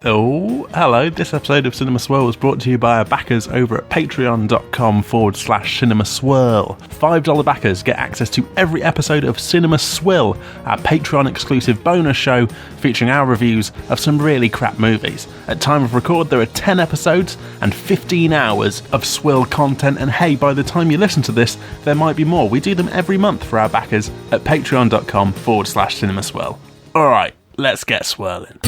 Oh, hello. This episode of Cinema Swirl was brought to you by our backers over at patreon.com/Cinema Swirl. $5 backers get access to every episode of Cinema Swirl, our Patreon exclusive bonus show featuring our reviews of some really crap movies. At time of record, there are 10 episodes and 15 hours of Swirl content, and hey, by the time you listen to this, there might be more. We do them every month for our backers at patreon.com/Cinema Swirl. Alright, let's get swirling.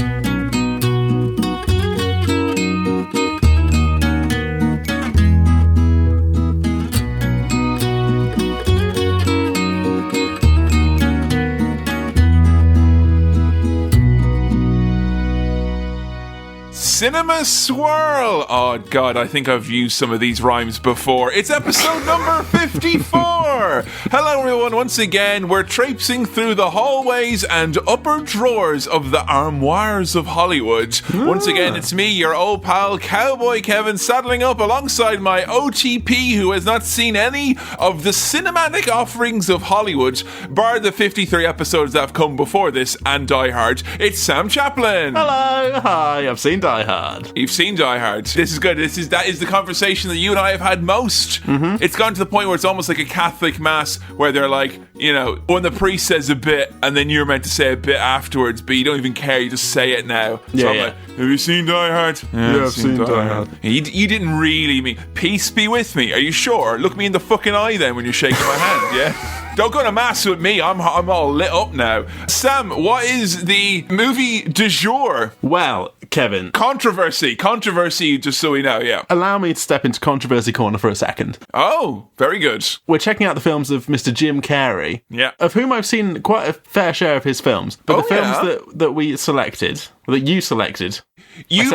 Cinema Swirl! Oh god, I think I've used some of these rhymes before. It's episode number 54! Hello everyone, once again, we're traipsing through the hallways and upper drawers of the armoires of Hollywood. Once again, it's me, your old pal, Cowboy Kevin, saddling up alongside my OTP who has not seen any of the cinematic offerings of Hollywood, bar the 53 episodes that have come before this and Die Hard. It's Sam Chaplin! Hello, hi, I've seen Die Hard. You've seen Die Hard. This is good. That is the conversation that you and I have had most. Mm-hmm. It's gone to the point where it's almost like a Catholic mass where they're like, you know, when the priest says a bit and then you're meant to say a bit afterwards, but you don't even care, you just say it now. So I'm like, have you seen Die Hard? Yeah, I've seen Die Hard. You didn't really mean, peace be with me. Are you sure? Look me in the fucking eye then when you're shaking my hand, yeah? Don't go to mass with me. I'm all lit up now. Sam, what is the movie du jour? Well, Kevin. Controversy, just so we know, yeah. Allow me to step into controversy corner for a second. Oh, very good. We're checking out the films of Mr. Jim Carrey, of whom I've seen quite a fair share of his films. But the films that we selected, that you selected, you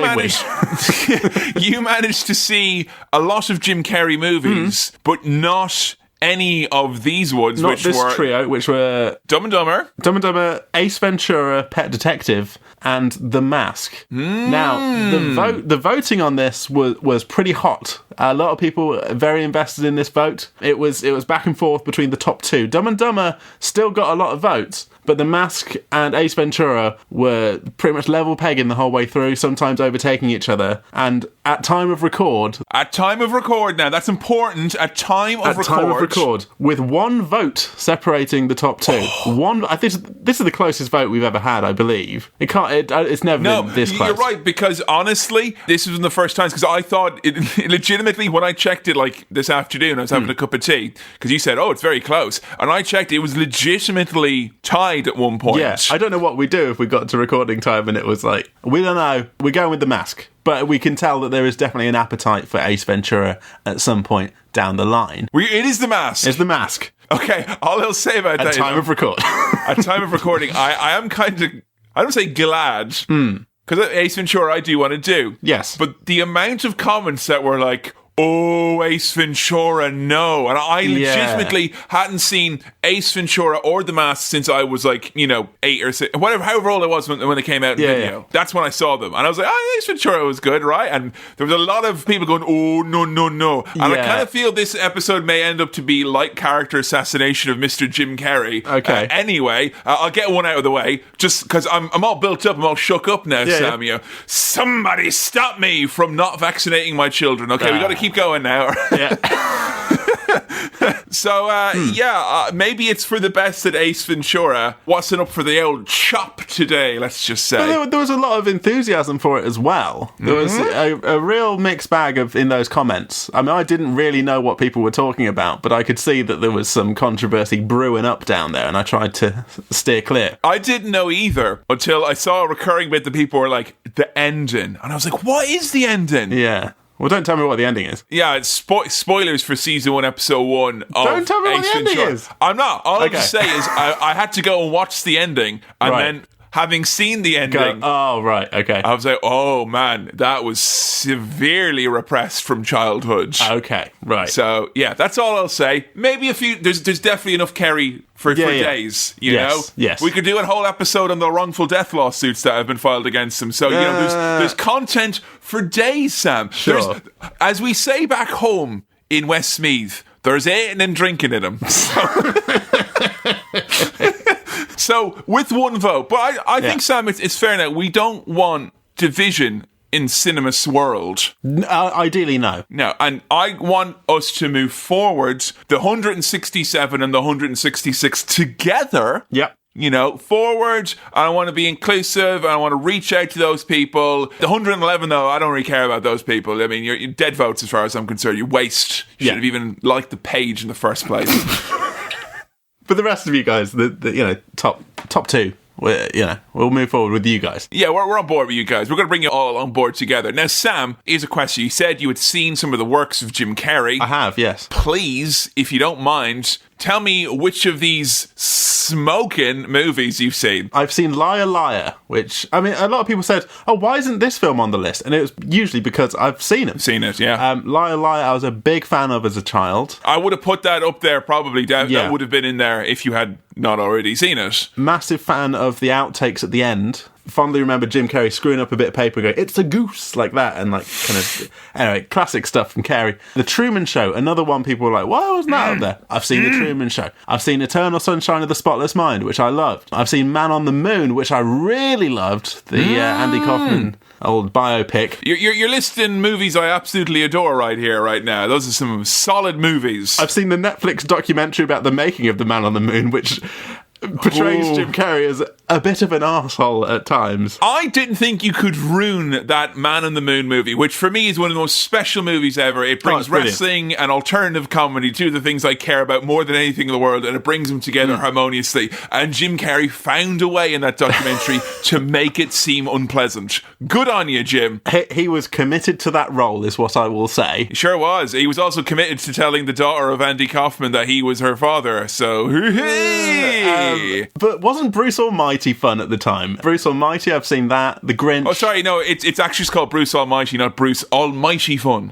managed to see a lot of Jim Carrey movies, but not any of these ones, not this trio, which were Dumb and Dumber, Ace Ventura, Pet Detective, and The Mask. Now, the voting on this was pretty hot. A lot of people were very invested in this vote. It was back and forth between the top two. Dumb and Dumber still got a lot of votes, but The Mask and Ace Ventura were pretty much level pegging the whole way through, sometimes overtaking each other. And at time of record, now that's important. At time of record, with one vote separating the top two. I think this is the closest vote we've ever had, I believe. It's never been this close. You're right, because honestly, this was one of the first times, because I thought it legitimately, when I checked it like this afternoon, I was having a cup of tea, because you said, it's very close, and I checked, it was legitimately tied at one point. Yeah, I don't know what we do if we got to recording time and it was like, we don't know, we're going with The Mask. But we can tell that there is definitely an appetite for Ace Ventura at some point down the line. It is The Mask. It's The Mask. Okay, all I'll say about that at time of record. At time of recording, I am kind of, I don't say glad, because Ace Ventura I do want to do. Yes. But the amount of comments that were like, oh, Ace Ventura, no. And I legitimately hadn't seen Ace Ventura or The Mask since I was like, 8 or 6, however old I was when it came out in video. Yeah. That's when I saw them. And I was like, Ace Ventura was good, right? And there was a lot of people going, oh, no. And I kind of feel this episode may end up to be like character assassination of Mr. Jim Carrey. Okay. Anyway, I'll get one out of the way, just because I'm all built up, I'm all shook up now, Sam. Yeah. Somebody stop me from not vaccinating my children. Okay, we got to keep going now. Yeah. So, maybe it's for the best that Ace Ventura wasn't up for the old chop today, let's just say. Well, there was a lot of enthusiasm for it as well. There was a real mixed bag in those comments. I mean, I didn't really know what people were talking about, but I could see that there was some controversy brewing up down there, and I tried to steer clear. I didn't know either until I saw a recurring bit that people were like, the ending. And I was like, what is the ending? Yeah. Well, don't tell me what the ending is. Yeah, it's spoilers for season 1, episode 1 of Don't tell me Ace what the Ventura. ending is. I'm not. All I can say is I had to go and watch the ending, and then having seen the ending... Oh, right, okay. I was like, oh, man, that was severely repressed from childhood. Okay, right. So, yeah, that's all I'll say. Maybe a few... There's definitely enough Kerry for days, you know? Yes. We could do a whole episode on the wrongful death lawsuits that have been filed against them. So, there's content for days, Sam. Sure. As we say back home in Westmeath, there's eating and drinking in them. So, with one vote. But I think, Sam, it's fair now. We don't want division in cinema swirled? Ideally, no. No, and I want us to move forward the 167 and the 166 together. Yep. You know, forward. I want to be inclusive. I want to reach out to those people. The 111, though, I don't really care about those people. I mean, you're dead votes as far as I'm concerned. You waste. You should have even liked the page in the first place. But the rest of you guys, the top two, we'll move forward with you guys. Yeah, we're on board with you guys. We're going to bring you all on board together. Now, Sam, here's a question. You said you had seen some of the works of Jim Carrey. I have, yes. Please, if you don't mind, tell me which of these smoking movies you've seen. I've seen Liar Liar, which, I mean, a lot of people said, oh, why isn't this film on the list? And it was usually because I've seen it. Seen it, yeah. Liar Liar, I was a big fan of as a child. I would have put that up there probably. That would have been in there if you had not already seen it. Massive fan of the outtakes at the end. Fondly remember Jim Carrey screwing up a bit of paper and going, it's a goose, like that, and like kind of, anyway, classic stuff from Carrey. The Truman Show, another one people were like, why wasn't that up there? I've seen The Truman Show. I've seen Eternal Sunshine of the Spotless Mind, which I loved. I've seen Man on the Moon, which I really loved, the Andy Kaufman old biopic. You're listing movies I absolutely adore right here, right now. Those are some solid movies. I've seen the Netflix documentary about the making of the Man on the Moon, which portrays Jim Carrey as a bit of an arsehole at times. I didn't think you could ruin that Man on the Moon movie, which for me is one of the most special movies ever. It brings wrestling and alternative comedy, two of the things I care about more than anything in the world, and it brings them together harmoniously. And Jim Carrey found a way in that documentary to make it seem unpleasant. Good on you, Jim. He was committed to that role, is what I will say. He sure was. He was also committed to telling the daughter of Andy Kaufman that he was her father, so but wasn't Bruce Almighty fun at the time? Bruce Almighty, I've seen that. The Grinch. Oh, sorry, no, it's actually called Bruce Almighty, not Bruce Almighty Fun.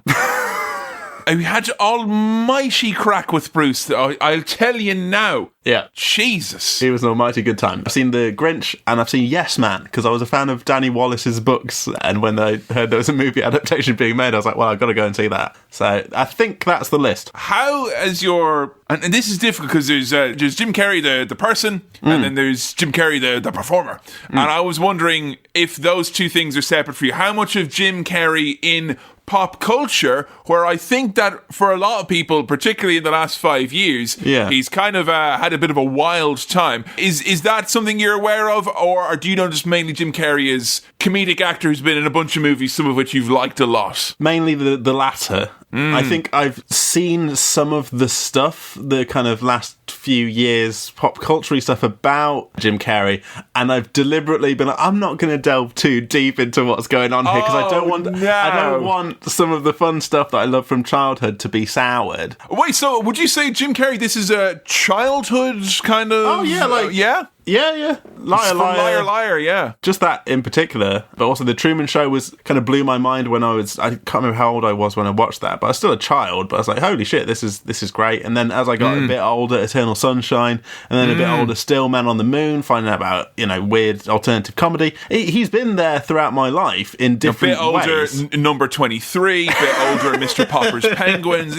We had almighty crack with Bruce, I'll tell you now. Yeah. Jesus. It was an almighty good time. I've seen The Grinch and I've seen Yes Man, because I was a fan of Danny Wallace's books, and when I heard there was a movie adaptation being made, I was like, well, I've got to go and see that. So I think that's the list. How has your... And this is difficult because there's Jim Carrey, the person, and then there's Jim Carrey, the performer. And I was wondering if those two things are separate for you. How much of Jim Carrey in pop culture, where I think that for a lot of people, particularly in the last 5 years, he's kind of had a bit of a wild time. Is that something you're aware of, or do you know just mainly Jim Carrey as comedic actor who's been in a bunch of movies, some of which you've liked a lot? Mainly the latter. I think I've seen some of the stuff, the kind of last few years pop culture stuff about Jim Carrey, and I've deliberately been like, I'm not going to delve too deep into what's going on here, because I don't want some of the fun stuff that I love from childhood to be soured. Wait, so would you say Jim Carrey, this is a childhood kind of... Oh, yeah, like... Yeah? Yeah. Liar, Liar, yeah. Just that in particular, but also The Truman Show kind of blew my mind when I can't remember how old I was when I watched that, but I was still a child, but I was like, holy shit, this is great. And then as I got a bit older, Eternal Sunshine, and then a bit older still, Man on the Moon, finding out about, weird alternative comedy. He's been there throughout my life in different ways. A bit older, Number 23, a bit older, Mr. Popper's Penguins,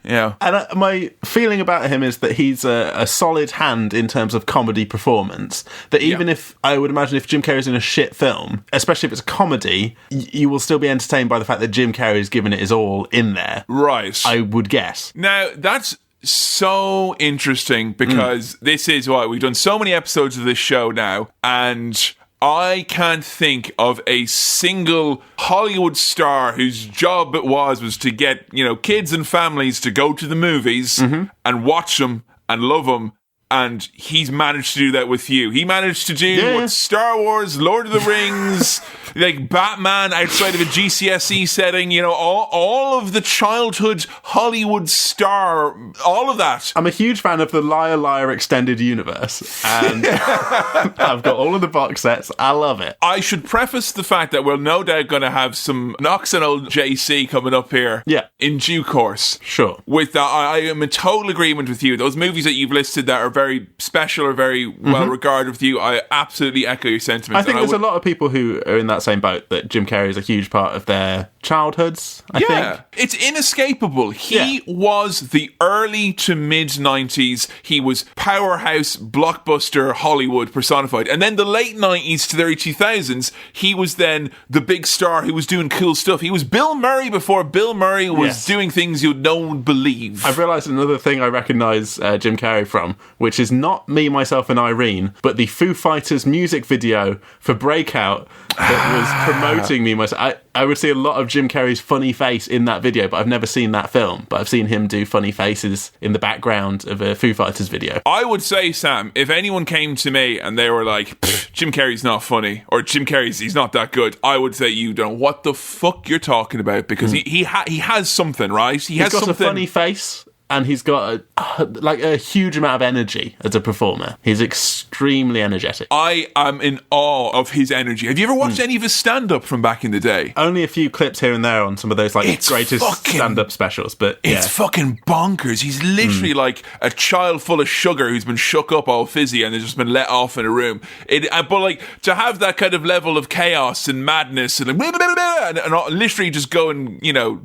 Yeah. And my feeling about him is that he's a solid hand in terms of comedy performance. That even if, I would imagine if Jim Carrey's in a shit film, especially if it's a comedy, you will still be entertained by the fact that Jim Carrey's given it his all in there. Right. I would guess. Now, that's so interesting, because this is why we've done so many episodes of this show now, and I can't think of a single Hollywood star whose job it was to get, kids and families to go to the movies and watch them and love them. And he's managed to do that with you. He managed to do what Star Wars, Lord of the Rings, like Batman outside of a GCSE setting, all of the childhood Hollywood star, all of that. I'm a huge fan of the Liar Liar extended universe, and I've got all of the box sets. I love it. I should preface the fact that we're no doubt going to have some knocks on old JC coming up here in due course. Sure. With that, I am in total agreement with you. Those movies that you've listed that are very special or very well regarded with you, I absolutely echo your sentiments. I think there's a lot of people who are in that same boat that Jim Carrey is a huge part of their childhoods, I think. It's inescapable. He was the early to mid-90s. He was powerhouse, blockbuster Hollywood personified. And then the late 90s to the early 2000s, he was then the big star who was doing cool stuff. He was Bill Murray before Bill Murray was doing things no one would believe. I've realised another thing I recognise Jim Carrey from, which is not Me, Myself and Irene, but the Foo Fighters music video for Breakout that was promoting Me, Myself. I would see a lot of Jim Carrey's funny face in that video, but I've never seen that film. But I've seen him do funny faces in the background of a Foo Fighters video. I would say, Sam, if anyone came to me and they were like, Jim Carrey's not funny, or Jim Carrey's, he's not that good, I would say, you don't know what the fuck you're talking about, because he has something, right? He's got a funny face. And he's got a huge amount of energy as a performer. He's extremely energetic. I am in awe of his energy. Have you ever watched any of his stand-up from back in the day? Only a few clips here and there on some of those greatest stand-up specials, but it's fucking bonkers. He's literally like a child full of sugar who's been shook up all fizzy and has just been let off in a room. But like to have that kind of level of chaos and madness and literally just going,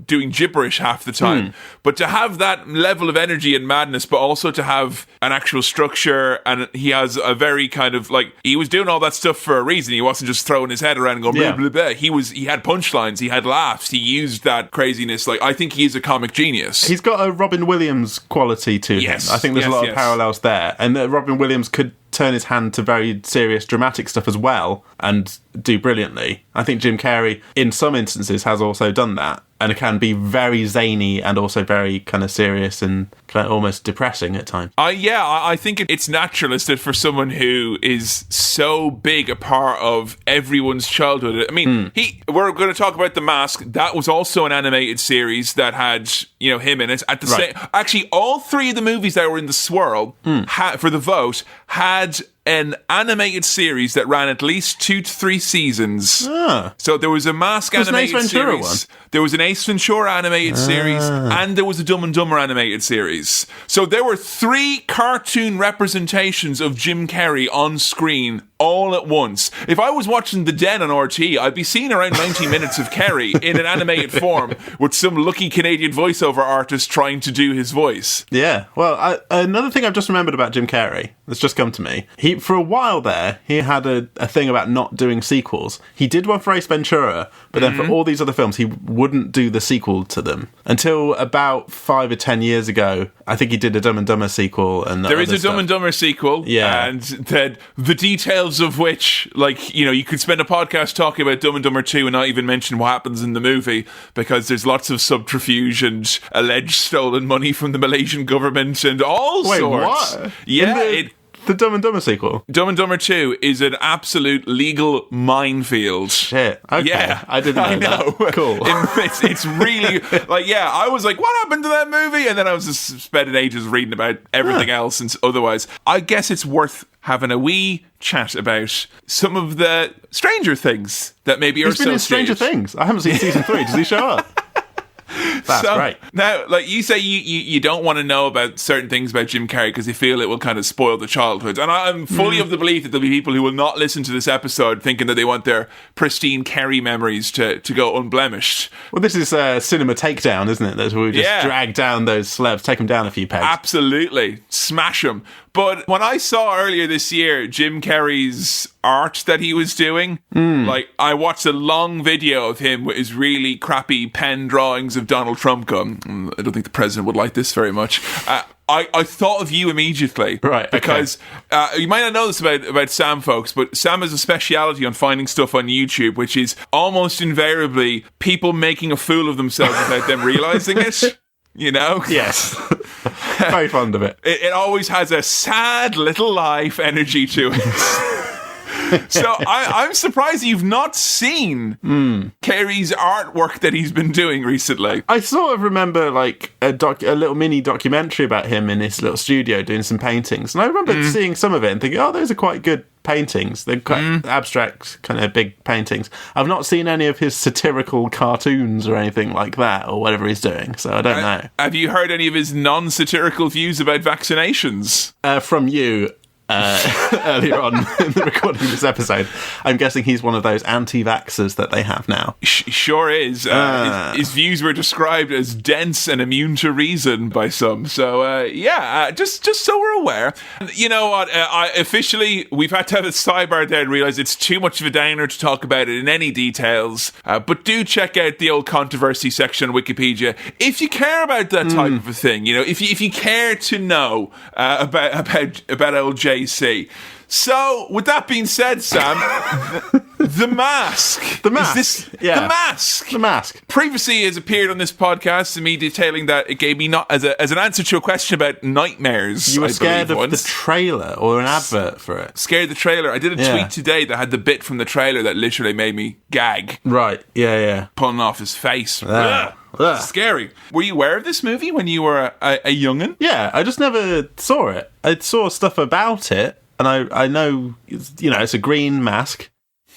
doing gibberish half the time. But to have that level of energy and madness, but also to have an actual structure, and he has a very kind of he was doing all that stuff for a reason. He wasn't just throwing his head around and going blah blah blah. He had punchlines, he had laughs, he used that craziness. I think he's a comic genius. He's got a Robin Williams quality to him. I think there's a lot of parallels there, and that Robin Williams could turn his hand to very serious dramatic stuff as well and do brilliantly. I think Jim Carrey in some instances has also done that, and it can be very zany and also very kind of serious and kind of almost depressing at times. I think it's naturalist that for someone who is so big a part of everyone's childhood. I mean, we're going to talk about The Mask. That was also an animated series that had him in it. At the same, actually, all three of the movies that were in the swirl for the vote had an animated series that ran at least 2 to 3 seasons. So there was a Mask animated series. There was an Ace Ventura animated series, and there was a Dumb and Dumber animated series. So there were 3 cartoon representations of Jim Carrey on screen all at once. If I was watching The Den on RT, I'd be seeing around 90 minutes of Carrey in an animated form with some lucky Canadian voiceover artist trying to do his voice. Yeah. Well, another thing I've just remembered about Jim Carrey that's just come to me. For a while there, he had a thing about not doing sequels. He did one for Ace Ventura, but then for all these other films, he wouldn't do the sequel to them. Until about 5 or 10 years ago, I think he did a Dumb and Dumber sequel. And there is a Dumb and Dumber sequel, and the details of which, you could spend a podcast talking about Dumb and Dumber 2 and not even mention what happens in the movie, because there's lots of subterfuge and alleged stolen money from the Malaysian government and all sorts. What? Yeah, the Dumb and Dumber sequel? Dumb and Dumber 2 is an absolute legal minefield. Shit. Okay. Yeah. I didn't know that. Cool. It's really, I was like, what happened to that movie? And then I was just spending ages reading about everything else and otherwise. I guess it's worth having a wee chat about some of the Stranger Things that maybe are associated. He's been in Stranger Things. I haven't seen season 3. Does he show up? That's right. Now, you say you don't want to know about certain things about Jim Carrey because you feel it will kind of spoil the childhood. And I'm fully of the belief that there'll be people who will not listen to this episode thinking that they want their pristine Carrey memories to go unblemished. Well, this is a cinema takedown, isn't it? That's where we just drag down those celebs, take them down a few pegs. Absolutely. Smash them. But when I saw earlier this year Jim Carrey's art that he was doing, I watched a long video of him with his really crappy pen drawings of Donald Trump going, I don't think the president would like this very much. I thought of you immediately. Right. Okay. Because you might not know this about Sam, folks, but Sam has a speciality on finding stuff on YouTube, which is almost invariably people making a fool of themselves without them realising it. Yes. Very fond of it. It always has a sad little life energy to it. So I'm surprised you've not seen Carey's artwork that he's been doing recently. I sort of remember a little mini documentary about him in his little studio doing some paintings, and I remember seeing some of it and thinking, oh, those are quite good paintings. They're quite abstract, kind of big paintings. I've not seen any of his satirical cartoons or anything like that, or whatever he's doing, so I don't know. Have you heard any of his non-satirical views about vaccinations? From you. earlier on in the recording of this episode. I'm guessing he's one of those anti-vaxxers that they have now. Sure is. His views were described as dense and immune to reason by some. So, just so we're aware. You know what? Officially, we've had to have a sidebar there and realise it's too much of a downer to talk about it in any details. But do check out the old controversy section on Wikipedia if you care about that type of a thing. You know, if you care to know about old JC. So, with that being said, Sam, the mask. The mask. The mask. The mask. Previously has appeared on this podcast, and me detailing that it gave me not as an answer to a question about nightmares. You were scared of the trailer or an advert for it. Scared of the trailer. I did a tweet today that had the bit from the trailer that literally made me gag. Right. Yeah. Pulling off his face. Scary. Were you aware of this movie when you were a young'un? Yeah, I just never saw it. I saw stuff about it. And I know, it's a green mask.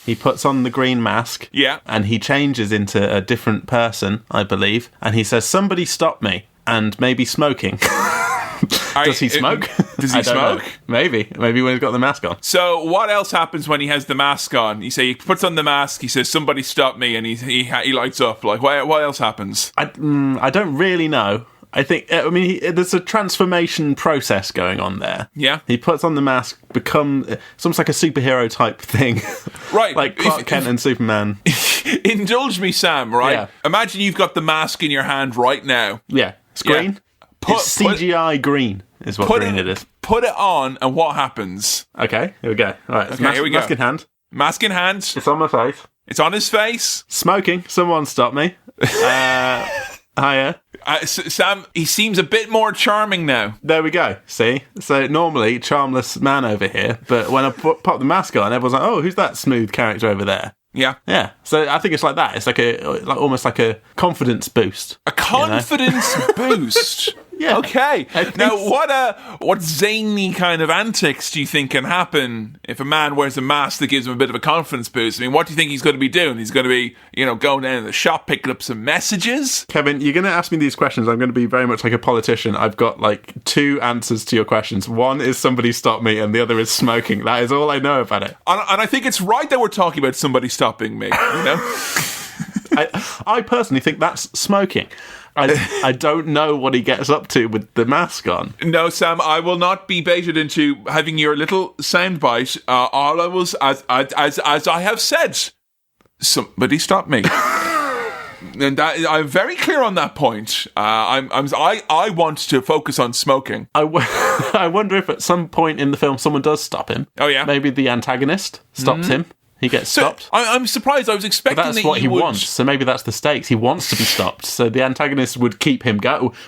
He puts on the green mask. Yeah. And he changes into a different person, I believe. And he says, somebody stop me. And maybe smoking. Does he smoke? Does he smoke? Know. Maybe when he's got the mask on. So what else happens when he has the mask on? He puts on the mask, he says, somebody stop me. And he lights up. Like, what else happens? I don't really know. There's a transformation process going on there. Yeah. He puts on the mask, it's almost like a superhero type thing. Right. Like Clark Kent and Superman. Indulge me, Sam, right? Yeah. Imagine you've got the mask in your hand right now. Yeah. It's green. Yeah. It's CGI green is what green it is. Put it on, and what happens? Okay, here we go. All right, here we go. Mask in hand. Mask in hand. It's on my face. It's on his face. Smoking. Someone stop me. Hiya. Sam, he seems a bit more charming now. There we go. See? So normally, charmless man over here, but when I pop the mask on, everyone's like, oh, who's that smooth character over there? Yeah. Yeah. So I think it's like that. It's almost like a confidence boost. A confidence boost? Yeah. Okay. Now, what zany kind of antics do you think can happen if a man wears a mask that gives him a bit of a confidence boost? I mean, what do you think he's going to be doing? He's going to be, going down to the shop, picking up some messages? Kevin, you're going to ask me these questions. I'm going to be very much like a politician. I've got two answers to your questions. One is somebody stop me, and the other is smoking. That is all I know about it. And I think it's right that we're talking about somebody stopping me, I personally think that's smoking. I don't know what he gets up to with the mask on. No, Sam, I will not be baited into having your little soundbite. All I was, as I have said, somebody stop me. And I'm very clear on that point. I want to focus on smoking. I wonder if at some point in the film someone does stop him. Oh yeah, maybe the antagonist stops him. He gets stopped. I'm surprised. I was expecting that's what he wants. So maybe that's the stakes. He wants to be stopped. So the antagonist would keep him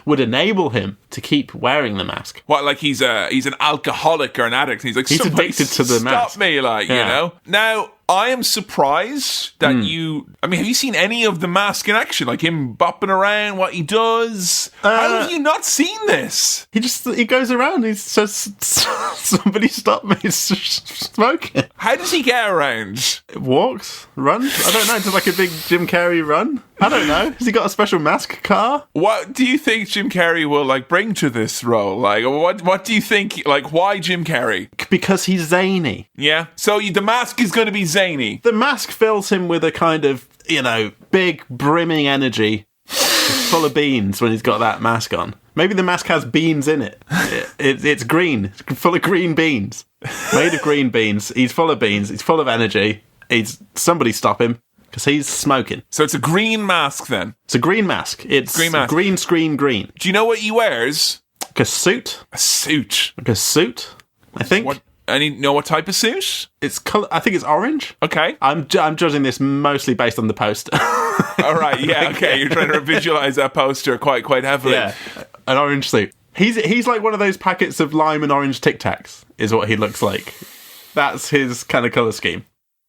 would enable him to keep wearing the mask. What, like he's an alcoholic or an addict? He's addicted to the mask. Stop me, Now, I am surprised that have you seen any of the mask in action? Like him bopping around, what he does? How have you not seen this? He goes around, he says, somebody stop me, smoking. How does he get around? Walks? Runs? I don't know, just like a big Jim Carrey run? I don't know. Has he got a special mask car? What do you think Jim Carrey will bring to this role? What do you think? Why Jim Carrey? Because he's zany. Yeah. So the mask is going to be zany. The mask fills him with a kind of big brimming energy, full of beans when he's got that mask on. Maybe the mask has beans in it. It's green, it's full of green beans, made of green beans. He's full of beans. He's full of energy. Somebody stop him. Because he's smoking. So it's a green mask then? It's a green mask. It's green screen green. Do you know what he wears? Like a suit. A suit. Like a suit, I think. Know what type of suit? It's color. I think it's orange. Okay. I'm judging this mostly based on the poster. All right. Yeah. Okay. You're trying to visualize that poster quite heavily. Yeah. An orange suit. He's like one of those packets of lime and orange Tic Tacs. Is what he looks like. That's his kind of color scheme.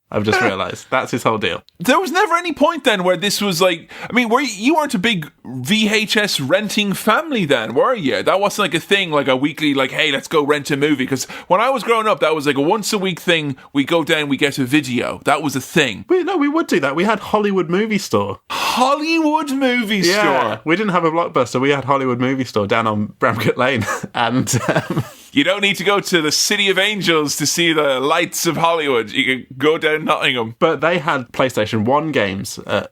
I've just realised. That's his whole deal. There was never any point then where this was you weren't a big VHS renting family then, were you? That wasn't a thing, a weekly, hey, let's go rent a movie. Because when I was growing up, that was a once a week thing. We go down, we get a video. That was a thing. We would do that. We had Hollywood Movie Store. Hollywood Movie Store? We didn't have a Blockbuster. We had Hollywood Movie Store down on Bramcote Lane. And... You don't need to go to the City of Angels to see the lights of Hollywood. You can go down Nottingham. But they had PlayStation 1 games at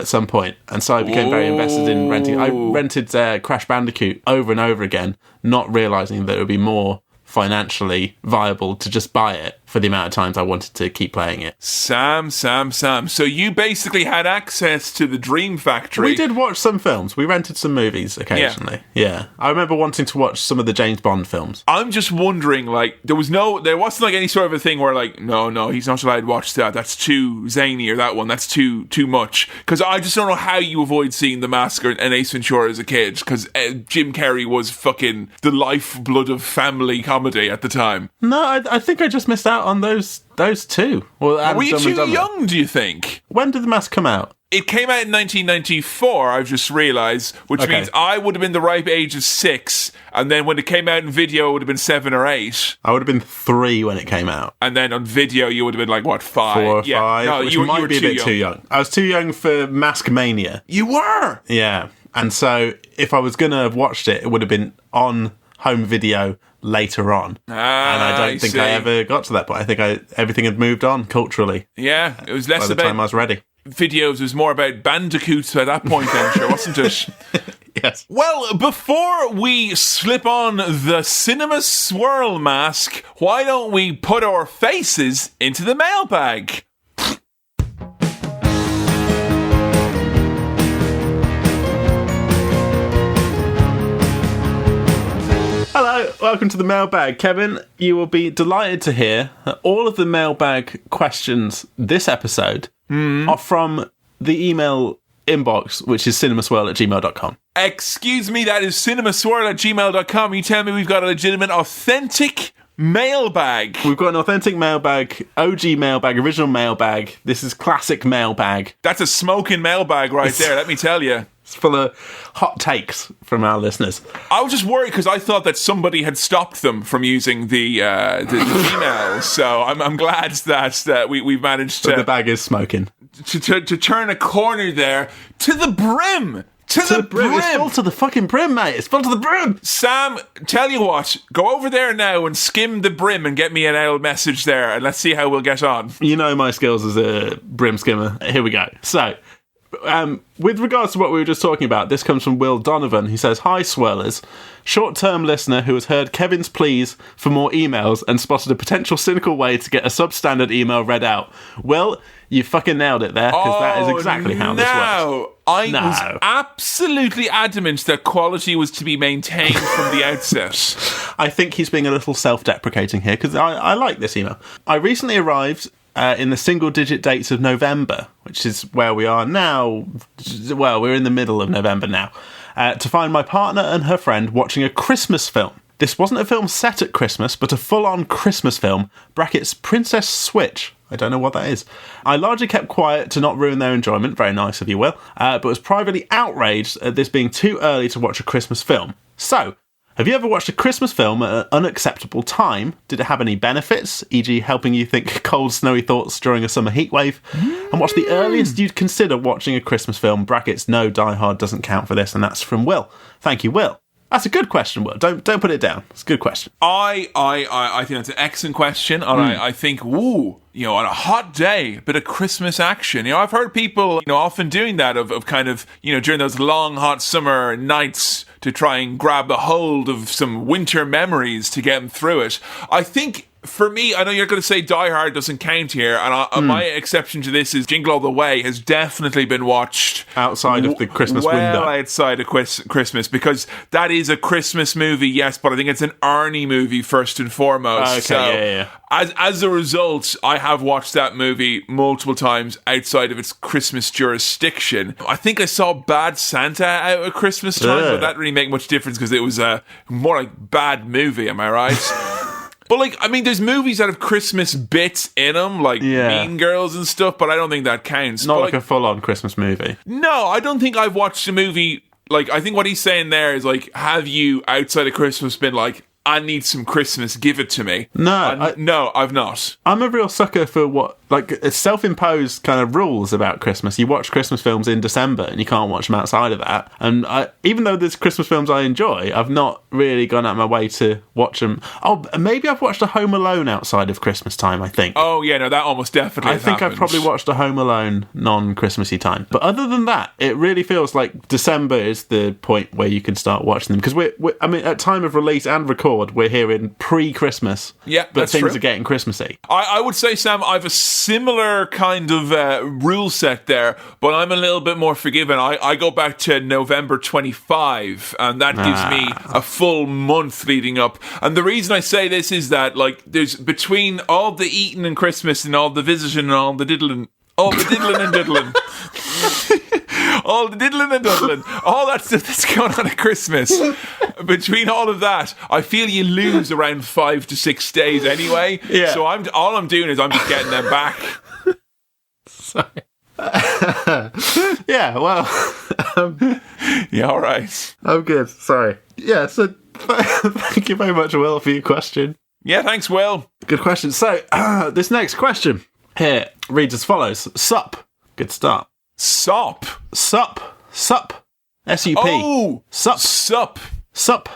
some point, and so I became very invested in renting. I rented Crash Bandicoot over and over again, not realising that it would be more financially viable to just buy it for the amount of times I wanted to keep playing it. Sam. So you basically had access to the Dream Factory. We did watch some films. We rented some movies occasionally. Yeah. I remember wanting to watch some of the James Bond films. I'm just wondering, like, there wasn't like any sort of a thing where like, no, he's not allowed to watch that. That's too zany, or that one, that's too much. Because I just don't know how you avoid seeing The Mask and Ace Ventura as a kid, because Jim Carrey was fucking the lifeblood of family comedy at the time. No, I think I just missed out on those two. Well, were you too young, do you think? When did The Mask come out? It came out in 1994, I've just realised, which means I would have been the ripe age of 6, and then when it came out in video, it would have been 7 or 8. I would have been 3 when it came out. And then on video, you would have been like, what, 5? 4 or 5, no, which you might were be a bit too young. I was too young for Mask Mania. You were? Yeah. And so, if I was going to have watched it, it would have been on home video later on. And I don't think I ever got to that point. I think everything had moved on culturally. Yeah, it was less by the about time I was ready. Videos, was more about bandicoots at that point then, sure, wasn't it? Yes. Well, before we slip on the cinema swirl mask, why don't we put our faces into the mailbag? Hello, welcome to the mailbag. Kevin, you will be delighted to hear that all of the mailbag questions this episode are from the email inbox, which is cinemaswirl@gmail.com. Excuse me, that is cinemaswirl@gmail.com. You tell me we've got a legitimate, authentic mailbag. We've got an authentic mailbag, OG mailbag, original mailbag. This is classic mailbag. That's a smoking mailbag right there, let me tell you. It's full of hot takes from our listeners. I was just worried because I thought that somebody had stopped them from using the email. So I'm glad that we've managed to... But the bag is smoking. To turn a corner there to the brim. To the brim. It's full to the fucking brim, mate. It's full to the brim. Sam, tell you what, go over there now and skim the brim and get me an old message there, and let's see how we'll get on. You know my skills as a brim skimmer. Here we go. So... with regards to what we were just talking about, this comes from Will Donovan. He says, "Hi, Swirlers. Short-term listener who has heard Kevin's pleas for more emails and spotted a potential cynical way to get a substandard email read out. Will, you fucking nailed it there, because that is exactly how this works." I was absolutely adamant that quality was to be maintained from the outset. I think he's being a little self-deprecating here, because I like this email. "I recently arrived in the single-digit dates of November," which is where we are now. Well, we're in the middle of November now, to find my partner and her friend watching a Christmas film. This wasn't a film set at Christmas, but a full-on Christmas film, brackets Princess Switch. I don't know what that is. "I largely kept quiet to not ruin their enjoyment," very nice of you, Will, "but was privately outraged at this being too early to watch a Christmas film. So, have you ever watched a Christmas film at an unacceptable time? Did it have any benefits, e.g. helping you think cold, snowy thoughts during a summer heatwave? And what's the earliest you'd consider watching a Christmas film? Brackets, no, Die Hard doesn't count for this." And that's from Will. Thank you, Will. That's a good question, Will. Don't put it down. It's a good question. I think that's an excellent question, and I think, on a hot day, a bit of Christmas action. I've heard people, often doing that of kind of, during those long, hot summer nights to try and grab a hold of some winter memories to get them through it. I think, for me, I know you're going to say Die Hard doesn't count here, and my exception to this is Jingle All the Way has definitely been watched outside of the Christmas window. Outside of Christmas, because that is a Christmas movie, yes, but I think it's an Arnie movie first and foremost. Okay, so, yeah. As a result, I have watched that movie multiple times outside of its Christmas jurisdiction. I think I saw Bad Santa out at Christmas time, but that didn't really make much difference because it was a more like bad movie, am I right? But, there's movies that have Christmas bits in them, like Mean Girls and stuff, but I don't think that counts. Not like a full-on Christmas movie. No, I don't think I've watched a movie, I think what he's saying there is, have you, outside of Christmas, been like, I need some Christmas, give it to me. No. No, I've not. I'm a real sucker for what, like, self-imposed kind of rules about Christmas. You watch Christmas films in December and you can't watch them outside of that. And even though there's Christmas films I enjoy, I've not really gone out of my way to watch them. Oh, maybe I've watched a Home Alone outside of Christmas time, I think. Oh, yeah, no, that almost definitely I think happened. I've probably watched a Home Alone non-Christmassy time. But other than that, it really feels like December is the point where you can start watching them. Because we're at time of release and record, we're here in pre-Christmas. Yeah, but that's things true. are getting Christmassy. I would say, Sam, I have a similar kind of rule set there, but I'm a little bit more forgiving. I go back to November 25, and that gives me a full month leading up. And the reason I say this is that, like, there's between all the eating and Christmas and all the visiting and all the diddling and diddling. All the diddling and duddling, all that stuff that's going on at Christmas. Between all of that, I feel you lose around 5 to 6 days anyway. Yeah. So all I'm doing is I'm just getting them back. Sorry. Yeah, well... Yeah, all right. I'm good, sorry. Yeah, so thank you very much, Will, for your question. Yeah, thanks, Will. Good question. So, this next question here reads as follows. Sup. Good start. Sup. Sup. S-U-P. Oh! Sup. Sup. Sup.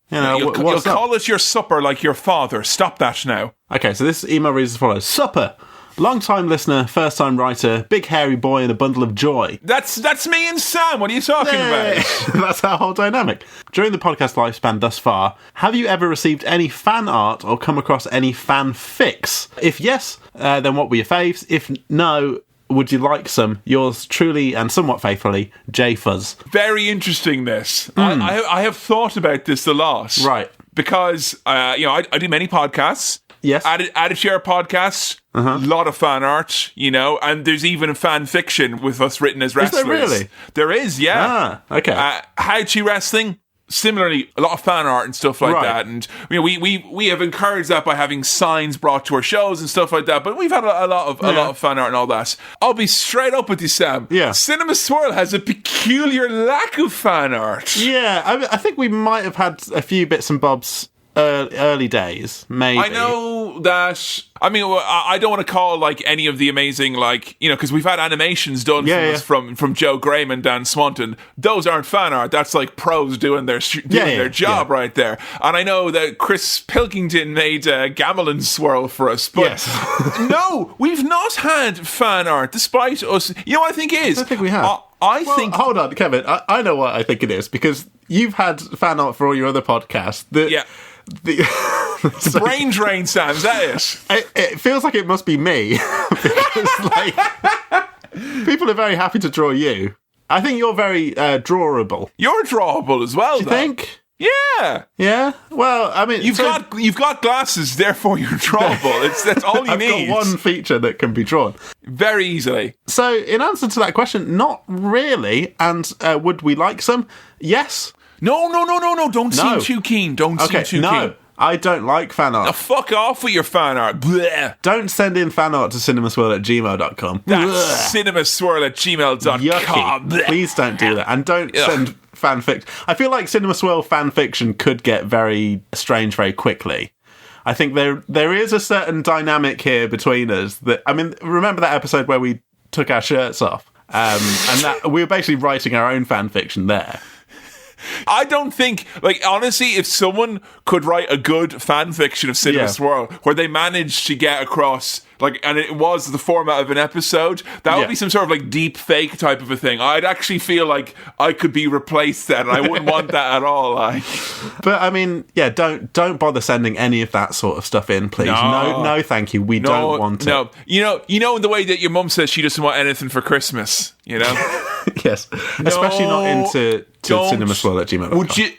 You know, You'll what's up? call it your supper like your father. Stop that now. Okay, so this email reads as follows. Supper. Long-time listener, first-time writer, big hairy boy and a bundle of joy. That's me and Sam. What are you talking about? That's our whole dynamic. During the podcast lifespan thus far, have you ever received any fan art or come across any fan fics? If yes, then what were your faves? If no, would you like some? Yours truly and somewhat faithfully, J Fuzz. Very interesting, this. I have thought about this a lot. Right. Because, I do many podcasts. Yes. Added Share podcasts. A lot of fan art, and there's even fan fiction with us written as wrestlers. Is there really? There is, yeah. Okay. How-Chi Wrestling, similarly, a lot of fan art and stuff like that. And we have encouraged that by having signs brought to our shows and stuff like that. But we've had a lot of fan art and all that. I'll be straight up with you, Sam. Yeah. Cinema Swirl has a peculiar lack of fan art. Yeah, I think we might have had a few bits and bobs early days, maybe. I know that. I mean, I don't want to call like any of the amazing, because we've had animations done from Joe Graham and Dan Swanton. Those aren't fan art. That's like pros doing their job right there. And I know that Chris Pilkington made Gamelin Swirl for us, but no, we've not had fan art despite us. You know what I think it is? I think we have. I think. Hold on, Kevin. I know what I think it is because you've had fan art for all your other podcasts. The brain drain, Sam, is that it? It feels like it must be me because people are very happy to draw you. I think you're very drawable. You're drawable as well. Do you think? Yeah. Yeah. Well, I mean, you've got glasses, therefore you're drawable. That's all you need. I've got one feature that can be drawn very easily. So, in answer to that question, not really. And would we like some? Yes. No. Don't seem too keen. Don't seem too keen. I don't like fan art. Now fuck off with your fan art. Blech. Don't send in fan art to cinemaswirl@gmail.com. That's cinemaswirl@gmail.com. Yucky. Please don't do that. And don't send fan fiction. I feel like Cinema Swirl fan fiction could get very strange very quickly. I think there is a certain dynamic here between us that, I mean, remember that episode where we took our shirts off? And that we were basically writing our own fan fiction there. I don't think, honestly, if someone could write a good fan fiction of Cinema Swirl where they managed to get across, and it was the format of an episode, that would be some sort of deep fake type of a thing. I'd actually feel like I could be replaced then, and I wouldn't want that at all. But I mean, don't bother sending any of that sort of stuff in, please. No, thank you. We don't want it. No, you know the way that your mum says she doesn't want anything for Christmas. Yes, especially not into cinemaswirl@gmail.com. Would you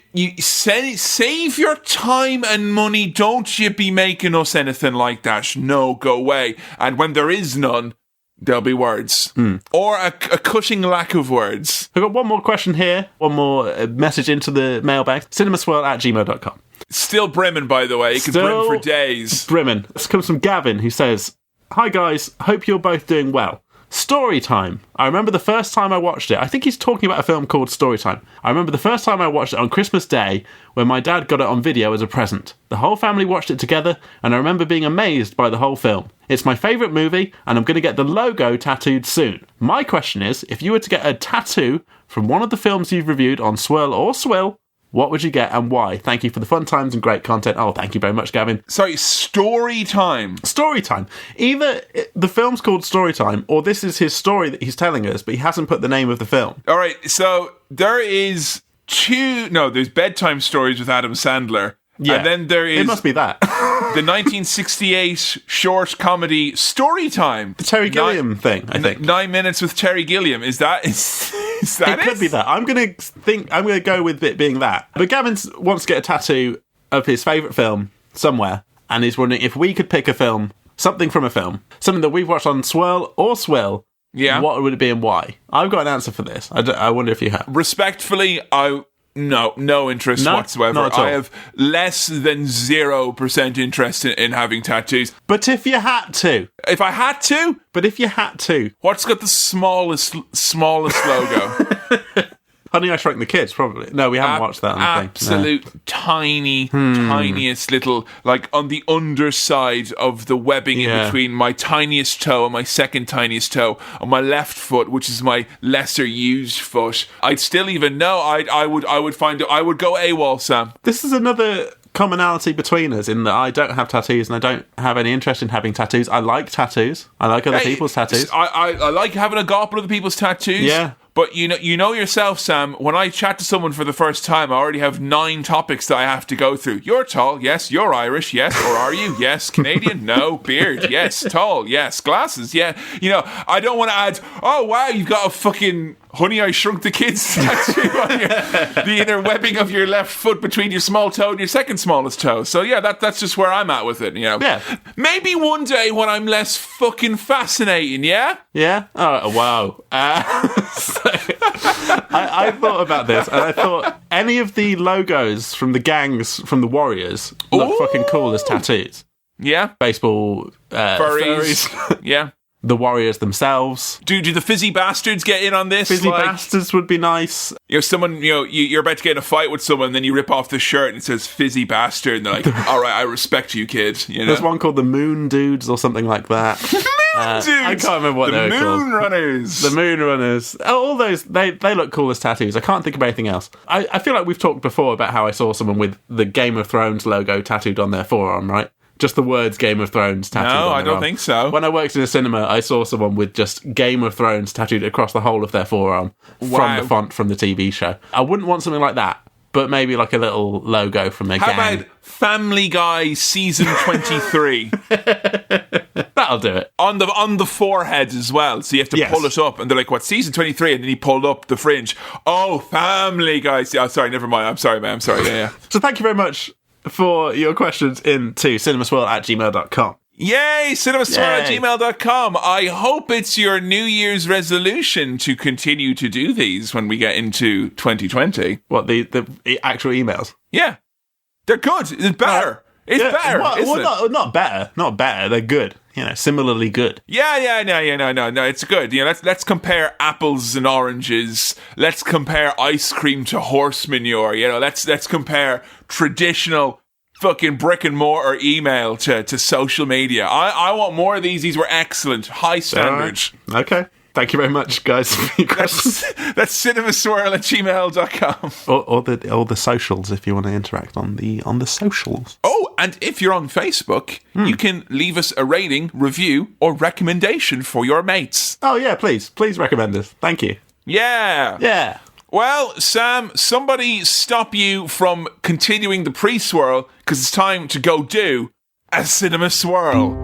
save your time and money? Don't you be making us anything like that? No, go away. And when there is none, there'll be words or a cutting lack of words. I've got one more question here. One more message into the mailbag. cinemaswirl@gmail.com. Still brimming, by the way. It could brim for days. Brimming. This comes from Gavin, who says, "Hi guys, hope you're both doing well. Story Time. I remember the first time I watched it. I think he's talking about a film called Story Time. I remember the first time I watched it on Christmas Day when my dad got it on video as a present. The whole family watched it together, and I remember being amazed by the whole film. It's my favourite movie, and I'm going to get the logo tattooed soon. My question is, if you were to get a tattoo from one of the films you've reviewed on Swirl or Swill, what would you get and why? Thank you for the fun times and great content. Oh, thank you very much, Gavin. Sorry, Story Time. Story Time. Either the film's called Story Time, or this is his story that he's telling us, but he hasn't put the name of the film. All right, so there's bedtime stories with Adam Sandler. Yeah, and then there is... It must be that. The 1968 short comedy Story Time. The Terry Gilliam thing, I think. 9 Minutes with Terry Gilliam. Is that it? Could be that. I'm going to go with it being that. But Gavin wants to get a tattoo of his favourite film somewhere, and he's wondering if we could pick a film, something from a film, something that we've watched on Swirl or Swill. Yeah. What would it be and why? I've got an answer for this. I wonder if you have. Respectfully, no interest whatsoever. Not at all. I have less than 0% interest in having tattoos. But if you had to. If I had to? But if you had to. What's got the smallest logo? Honey, I Shrunk the Kids, probably. No, we haven't watched that on the thing. Absolute tiniest little, like on the underside of the webbing in between my tiniest toe and my second tiniest toe on my left foot, which is my lesser used foot. I'd still even know. I would go AWOL, Sam. This is another commonality between us in that I don't have tattoos and I don't have any interest in having tattoos. I like tattoos. I like other people's tattoos. I like having a go at other people's tattoos. Yeah. But you know yourself, Sam, when I chat to someone for the first time, I already have 9 topics that I have to go through. You're tall, yes. You're Irish, yes. Or are you? Yes. Canadian? No. Beard? Yes. Tall? Yes. Glasses? Yeah. I don't want to add, oh, wow, you've got a fucking Honey, I Shrunk the Kids tattoo on the inner webbing of your left foot between your small toe and your second smallest toe. So, yeah, that's just where I'm at with it, Yeah. Maybe one day when I'm less fucking fascinating, yeah? Yeah? Oh, wow. I thought about this, and I thought any of the logos from the gangs from the Warriors look fucking cool as tattoos. Yeah. Baseball, furries. Yeah. The Warriors themselves. Do the fizzy bastards get in on this? Fizzy bastards would be nice. Someone, you're about to get in a fight with someone, then you rip off the shirt and it says fizzy bastard, and they're like, all right, I respect you, kid. There's one called the Moon Dudes or something like that. Dudes! I can't remember what they were called. The Moon Runners. The Moon Runners. All those, they look cool as tattoos. I can't think of anything else. I feel like we've talked before about how I saw someone with the Game of Thrones logo tattooed on their forearm, right? Just the words Game of Thrones tattooed on their arm. No, I don't think so. When I worked in a cinema, I saw someone with just Game of Thrones tattooed across the whole of their forearm from the font from the TV show. I wouldn't want something like that, but maybe like a little logo from a gang. How about Family Guy Season 23? That'll do it. On the forehead as well, so you have to pull it up, and they're like, what, Season 23? And then he pulled up the fringe. Oh, Family Guy. Oh, sorry, never mind. I'm sorry, man. I'm sorry. Yeah. So thank you very much for your questions into cinemaswirl@gmail.com. Yay, cinemaswirl@gmail.com. I hope it's your New Year's resolution to continue to do these when we get into 2020. What, the actual emails? Yeah. They're good. It's better. It's better, isn't it? Not better. Not better. They're good. Similarly good. Yeah, no, it's good. Let's compare apples and oranges. Let's compare ice cream to horse manure. Let's compare traditional fucking brick and mortar email to social media. I want more of these. These were excellent. High standards. Right. Okay. Thank you very much, guys, for your questions. That's cinemaswirl@gmail.com. Or the socials if you want to interact on the socials. Oh, and if you're on Facebook, you can leave us a rating, review, or recommendation for your mates. Oh, yeah, please. Please recommend us. Thank you. Yeah. Yeah. Well, Sam, somebody stop you from continuing the pre-swirl, because it's time to go do a cinema swirl.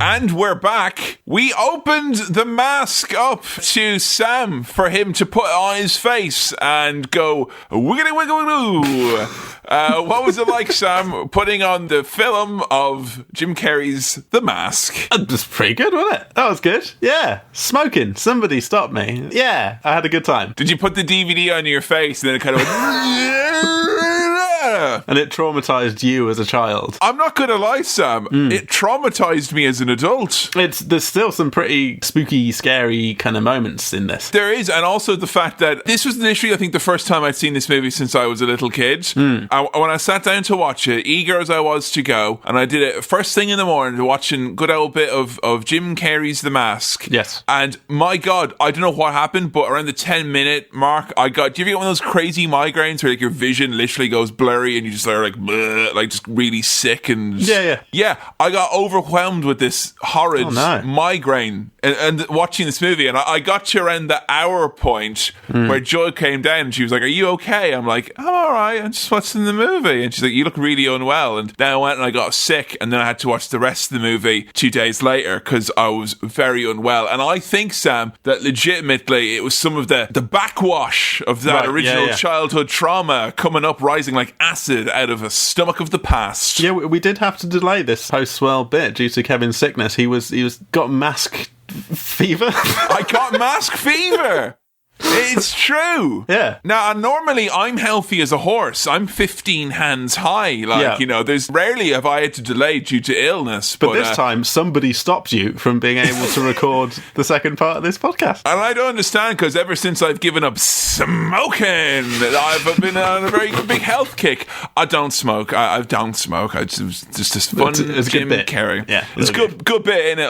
And we're back. We opened the mask up to Sam for him to put on his face and go wiggly wiggle wiggle. What was it like, Sam, putting on the film of Jim Carrey's The Mask? It was pretty good, wasn't it? That was good. Yeah. Smoking. Somebody stopped me. Yeah, I had a good time. Did you put the DVD on your face and then it kind of And it traumatized you as a child. I'm not going to lie, Sam. It traumatized me as an adult. There's still some pretty spooky, scary kind of moments in this. There is, and also the fact that this was initially, I think, the first time I'd seen this movie since I was a little kid. When I sat down to watch it, eager as I was to go, and I did it first thing in the morning, watching good old bit of Jim Carrey's The Mask. Yes. And my God, I don't know what happened, but around the 10-minute mark, do you ever get one of those crazy migraines where like your vision literally goes blurry and you just are like, bleh, like just really sick and... Yeah, I got overwhelmed with this horrid migraine and watching this movie, and I got to around the hour point where Joy came down and she was like, "Are you okay?" I'm like, "I'm alright, I'm just watching the movie." And she's like, "You look really unwell." And then I went and I got sick, and then I had to watch the rest of the movie 2 days later because I was very unwell. And I think, Sam, that legitimately it was some of the backwash of that original childhood trauma coming up, rising like acid out of a stomach of the past. Yeah, we did have to delay this post-swell bit due to Kevin's sickness. He got mask fever. I got mask fever. It's true. Yeah. Now, normally I'm healthy as a horse. I'm 15 hands high. There's rarely have I had to delay due to illness. But this time, somebody stopped you from being able to record the second part of this podcast. And I don't understand, because ever since I've given up smoking, I've been on a very big health kick. I don't smoke. I don't smoke. It was just this fun Jim Carrey. Yeah. It's a good bit in it.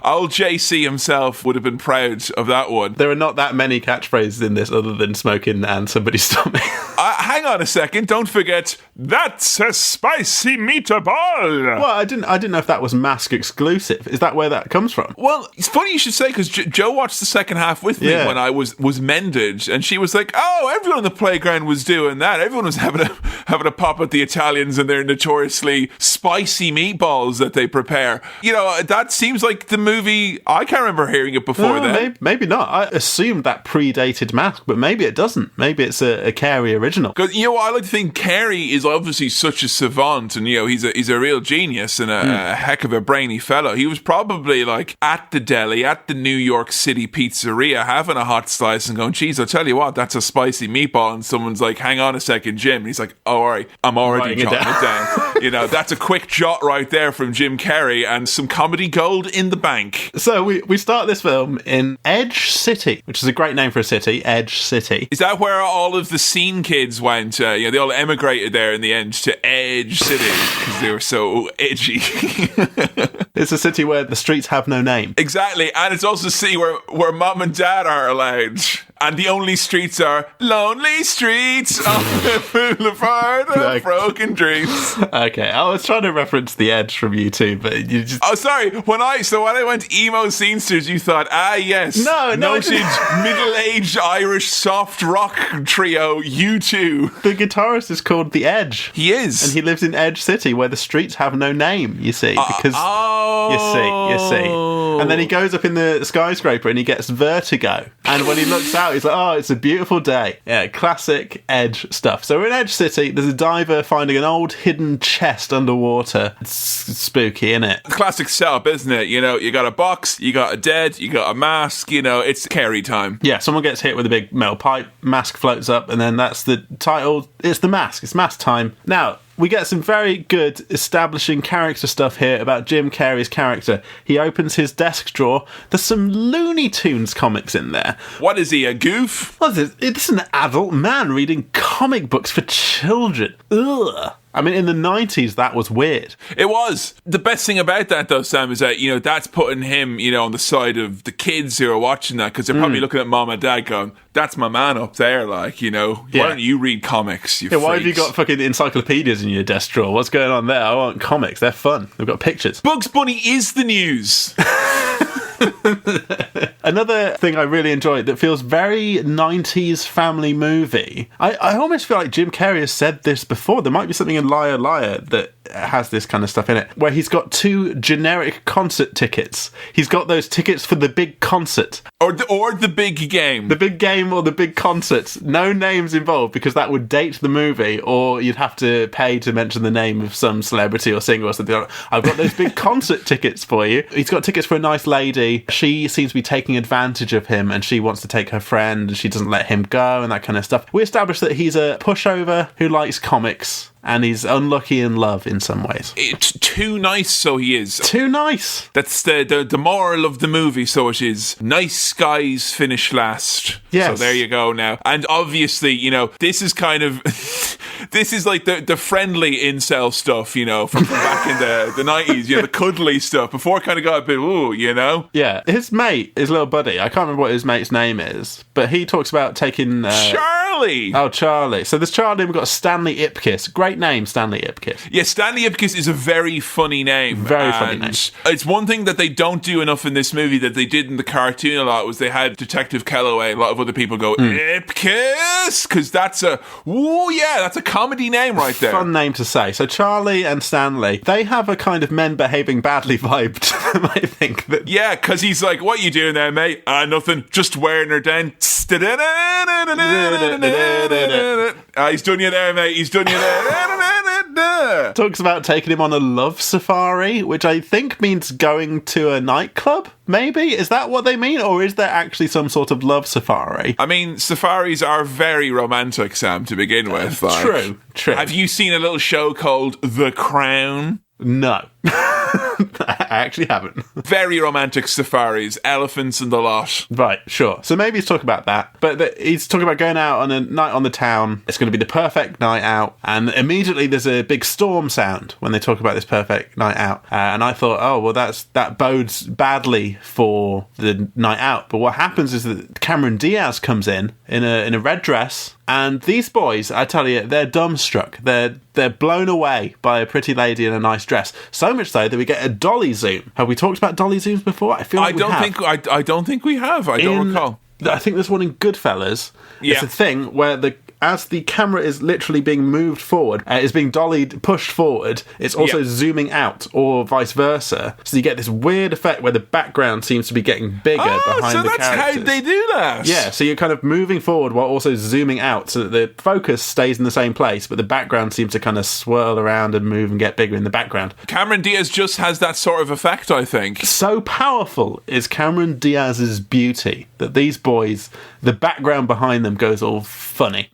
Old JC himself would have been proud of that one. There are not that many catchphrases in this other than smoking and somebody stop me. Hang on a second, don't forget, that's a spicy meatball. Well, I didn't know if that was Mask exclusive. Is that where that comes from? Well, it's funny you should say, because Joe watched the second half with me when I was mended, and she was like, "Oh, everyone on the playground was doing that. Everyone was having a pop at the Italians and their notoriously spicy meatballs that they prepare." That seems like the movie. I can't remember hearing it before then. Maybe not. I assumed that predated Mask, but maybe it doesn't. Maybe it's a Carey original. Because I like to think Carey is obviously such a savant, and he's a real genius and a heck of a brainy fellow. He was probably like at the deli at the New York City pizzeria having a hot slice and going, "Geez, I'll tell you what, that's a spicy meatball." And someone's like, "Hang on a second, Jim." And he's like, "Oh, all right, I'm already jotting it down." That's a quick jot right there from Jim Carrey and some comedy gold in the bank. So we start this film in Edge City, which is a great name for a city, Edge City. Is that where all of the scene kids went? They all emigrated there in the end to Edge City because they were so edgy. It's a city where the streets have no name. Exactly, and it's also a city where mom and dad are allowed. And the only streets are lonely streets on the boulevard of broken dreams. Okay, I was trying to reference The Edge from you too, but you just... Oh, sorry. When I went emo scenesters, you thought, yes. No. Noted middle-aged Irish soft rock trio, U2. The guitarist is called The Edge. He is. And he lives in Edge City, where the streets have no name, you see. Because... You see. And then he goes up in the skyscraper and he gets vertigo. And when he looks out, he's like, "Oh, it's a beautiful day." Yeah, classic Edge stuff. So we're in Edge City. There's a diver finding an old hidden chest underwater. It's spooky, isn't it? Classic setup, isn't it? You got a box, you got a dead, you got a mask, it's Carey time. Yeah, someone gets hit with a big metal pipe, mask floats up, and then that's the title. It's the mask. It's mask time. Now, we get some very good establishing character stuff here about Jim Carrey's character. He opens his desk drawer. There's some Looney Tunes comics in there. What is he, a goof? What is it? It's an adult man reading comic books for children. Ugh. I mean, in the 90s, that was weird. It was. The best thing about that, though, Sam, is that, that's putting him, on the side of the kids who are watching that, because they're probably looking at mom and dad going, "That's my man up there, why don't you read comics, you freaks? Why have you got fucking encyclopedias in your desk drawer? What's going on there? I want comics. They're fun. They've got pictures. Bugs Bunny is the news. Another thing I really enjoyed that feels very 90s family movie. I almost feel like Jim Carrey has said this before. There might be something in Liar Liar that has this kind of stuff in it, where he's got 2 generic concert tickets. He's got those tickets for the big concert. Or the big game. The big game or the big concert. No names involved, because that would date the movie, or you'd have to pay to mention the name of some celebrity or singer or something. I've got those big concert tickets for you. He's got tickets for a nice lady. She seems to be taking advantage of him, and she wants to take her friend, and she doesn't let him go, and that kind of stuff. We established that he's a pushover who likes comics, and he's unlucky in love in some ways. It's too nice, so he is. Too nice. That's the moral of the movie, so it is. Nice guys finish last. Yes. So there you go now. And obviously, you know, this is kind of... this is like the friendly incel stuff, you know, from back in the 90s, you know, the cuddly stuff, before it kind of got a bit, ooh, you know? Yeah. His mate, his little buddy, I can't remember what his mate's name is, but he talks about taking... Charlie! Oh, Charlie. So there's Charlie, and we've got Stanley Ipkiss. Great name, Stanley Ipkiss. Yeah, Stanley Ipkiss is a very funny name. Very funny name. It's one thing that they don't do enough in this movie that they did in the cartoon a lot, was they had Detective Kellaway, a lot of other people go, Ipkiss! Because that's a comedy name right there. Fun name to say. So Charlie and Stanley, they have a kind of men behaving badly vibe to them, I think. Yeah, because he's like, what you doing there, mate? Nothing, just wearing her down. He's done you there, mate. He's done you there. Talks about taking him on a love safari, which I think means going to a nightclub, maybe? Is that what they mean? Or is there actually some sort of love safari? I mean, safaris are very romantic, Sam, to begin with. True. Have you seen a little show called The Crown? No. I actually haven't. Very romantic safaris, elephants and the lot. Right, sure. So maybe he's talking about that. But he's talking about going out on a night on the town. It's going to be the perfect night out. And immediately there's a big storm sound when they talk about this perfect night out. And I thought, oh, well, that bodes badly for the night out. But what happens is that Cameron Diaz comes in a red dress. And these boys, I tell you, they're dumbstruck. They're blown away by a pretty lady in a nice dress. So much so that we get a dolly zoom. Have we talked about dolly zooms before? I don't think we have. I don't recall. I think there's one in Goodfellas. Yeah. It's a thing where as the camera is literally being moved forward, is being pushed forward, it's also zooming out, or vice versa. So you get this weird effect where the background seems to be getting bigger behind the characters. So that's how they do that? Yeah, so you're kind of moving forward while also zooming out, so that the focus stays in the same place, but the background seems to kind of swirl around and move and get bigger in the background. Cameron Diaz just has that sort of effect, I think. So powerful is Cameron Diaz's beauty that these boys, the background behind them goes all funny.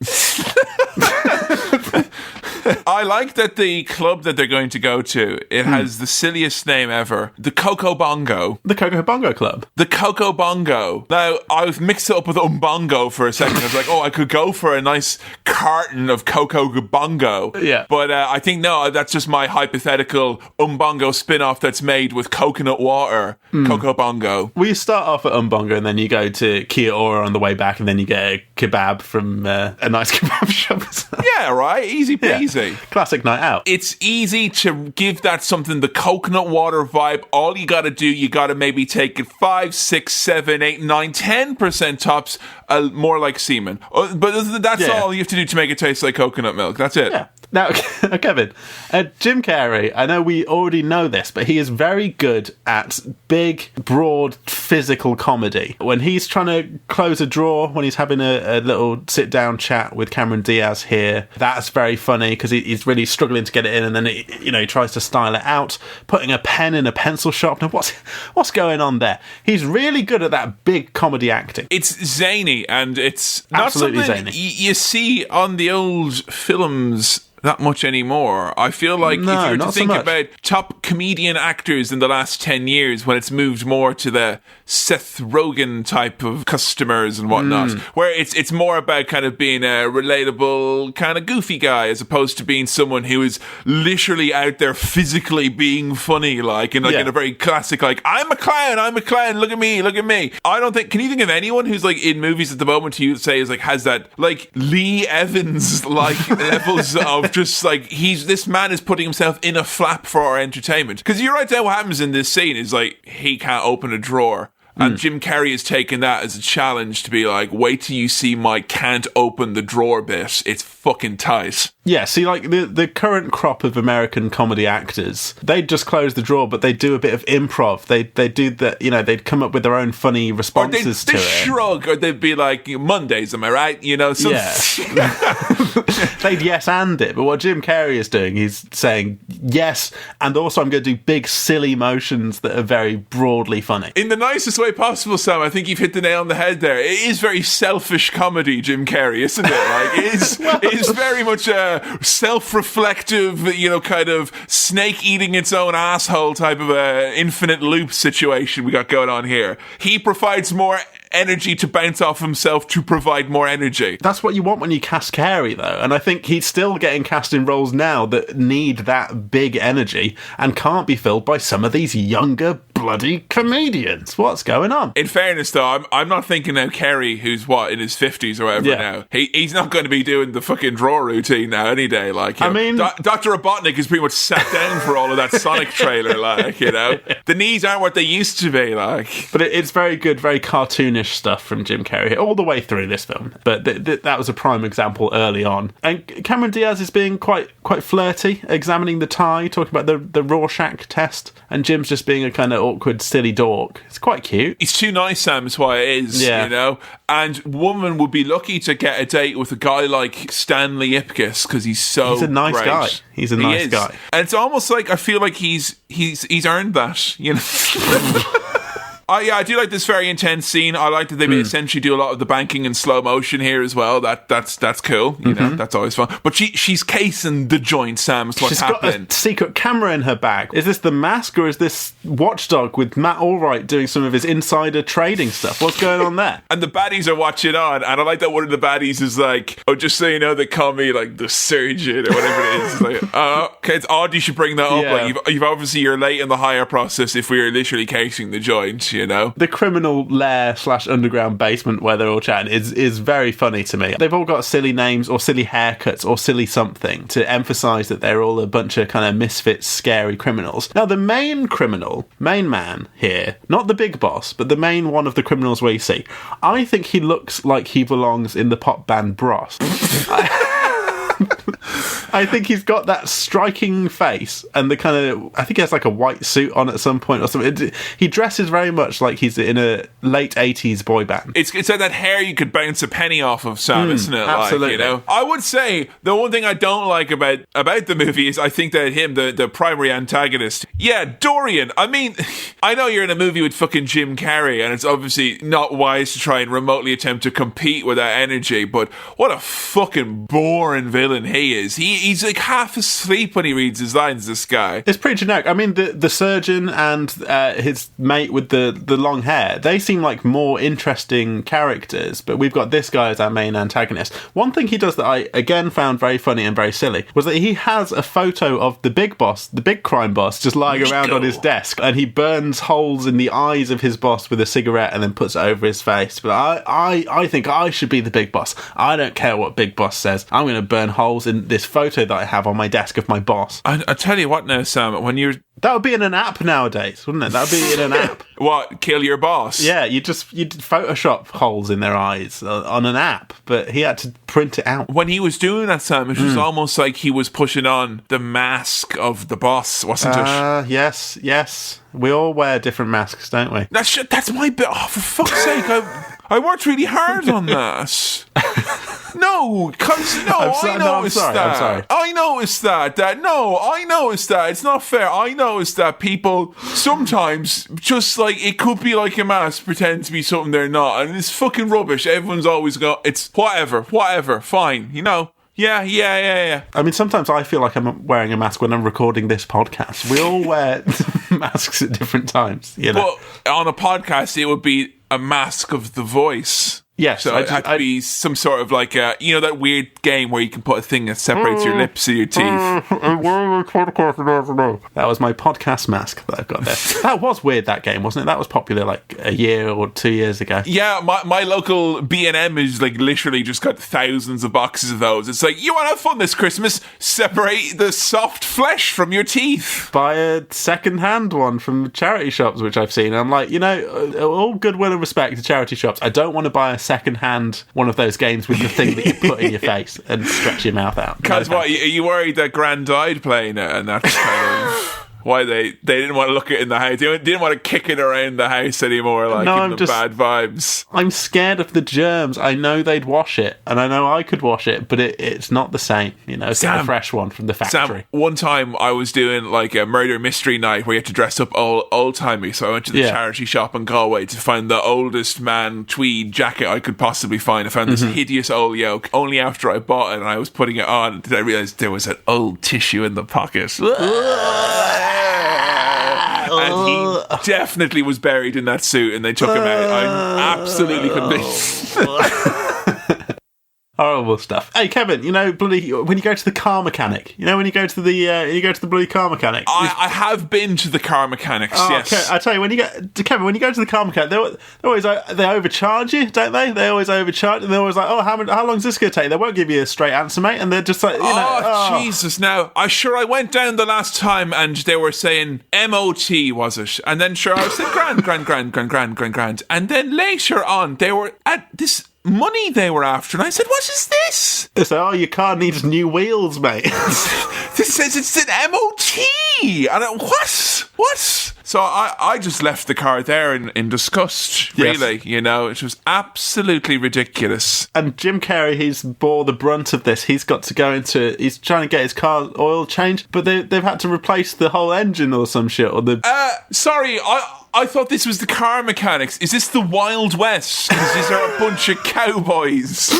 I like that the club that they're going to go to, it has the silliest name ever. The Coco Bongo. The Coco Bongo Club. The Coco Bongo. Now, I've mixed it up with Umbongo for a second. I was like, I could go for a nice carton of Coco Bongo. Yeah. But I think, no, that's just my hypothetical Umbongo spin-off that's made with coconut water. Coco Bongo. Well, you start off at Umbongo, and then you go to Kia Ora on the way back, and then you get a kebab from a nice kebab shop. Yeah, right? Easy peasy. Yeah. Classic night out. It's easy to give that something, the coconut water vibe. All you gotta do, you gotta maybe take it 5, 6, 7, 8, 9, 10% tops, more like semen. But that's all you have to do to make it taste like coconut milk. That's it. Yeah. Now, Kevin, Jim Carrey, I know we already know this, but he is very good at big, broad, physical comedy. When he's trying to close a drawer, when he's having a little sit-down chat with Cameron Diaz here, that's very funny because he's really struggling to get it in, and then he tries to style it out, putting a pen in a pencil shop. Now, what's going on there? He's really good at that big comedy acting. It's zany, and it's not absolutely something zany. You see on the old films that much anymore. I feel like if you were to think about top comedian actors in the last 10 years, when it's moved more to the Seth Rogen type of customers and whatnot, where it's more about kind of being a relatable kind of goofy guy, as opposed to being someone who is literally out there physically being funny, like in a very classic, like, I'm a clown, look at me. I don't think, can you think of anyone who's like in movies at the moment who you would say is like, has that like Lee Evans like levels of just like, this man is putting himself in a flap for our entertainment? Because you write down what happens in this scene is like, he can't open a drawer. And Jim Carrey has taken that as a challenge to be like, wait till you see my can't open the drawer bit. It's fucking tight. Yeah, see, like, the current crop of American comedy actors, they'd just close the drawer, but they do a bit of improv. They do the, you know, they'd come up with their own funny responses to it. They shrug, or they'd be like, Mondays, am I right? You know, yeah. They'd yes and it, but what Jim Carrey is doing, he's saying yes, and also I'm going to do big silly motions that are very broadly funny. In the nicest way possible, Sam, I think you've hit the nail on the head there. It is very selfish comedy, Jim Carrey, isn't it? Like, it is very much a self-reflective, you know, kind of snake eating its own asshole type of a infinite loop situation we got going on here. He provides more energy to bounce off himself to provide more energy. That's what you want when you cast Carey, though, and I think he's still getting cast in roles now that need that big energy and can't be filled by some of these younger bloody comedians. What's going on? In fairness, though, I'm not thinking now Carey, who's what, in his 50s or whatever now. He's not going to be doing the fucking draw routine now any day. Like, you know, mean, Dr. Robotnik is pretty much sat down for all of that Sonic trailer. Like, you know, the knees aren't what they used to be. Like, but it's very good, very cartoonish stuff from Jim Carrey all the way through this film. But that was a prime example early on. And Cameron Diaz is being quite flirty, examining the tie, talking about the Rorschach test, and Jim's just being a kind of awkward, silly dork. It's quite cute. He's too nice, Sam, is why it is, you know? And woman would be lucky to get a date with a guy like Stanley Ipkiss, because he's a nice great guy. He's a nice guy. And it's almost like, I feel like he's earned that, you know? I do like this very intense scene. I like that they essentially do a lot of the banking in slow motion here as well. That's cool. You know, that's always fun. But she's casing the joint, Sam. What's happening? Got a secret camera in her bag. Is this The Mask, or is this Watchdog with Matt Allwright doing some of his insider trading stuff? What's going on there? And the baddies are watching on, and I like that one of the baddies is like, "Oh, just so you know, they call me like the surgeon or whatever it is." It's like, okay, it's odd you should bring that up. Like, you've obviously, you're late in the hire process if we are literally casing the joint. You know, the criminal lair / underground basement where they're all chatting is very funny to me. They've all got silly names or silly haircuts or silly something to emphasise that they're all a bunch of kind of misfits, scary criminals. Now, the main man here, not the big boss, but the main one of the criminals we see, I think he looks like he belongs in the pop band Bros. I think he's got that striking face and the kind of, I think he has like a white suit on at some point or something. He dresses very much like he's in a late 80s boy band. It's like that hair you could bounce a penny off of, Sam, isn't it? Absolutely. Like, you know? I would say the one thing I don't like about the movie is I think that him, the primary antagonist, Dorian. I mean, I know you're in a movie with fucking Jim Carrey and it's obviously not wise to try and remotely attempt to compete with that energy, but what a fucking boring villain he is. He's like half asleep when he reads his lines, this guy. It's pretty generic. I mean, the surgeon and his mate with the long hair, they seem like more interesting characters, but we've got this guy as our main antagonist. One thing he does that I, again, found very funny and very silly was that he has a photo of the big boss, the big crime boss, just lying around on his desk, and he burns holes in the eyes of his boss with a cigarette and then puts it over his face. But I think I should be the big boss. I don't care what big boss says. I'm going to burn holes in this photo that I have on my desk of my boss. I tell you what now, Sam, that would be in an app nowadays, wouldn't it? That would be in an app. What, kill your boss? Yeah, you'd Photoshop holes in their eyes on an app, but he had to print it out. When he was doing that, Sam, it was almost like he was pushing on the mask of the boss, wasn't it? Yes. We all wear different masks, don't we? That's my bit. Oh, for fuck's sake, I worked really hard on that. No, I noticed that. I'm sorry. I noticed that. I noticed that. It's not fair. I noticed that people sometimes just like, it could be like a mask, pretend to be something they're not. And it's fucking rubbish. Everyone's always got, it's whatever, fine, you know? Yeah. I mean, sometimes I feel like I'm wearing a mask when I'm recording this podcast. We all wear masks at different times, you know? But on a podcast, it would be a mask of the voice. Yes, So it had to be some sort of like, that weird game where you can put a thing that separates your lips and your teeth. That was my podcast mask that I've got there. That was weird, that game, wasn't it? That was popular like a year or 2 years ago. Yeah, my local B&M is like literally just got thousands of boxes of those. It's like, you want to have fun this Christmas? Separate the soft flesh from your teeth. Buy a second-hand one from charity shops, which I've seen. I'm like, all goodwill and respect to charity shops. I don't want to buy a second-hand one of those games with the thing that you put in your face and stretch your mouth out. Because what, are you worried that Gran died playing it and that's kind of why they didn't want to look it in the house? They didn't want to kick it around the house anymore, like giving them bad vibes. I'm scared of the germs. I know they'd wash it, and I know I could wash it, but it's not the same. Get a fresh one from the factory. Sam, one time I was doing like a murder mystery night where you had to dress up old-timey, so I went to the charity shop in Galway to find the oldest man tweed jacket I could possibly find. I found this hideous old yoke. Only after I bought it and I was putting it on did I realise there was an old tissue in the pocket. And he definitely was buried in that suit and they took him out. I'm absolutely convinced. Horrible stuff. Hey, Kevin, bloody when you go to the car mechanic, when you go to the bloody car mechanic. I have been to the car mechanics. Yes. Okay. I tell you, when you go to the car mechanic, they overcharge you, don't they? They always overcharge, and they're always like, oh, how long is this going to take? They won't give you a straight answer, mate, and they're just like, Jesus! Now, I went down the last time, and they were saying MOT, was it? And then sure, I was saying grand, and then later on, they were at this money they were after, and I said, what is this? They say, your car needs new wheels, mate. This says it's an MOT, and what? So I just left the car there in disgust, really. It was absolutely ridiculous. And Jim Carrey, he's bore the brunt of this. He's got to he's trying to get his car oil changed, but they've had to replace the whole engine or some shit. Sorry, I thought this was the car mechanics. Is this the Wild West? Because these are a bunch of cowboys.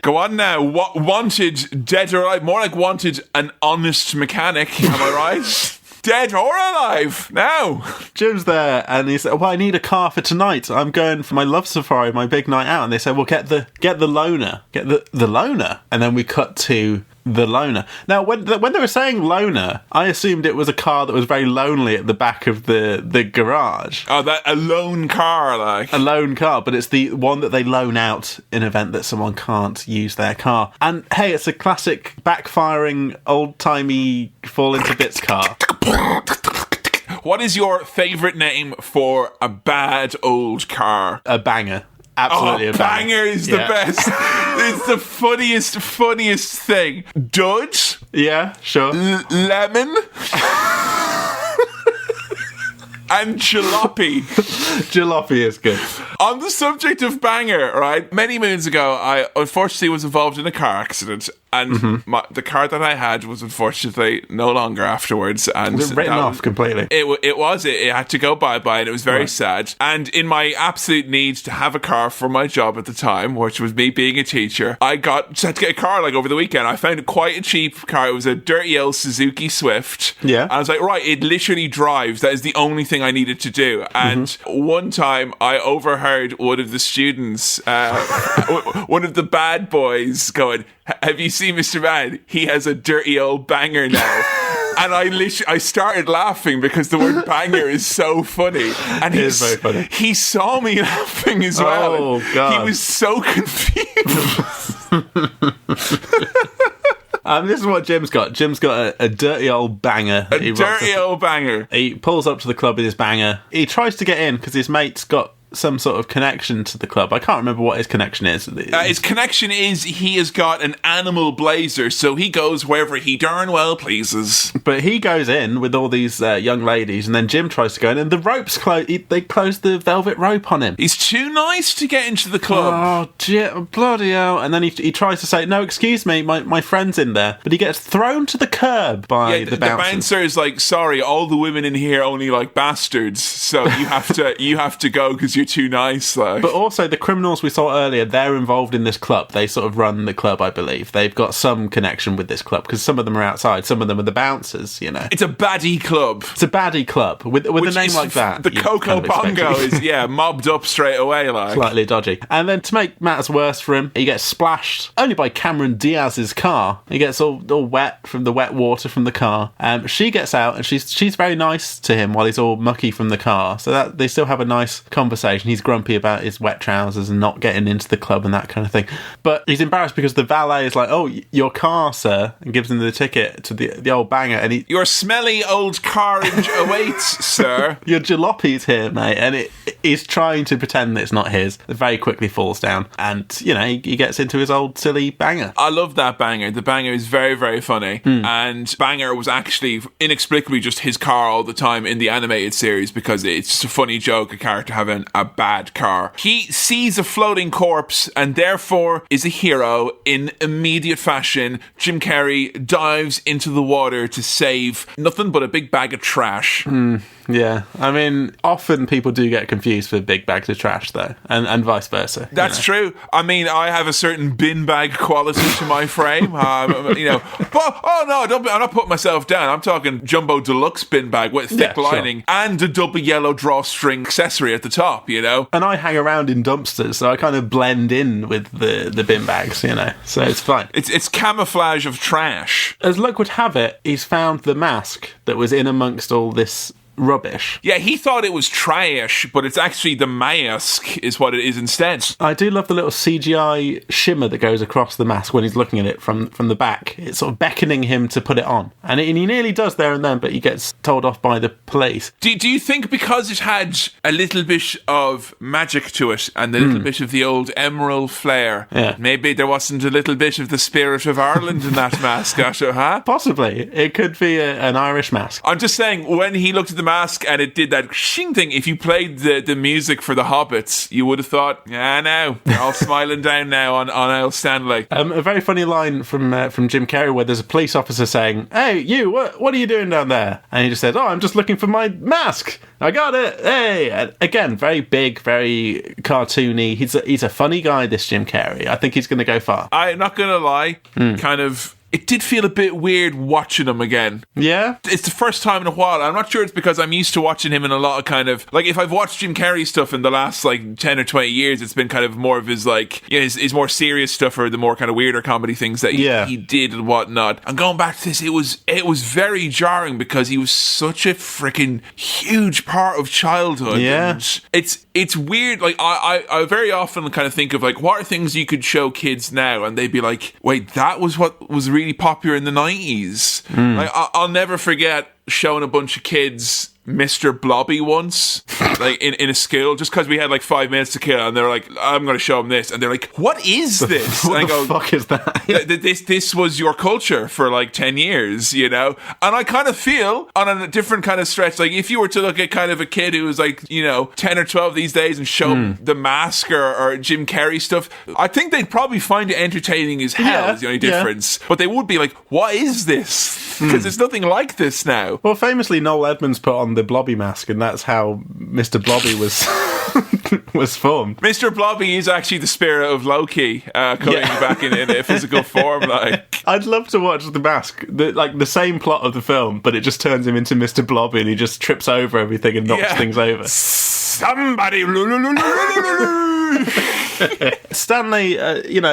Go on now. Wanted, dead or alive? More like wanted an honest mechanic. Am I right? Dead or alive now. Jim's there and he said, well, I need a car for tonight. I'm going for my love safari, my big night out. And they said, well, get the loaner. Get the loaner. And then we cut to the loaner. Now, when they were saying loaner, I assumed it was a car that was very lonely at the back of the garage. Oh, that a lone car, like. A lone car, but it's the one that they loan out in event that someone can't use their car. And hey, it's a classic backfiring, old-timey, fall-into-bits car. What is your favourite name for a bad old car? A banger. Absolutely a banger is the best. It's the funniest thing. Dud? Yeah, sure. Lemon? And jalopy. Jalopy is good. On the subject of banger, right? Many moons ago, I unfortunately was involved in a car accident, and the car that I had was unfortunately no longer afterwards. And it was written off completely. It had to go bye-bye, and it was very sad. And in my absolute need to have a car for my job at the time, which was me being a teacher, I had to get a car like over the weekend. I found quite a cheap car. It was a dirty old Suzuki Swift. Yeah. And I was like, right, it literally drives. That is the only thing I needed to do. And one time I overheard one of the students, one of the bad boys going, have you seen Mr. Man? He has a dirty old banger now. And I started laughing because the word banger is so funny. And it is very funny. He saw me laughing as well. Oh, God. He was so confused. This is what Jim's got. Jim's got a dirty old banger. Old banger. He pulls up to the club with his banger. He tries to get in because his mate's got some sort of connection to the club. I can't remember what his connection is. His connection is he has got an animal blazer, so he goes wherever he darn well pleases. But he goes in with all these young ladies, and then Jim tries to go in, and the ropes they close the velvet rope on him. He's too nice to get into the club. Oh, bloody hell. And then he tries to say, no, excuse me, my friend's in there. But he gets thrown to the curb by the bouncer. The bouncer is like, sorry, all the women in here only like bastards, so you have to go because you're too nice, like. But also, the criminals we saw earlier, they're involved in this club. They sort of run the club, I believe. They've got some connection with this club, because some of them are outside, some of them are the bouncers, you know. It's a baddie club. It's a baddie club, with a name like that. The Coco Bongo is, mobbed up straight away, like. Slightly dodgy. And then to make matters worse for him, he gets splashed only by Cameron Diaz's car. He gets all wet from the wet water from the car. She gets out, and she's very nice to him while he's all mucky from the car. So that they still have a nice conversation. He's grumpy about his wet trousers and not getting into the club and that kind of thing. But he's embarrassed because the valet is like, "Oh, your car, sir," and gives him the ticket to the old banger. And your smelly old carriage awaits, sir. Your jalopy's here, mate. And he's trying to pretend that it's not his. It very quickly falls down. And, he gets into his old silly banger. I love that banger. The banger is very, very funny. And banger was actually inexplicably just his car all the time in the animated series, because it's just a funny joke, a character having a bad car. He sees a floating corpse and therefore is a hero in immediate fashion. Jim Carrey dives into the water to save nothing but a big bag of trash. Yeah, I mean, often people do get confused for big bags of trash, though, and vice versa. That's true. I mean, I have a certain bin bag quality to my frame, but I'm not putting myself down. I'm talking jumbo deluxe bin bag with thick lining and a double yellow drawstring accessory at the top, And I hang around in dumpsters, so I kind of blend in with the bin bags, so it's fine. It's camouflage of trash. As luck would have it, he's found the mask that was in amongst all this rubbish. Yeah, he thought it was trash, but it's actually the mask is what it is instead. I do love the little CGI shimmer that goes across the mask when he's looking at it from the back. It's sort of beckoning him to put it on. And he nearly does there and then, but he gets told off by the police. Do you think because it had a little bit of magic to it and a little bit of the old emerald flair, maybe there wasn't a little bit of the spirit of Ireland in that mask, huh? Possibly. It could be an Irish mask. I'm just saying, when he looked at the mask and it did that shing thing, if you played the music for the Hobbits, you would have thought, no, they're all smiling down now on Owl Stanley. A very funny line from Jim Carrey where there's a police officer saying, "Hey, you, what are you doing down there?" And he just said, "Oh, I'm just looking for my mask. I got it. Hey!" And again, very big, very cartoony. He's a funny guy, this Jim Carrey. I think he's going to go far. I'm not going to lie, kind of... It did feel a bit weird watching him again. Yeah? It's the first time in a while. I'm not sure it's because I'm used to watching him in a lot of kind of... Like, if I've watched Jim Carrey stuff in the last, 10 or 20 years, it's been kind of more of his, his more serious stuff or the more kind of weirder comedy things that he did and whatnot. And going back to this, it was very jarring because he was such a freaking huge part of childhood. Yeah. And it's weird. I very often kind of think of, what are things you could show kids now? And they'd be like, wait, that was what was really popular in the 90s. I'll never forget showing a bunch of kids Mr. Blobby once, in a school, just because we had 5 minutes to kill, and they're like, "I'm going to show them this," and they're like, "What is this?" What the fuck is that? This was your culture for 10 years, And I kind of feel on a different kind of stretch, if you were to look at kind of a kid who was 10 or 12 these days and show them The Mask or Jim Carrey stuff, I think they'd probably find it entertaining as hell. Is the only difference, but they would be like, "What is this?" Because there's nothing like this now. Well, famously, Noel Edmonds put on the Blobby mask, and that's how Mr. Blobby was was formed. Mr. Blobby is actually the spirit of Loki coming back in a physical form. I'd love to watch The Mask, the same plot of the film, but it just turns him into Mr. Blobby, and he just trips over everything and knocks things over. Somebody. Stanley,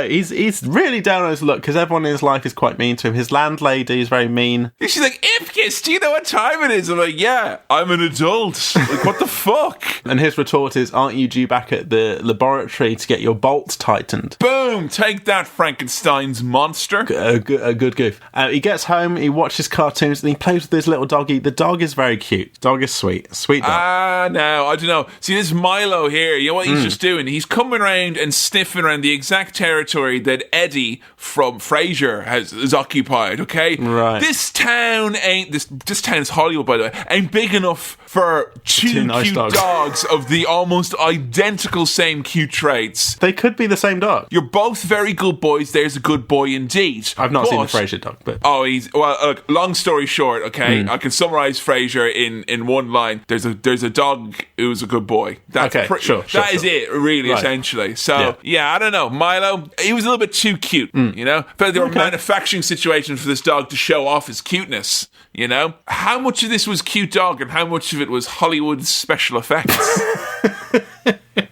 he's really down on his luck because everyone in his life is quite mean to him. His landlady is very mean. She's like, "Ipkiss, do you know what time it is?" I'm like, "Yeah, I'm an adult." What the fuck? And his retort is, "Aren't you due back at the laboratory to get your bolts tightened?" Boom! Take that, Frankenstein's monster. A good goof. He gets home, he watches cartoons, and he plays with his little doggy. The dog is very cute. Dog is sweet. Sweet dog. No, I don't know. See, this Milo here, you know what he's just doing? He's coming around and sniffing around the exact territory that Eddie from Frasier is occupied, okay? Right. This town is Hollywood, by the way, ain't big enough for two nice cute dogs of the almost identical same cute traits. They could be the same dog. You're both very good boys. There's a good boy indeed. I've not seen the Frasier dog, but... Oh, look, long story short, okay? I can summarise Frasier in one line. There's a dog who's a good boy. That's sure. That is it, really, essentially. So, yeah, I don't know. Milo, he was a little bit too cute, you know? But there were manufacturing situations for this dog to show off his cuteness, you know? How much of this was cute dog and how much of it was Hollywood special effects?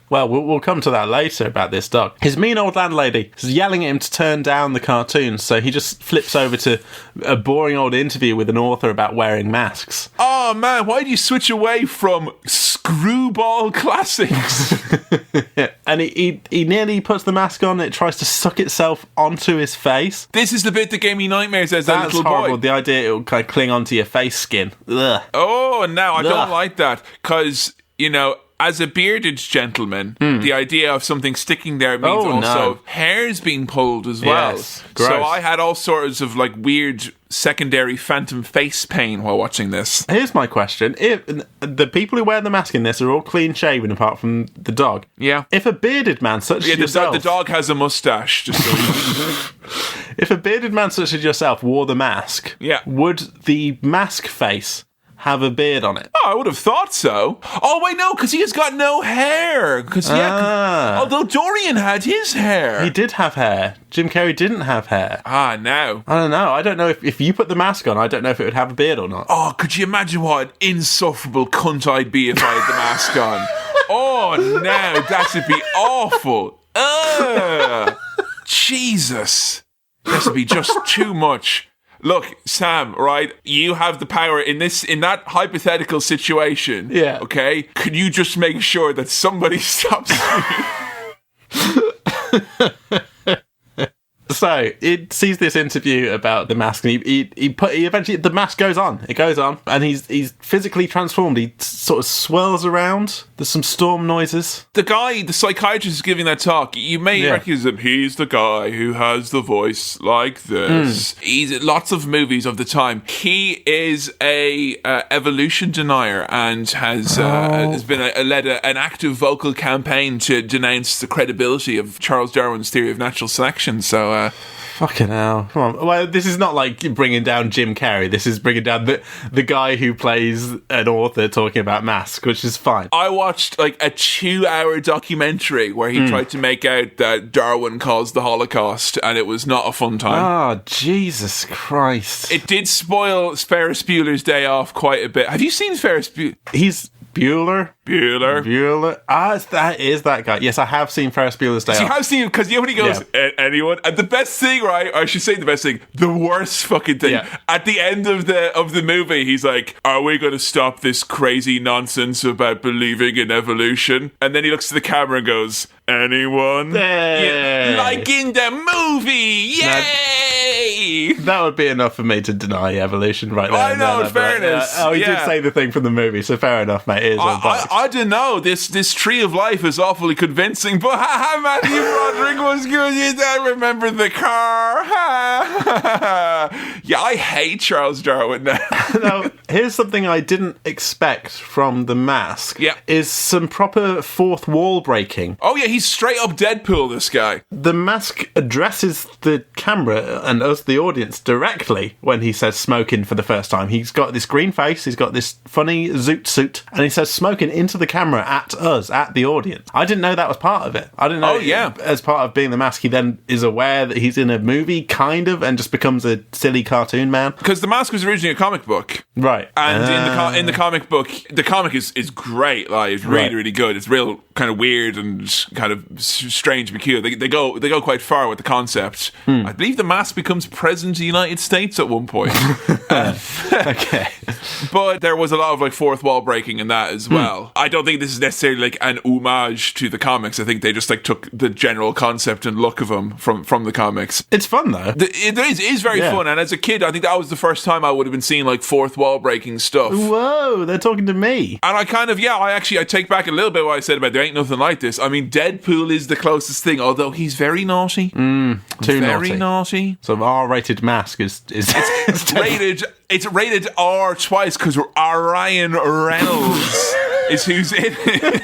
Well, we'll come to that later about this dog. His mean old landlady is yelling at him to turn down the cartoons, so he just flips over to a boring old interview with an author about wearing masks. Oh, man, why do you switch away from screwball classics? And he nearly puts the mask on, it tries to suck itself onto his face. This is the bit that gave me nightmares as a little horrible. boy. The idea it will kind of cling onto your face skin. Ugh. Oh, no, I don't like that, because, you know, as a bearded gentleman, the idea of something sticking there means hair's being pulled as well. Yes, gross. So I had all sorts of like weird secondary phantom face pain while watching this. Here's my question. If the people who wear the mask in this are all clean shaven apart from the dog. Yeah. If a bearded man such as yourself... the dog has a mustache. Just so if a bearded man such as yourself wore the mask, would the mask face have a beard on it? Oh, I would have thought so. Oh, wait, no, because he has got no hair. Although Dorian had his hair. He did have hair. Jim Carrey didn't have hair. No. I don't know. I don't know if you put the mask on, I don't know if it would have a beard or not. Oh, could you imagine what an insufferable cunt I'd be if I had the mask on? Oh, no, that would be awful. Jesus. That would be just too much. Look, Sam, right? You have the power in that hypothetical situation. Yeah. Okay? Could you just make sure that somebody stops me? So it sees this interview about the mask, and he eventually the mask goes on. It goes on, and he's physically transformed. He sort of swirls around. There's some storm noises. The psychiatrist is giving that talk. You may recognize him. He's the guy who has the voice like this. He's in lots of movies of the time. He is a evolution denier and has been led an active vocal campaign to denounce the credibility of Charles Darwin's theory of natural selection. So. Fucking hell. Come on. Well, this is not like bringing down Jim Carrey. This is bringing down the guy who plays an author talking about masks, which is fine. I watched like a 2-hour documentary where he tried to make out that Darwin caused the Holocaust, and it was not a fun time. Oh, Jesus Christ. It did spoil Ferris Bueller's Day Off quite a bit. Have you seen Ferris Bueller? He's Bueller. That is that guy. Yes, I have seen Ferris Bueller's Day Off. You have seen him because you know when he goes, anyone? And the best thing, right? I should say the best thing. The worst fucking thing. Yeah. At the end of the movie, he's like, "Are we going to stop this crazy nonsense about believing in evolution?" And then he looks to the camera and goes, "Anyone?" Hey. Yeah, like in the movie. Yay! That would be enough for me to deny evolution right there. I know, in fairness. He did say the thing from the movie, so fair enough, mate. It is all bollocks. I don't know. This tree of life is awfully convincing, but Matthew Broderick was good. You don't remember the car. Yeah, I hate Charles Darwin now. Now, here's something I didn't expect from The Mask. Yeah. Is some proper fourth wall breaking. Oh yeah, he's straight up Deadpool, this guy. The Mask addresses the camera and us, the audience, directly when he says smoking for the first time. He's got this green face, he's got this funny zoot suit, and he says smoking into the camera at us, at the audience. I didn't know that was part of it. I didn't know as part of being The Mask, he then is aware that he's in a movie, kind of, and just becomes a silly cartoon man. Because The Mask was originally a comic book. Right. And in the comic book, the comic is great. Like, it's really, really good. It's real kind of weird and kind of strange and peculiar. They go quite far with the concept. I believe The Mask becomes president of the United States at one point. Okay. But there was a lot of like fourth wall breaking in that as well. I don't think this is necessarily like an homage to the comics. I think they just like took the general concept and look of them from the comics. It's fun though. It is very fun. And as a kid, I think that was the first time I would have been seeing like fourth wall breaking stuff. Whoa, they're talking to me. And I kind of, I take back a little bit what I said about there ain't nothing like this. I mean, Deadpool is the closest thing, although he's very naughty. Very naughty. So R-rated Mask is it's rated. It's rated R twice because Ryan Reynolds is who's in it.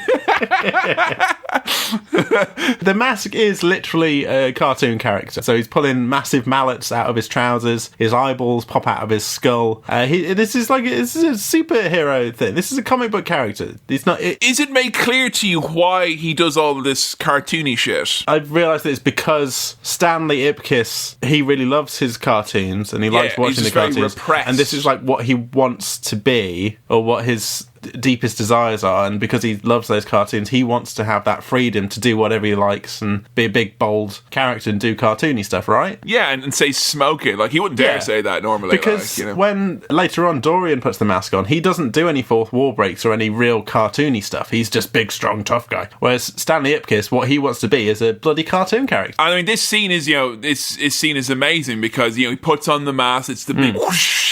The Mask is literally a cartoon character. So he's pulling massive mallets out of his trousers. His eyeballs pop out of his skull. This is a superhero thing. This is a comic book character. It's not. Is it made clear to you why he does all of this cartoony shit? I've realised that it's because Stanley Ipkiss, he really loves his cartoons and he likes watching the cartoons. And this is like what he wants to be, or what his deepest desires are, and because he loves those cartoons, he wants to have that freedom to do whatever he likes and be a big bold character and do cartoony stuff, right? Yeah, and say smoke it. Like, he wouldn't dare say that normally. Because when later on Dorian puts the mask on, he doesn't do any fourth wall breaks or any real cartoony stuff. He's just big, strong, tough guy. Whereas Stanley Ipkiss, what he wants to be is a bloody cartoon character. I mean, this scene is, this scene is amazing because, he puts on the mask, it's the big whoosh,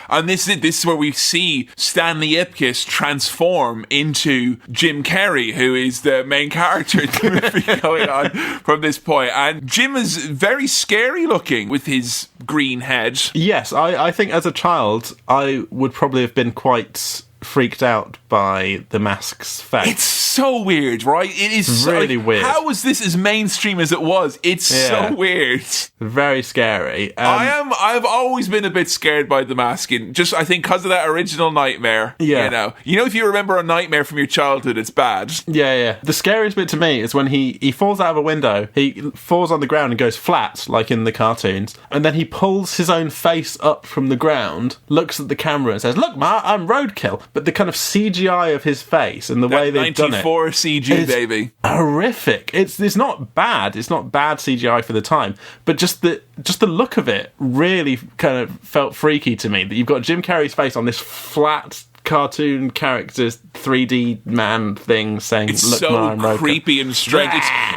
and this is where we see Stanley Ipkiss transform into Jim Carrey, who is the main character in the movie going on from this point. And Jim is very scary looking with his green head. Yes, I think as a child, I would probably have been quite freaked out by the Mask's face. It's so weird, right? It is really weird. How was this as mainstream as it was? It's so weird. Very scary. I've always been a bit scared by the Mask, and just I think because of that original nightmare. Yeah. If you remember a nightmare from your childhood, it's bad. Yeah. The scariest bit to me is when he falls out of a window, he falls on the ground and goes flat, like in the cartoons, and then he pulls his own face up from the ground, looks at the camera and says, "Look, Ma, I'm roadkill." But the kind of CGI of his face and the way they've done it, 94 CG, baby, horrific. It's not bad. It's not bad CGI for the time, but just the look of it really kind of felt freaky to me. That you've got Jim Carrey's face on this flat cartoon characters 3D man thing saying, it's "Look, so man, creepy and strange."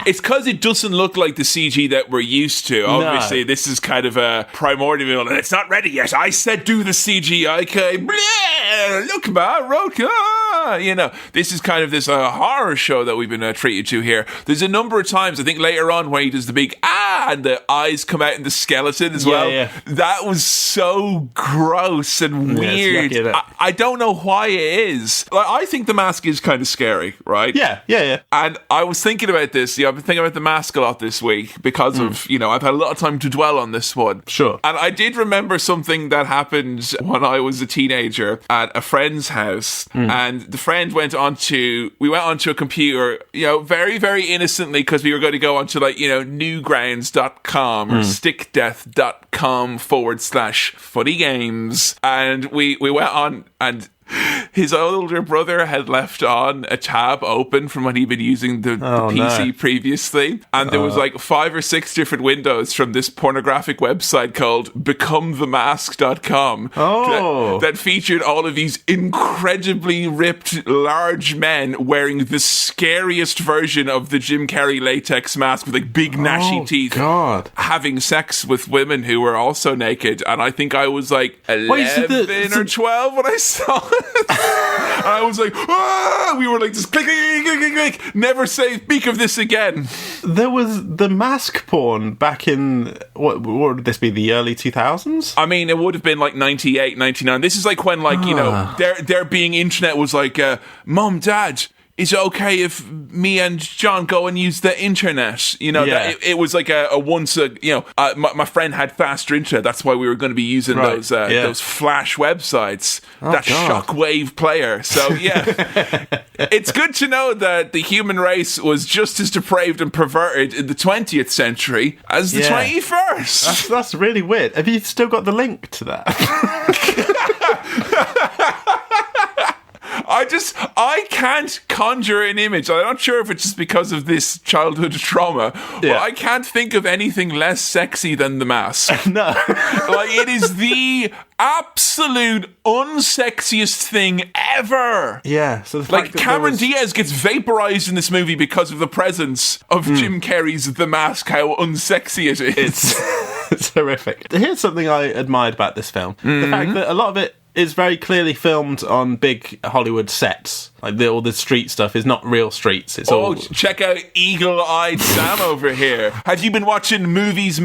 It's because it doesn't look like the CG that we're used to. Obviously, this is kind of a primordial, and it's not ready yet. I said do the CG. Okay, look, man, this is kind of this horror show that we've been treated to here. There's a number of times, I think later on, where he does the big and the eyes come out in the skeleton as well. Yeah. That was so gross and weird. I don't know why it is. Like, I think the Mask is kind of scary, right? Yeah. And I was thinking about this. I've been thinking about the Mask a lot this week because of, I've had a lot of time to dwell on this one. Sure. And I did remember something that happened when I was a teenager at a friend's house. And the friend we went onto a computer, very, very innocently, because we were going to go onto newgrounds.com or stickdeath.com/funny games. And we went on, and his older brother had left on a tab open from when he'd been using the PC previously, and there was like 5 or 6 different windows from this pornographic website called becomethemask.com that featured all of these incredibly ripped large men wearing the scariest version of the Jim Carrey latex mask with like big gnashy teeth, having sex with women who were also naked. And I think I was like 11 or 12 when I saw it. I was like, we were like just click, never speak of this again. There was the mask porn back in what would this be, the early 2000s? I mean, it would have been like 98, 99. This is like when there being internet was like, Mom, Dad, is it okay if me and John go and use the internet? It was like my friend had faster internet. That's why we were going to be using those flash websites, shockwave player. So it's good to know that the human race was just as depraved and perverted in the 20th century as the 21st. That's really weird. Have you still got the link to that? I can't conjure an image. I'm not sure if it's just because of this childhood trauma, but I can't think of anything less sexy than The Mask. No. Like, it is the absolute unsexiest thing ever. Yeah. So like, Cameron Diaz gets vaporized in this movie because of the presence of Jim Carrey's The Mask, how unsexy it is. It's horrific. Here's something I admired about this film. The fact that a lot of it is very clearly filmed on big Hollywood sets. Like, all the street stuff is not real streets. It's all... check out eagle-eyed Sam over here. Have you been watching movies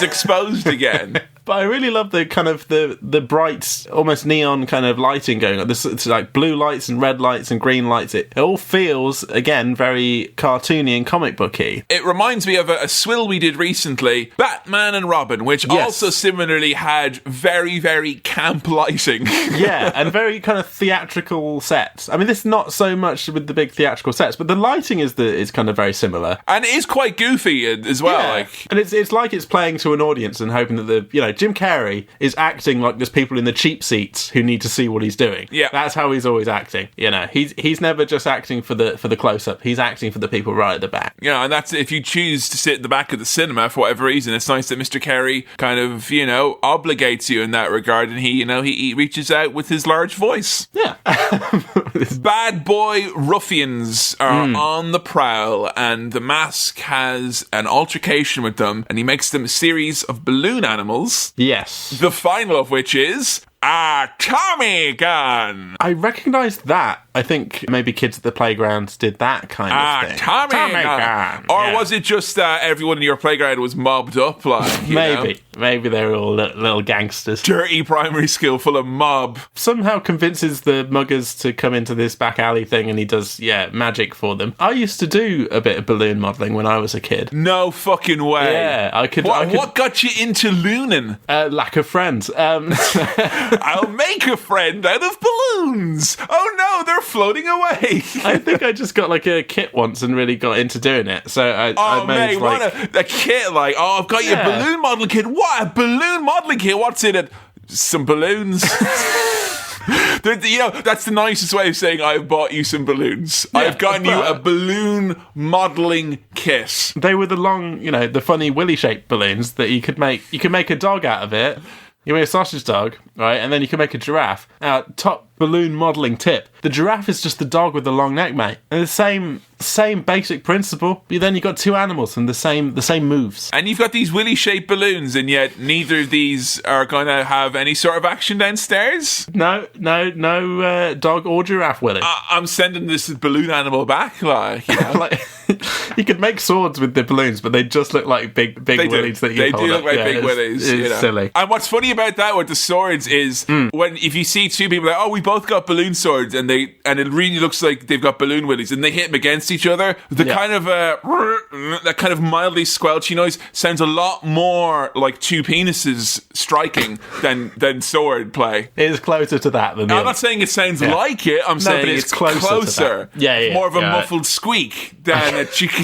exposed again? But I really love the kind of the bright, almost neon kind of lighting going on. It's like blue lights and red lights and green lights. It all feels, again, very cartoony and comic booky. It reminds me of a swill we did recently, Batman and Robin, which also similarly had very, very camp lighting. Yeah, and very kind of theatrical sets. I mean, this is not so much with the big theatrical sets, but the lighting is kind of very similar. And it is quite goofy as well. Yeah. Like, and it's like it's playing to an audience and hoping that Jim Carrey is acting like there's people in the cheap seats who need to see what he's doing. Yeah. That's how he's always acting. He's never just acting for the close-up. He's acting for the people right at the back. Yeah, and that's if you choose to sit at the back of the cinema for whatever reason, it's nice that Mr. Carey kind of, obligates you in that regard, and he reaches out with his large voice. Yeah. Bad boy ruffians are on the prowl, and The Mask has an altercation with them, and he makes them a series of balloon animals. Yes. The final of which is a Tommy gun. I recognised that. I think maybe kids at the playground did that kind of thing. Tommy gun. Or was it just everyone in your playground was mobbed up? Like, Maybe they were all little gangsters. Dirty primary school full of mob. Somehow convinces the muggers to come into this back alley thing, and he does, magic for them. I used to do a bit of balloon modelling when I was a kid. No fucking way. Yeah, I could. What got you into looning? Lack of friends. I'll make a friend out of balloons. Oh no, they're floating away. I think I just got like a kit once and really got into doing it. So I made what a kit! Like, I've got your balloon modelling kit. What a balloon modelling kit? What's in it? Some balloons. That's the nicest way of saying I've bought you some balloons. Yeah, I've gotten you a balloon modelling kit. They were the long, the funny willy-shaped balloons that you could make. You could make a dog out of it. You make a sausage dog, right? And then you can make a giraffe. Now, top balloon modelling tip. The giraffe is just the dog with the long neck, mate. And the same basic principle. But then you've got two animals and the same moves. And you've got these willy-shaped balloons, and yet neither of these are going to have any sort of action downstairs? No dog or giraffe willy. I'm sending this balloon animal back, like, you could make swords with the balloons, but they just look like big willies that you hold up. They do look like big willies. It's silly. And what's funny about that with the swords is if you see two people like, we both got balloon swords, and it really looks like they've got balloon willies, and they hit them against each other, kind of that kind of mildly squelchy noise sounds a lot more like two penises striking than sword play. It is closer to that than I'm not saying it sounds like it. I'm saying it's closer. Yeah. More of a muffled squeak than a ching.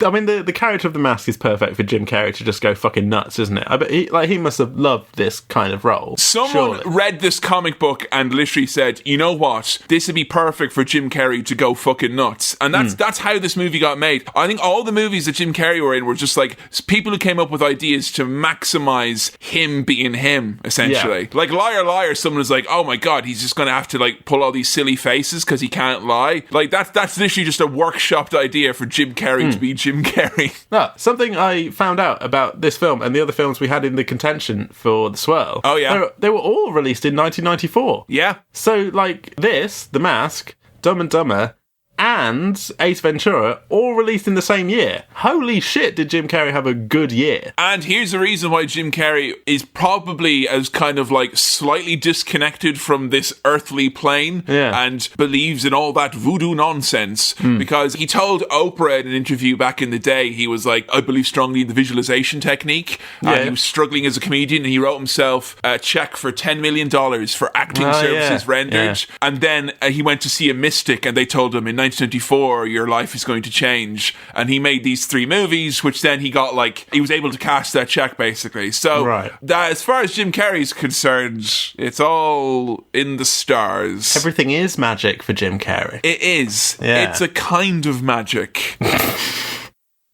I mean, the character of The Mask is perfect for Jim Carrey to just go fucking nuts, isn't it? I bet he must have loved this kind of role. Someone read this comic book and literally said, you know what, this would be perfect for Jim Carrey to go fucking nuts. And that's how this movie got made. I think all the movies that Jim Carrey were in were just like people who came up with ideas to maximize him being him, essentially. Like Liar Liar, someone was like, oh my god, he's just gonna have to like pull all these silly faces because he can't lie. Like that's literally just a workshopped idea for Jim Carrey to be Jim Carrey. Something I found out about this film and the other films we had in the contention for the Swirl. Oh yeah, they were all released in 1994. Yeah. So like this, The Mask, Dumb and Dumber, and Ace Ventura all released in the same year. Holy shit, did Jim Carrey have a good year. And here's the reason why Jim Carrey is probably as kind of like slightly disconnected from this earthly plane and believes in all that voodoo nonsense, because he told Oprah in an interview back in the day, he was like, I believe strongly in the visualization technique. He was struggling as a comedian, and he wrote himself a check for $10 million for acting services rendered. And then he went to see a mystic, and they told him in 2024, your life is going to change. And he made these 3 movies, which then he got he was able to cash that check basically. So that, as far as Jim Carrey's concerned, it's all in the stars. Everything is magic for Jim Carrey. It is. Yeah. It's a kind of magic.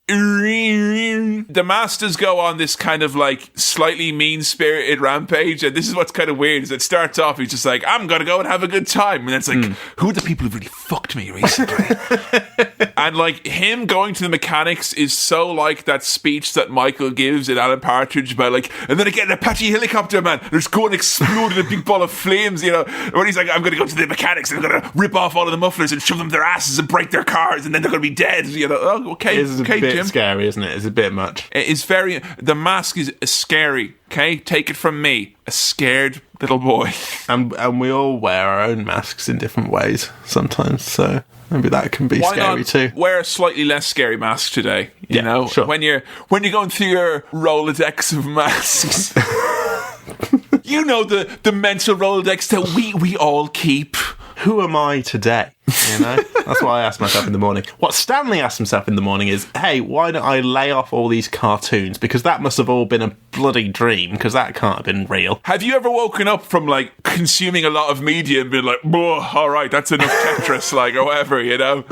The Masters go on this kind of slightly mean-spirited rampage, and this is what's kind of weird, is it starts off, he's just I'm gonna go and have a good time, and it's who are the people who've really fucked me recently? And him going to the mechanics is so that speech that Michael gives in Alan Partridge about and then I get an Apache helicopter, man, and just go and explode in a big ball of flames, when he's I'm gonna go to the mechanics and I'm gonna rip off all of the mufflers and shove them their asses and break their cars and then they're gonna be dead, oh, okay, Jim. Scary, isn't it? It's a bit much. It is very... The Mask is scary, okay? Take it from me, a scared little boy. And we all wear our own masks in different ways sometimes, so maybe that can be scary too. Wear a slightly less scary mask today, you know? Sure. When you're going through your Rolodex of masks. You know, the mental Rolodex that we all keep. Who am I today? That's what I asked myself in the morning. What Stanley asked himself in the morning is, hey, why don't I lay off all these cartoons? Because that must have all been a bloody dream, because that can't have been real. Have you ever woken up from, consuming a lot of media and been all right, that's enough Tetris, or whatever,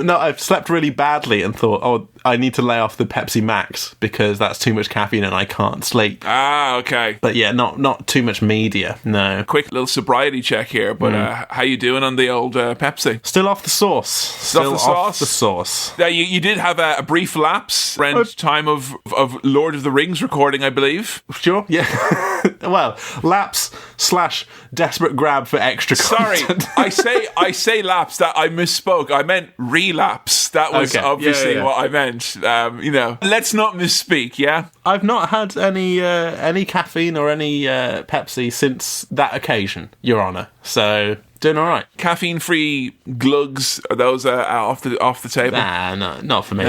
No, I've slept really badly and thought, oh, I need to lay off the Pepsi Max, because that's too much caffeine and I can't sleep. Ah, okay. But yeah, not too much media, no. Quick little sobriety check here, but how you doing on the old Pepsi? Still off the sauce. Still off the sauce. Yeah, you did have a brief lapse around time of Lord of the Rings recording, I believe. Sure, yeah. Well, lapse / desperate grab for extra content. Sorry, I say lapse. That I misspoke. I meant relapse. That was obviously what I meant. Let's not misspeak. Yeah, I've not had any caffeine or any Pepsi since that occasion, Your Honour. So doing all right. Caffeine-free glugs, are those off the table? Nah, no, not for me.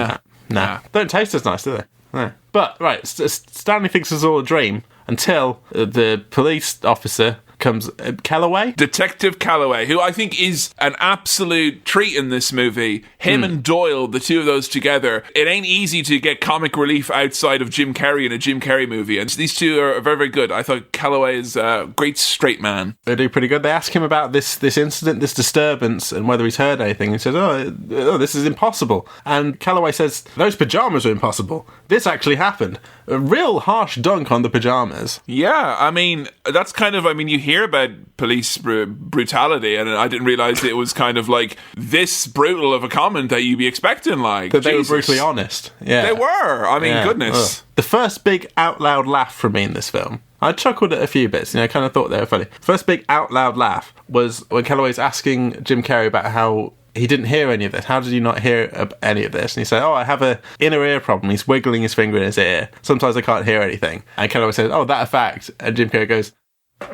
Nah. Don't taste as nice, do they? No. But right, Stanley thinks it's all a dream until the police officer comes, Calloway? Detective Calloway, who I think is an absolute treat in this movie. Him and Doyle, the two of those together. It ain't easy to get comic relief outside of Jim Carrey in a Jim Carrey movie, and these two are very, very good. I thought Calloway is a great straight man. They do pretty good. They ask him about this incident, this disturbance, and whether he's heard anything. He says, oh, this is impossible. And Calloway says, those pyjamas are impossible. This actually happened. A real harsh dunk on the pyjamas. Yeah, I mean, that's kind of, you hear about police brutality, and I didn't realise it was kind of this brutal of a comment that you'd be expecting, that they were brutally honest. Yeah. They were. Goodness. Ugh. The first big out loud laugh from me in this film, I chuckled at a few bits, I kind of thought they were funny. First big out loud laugh was when Calloway's asking Jim Carrey about how he didn't hear any of this. How did you not hear any of this? And he said, oh, I have a inner ear problem. He's wiggling his finger in his ear. Sometimes I can't hear anything. And Calloway says, oh, that a fact. And Jim Carrey goes,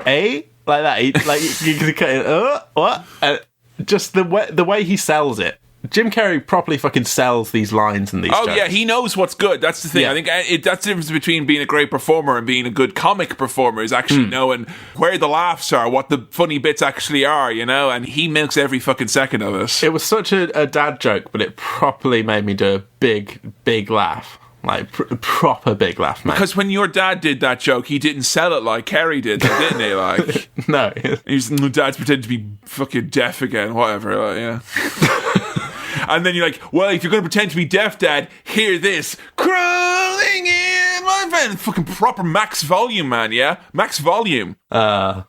eh? Like that. You can cut it. What? And just the way he sells it. Jim Carrey properly fucking sells these lines and these jokes. Yeah, he knows what's good. That's the thing. Yeah. I think that's the difference between being a great performer and being a good comic performer, is actually knowing where the laughs are, what the funny bits actually are, and he milks every fucking second of it. It was such a dad joke, but it properly made me do a big laugh. Proper big laugh, man. Because when your dad did that joke, he didn't sell it like Carrey did, didn't he? No. My dad's pretending to be fucking deaf again, whatever, yeah. And then you're like, well, if you're going to pretend to be deaf, Dad, hear this. Crawling in my van. Fucking proper max volume, man, yeah? Max volume. Yeah.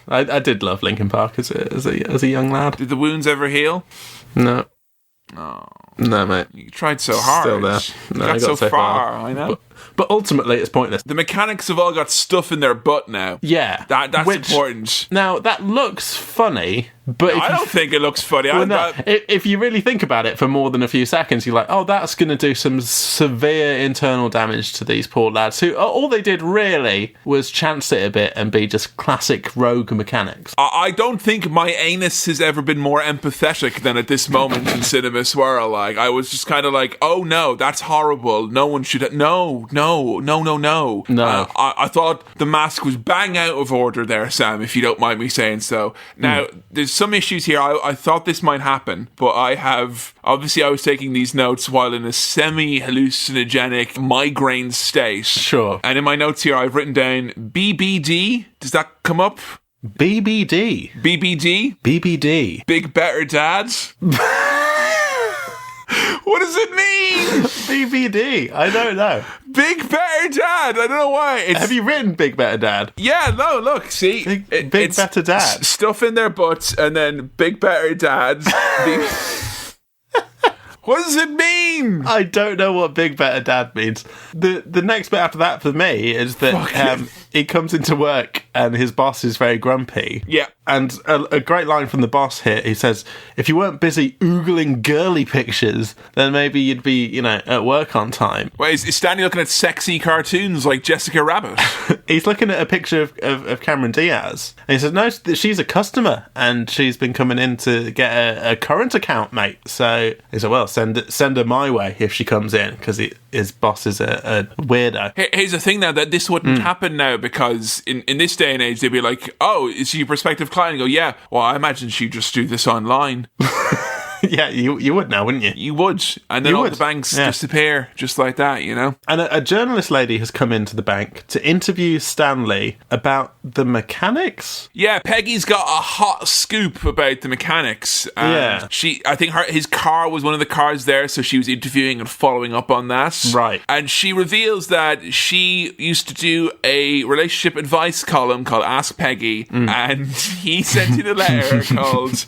I did love Linkin Park as a young lad. Did the wounds ever heal? No. Oh. No, mate. You tried so hard. Still there. No, you got so far, I know. But ultimately, it's pointless. The mechanics have all got stuff in their butt now. Yeah. That's important. Now, that looks funny, but... I don't think it looks funny. If you really think about it for more than a few seconds, you're like, oh, that's going to do some severe internal damage to these poor lads, who all they did really was chance it a bit and be just classic rogue mechanics. I don't think my anus has ever been more empathetic than at this moment in Cinema Swirl. I was just kind of like, oh no, that's horrible. No one should... No, No. I thought the mask was bang out of order there, Sam, if you don't mind me saying so. Now, there's some issues here. I thought this might happen, but I was taking these notes while in a semi-hallucinogenic migraine state. Sure. And in my notes here, I've written down BBD. Does that come up? BBD. BBD? BBD. Big Better Dad? What does it mean? BBD. I don't know. Big Better Dad. I don't know why. Have you written Big Better Dad? Yeah, no, look, see. Big Better Dad. Stuff in their butts and then Big Better Dad. What does it mean? I don't know what Big Better Dad means. The next bit after that for me is that he comes into work and his boss is very grumpy. Yeah. And a great line from the boss here, he says, if you weren't busy oogling girly pictures, then maybe you'd be, at work on time. Wait, is Stanley looking at sexy cartoons like Jessica Rabbit? He's looking at a picture of Cameron Diaz. And he says, no, she's a customer and she's been coming in to get a current account, mate. So he said, well, send her my way if she comes in, because his boss is a weirdo. Here's the thing now, that this wouldn't happen now, because in this day and age, they'd be like, oh, is she your prospective client? And go, yeah, well, I imagine she'd just do this online. Yeah, you would now, wouldn't you? You would. And then all the banks disappear just like that, And a journalist lady has come into the bank to interview Stanley about the mechanics. Yeah, Peggy's got a hot scoop about the mechanics. And I think his car was one of the cars there, so she was interviewing and following up on that. Right. And she reveals that she used to do a relationship advice column called Ask Peggy, and he sent in a letter called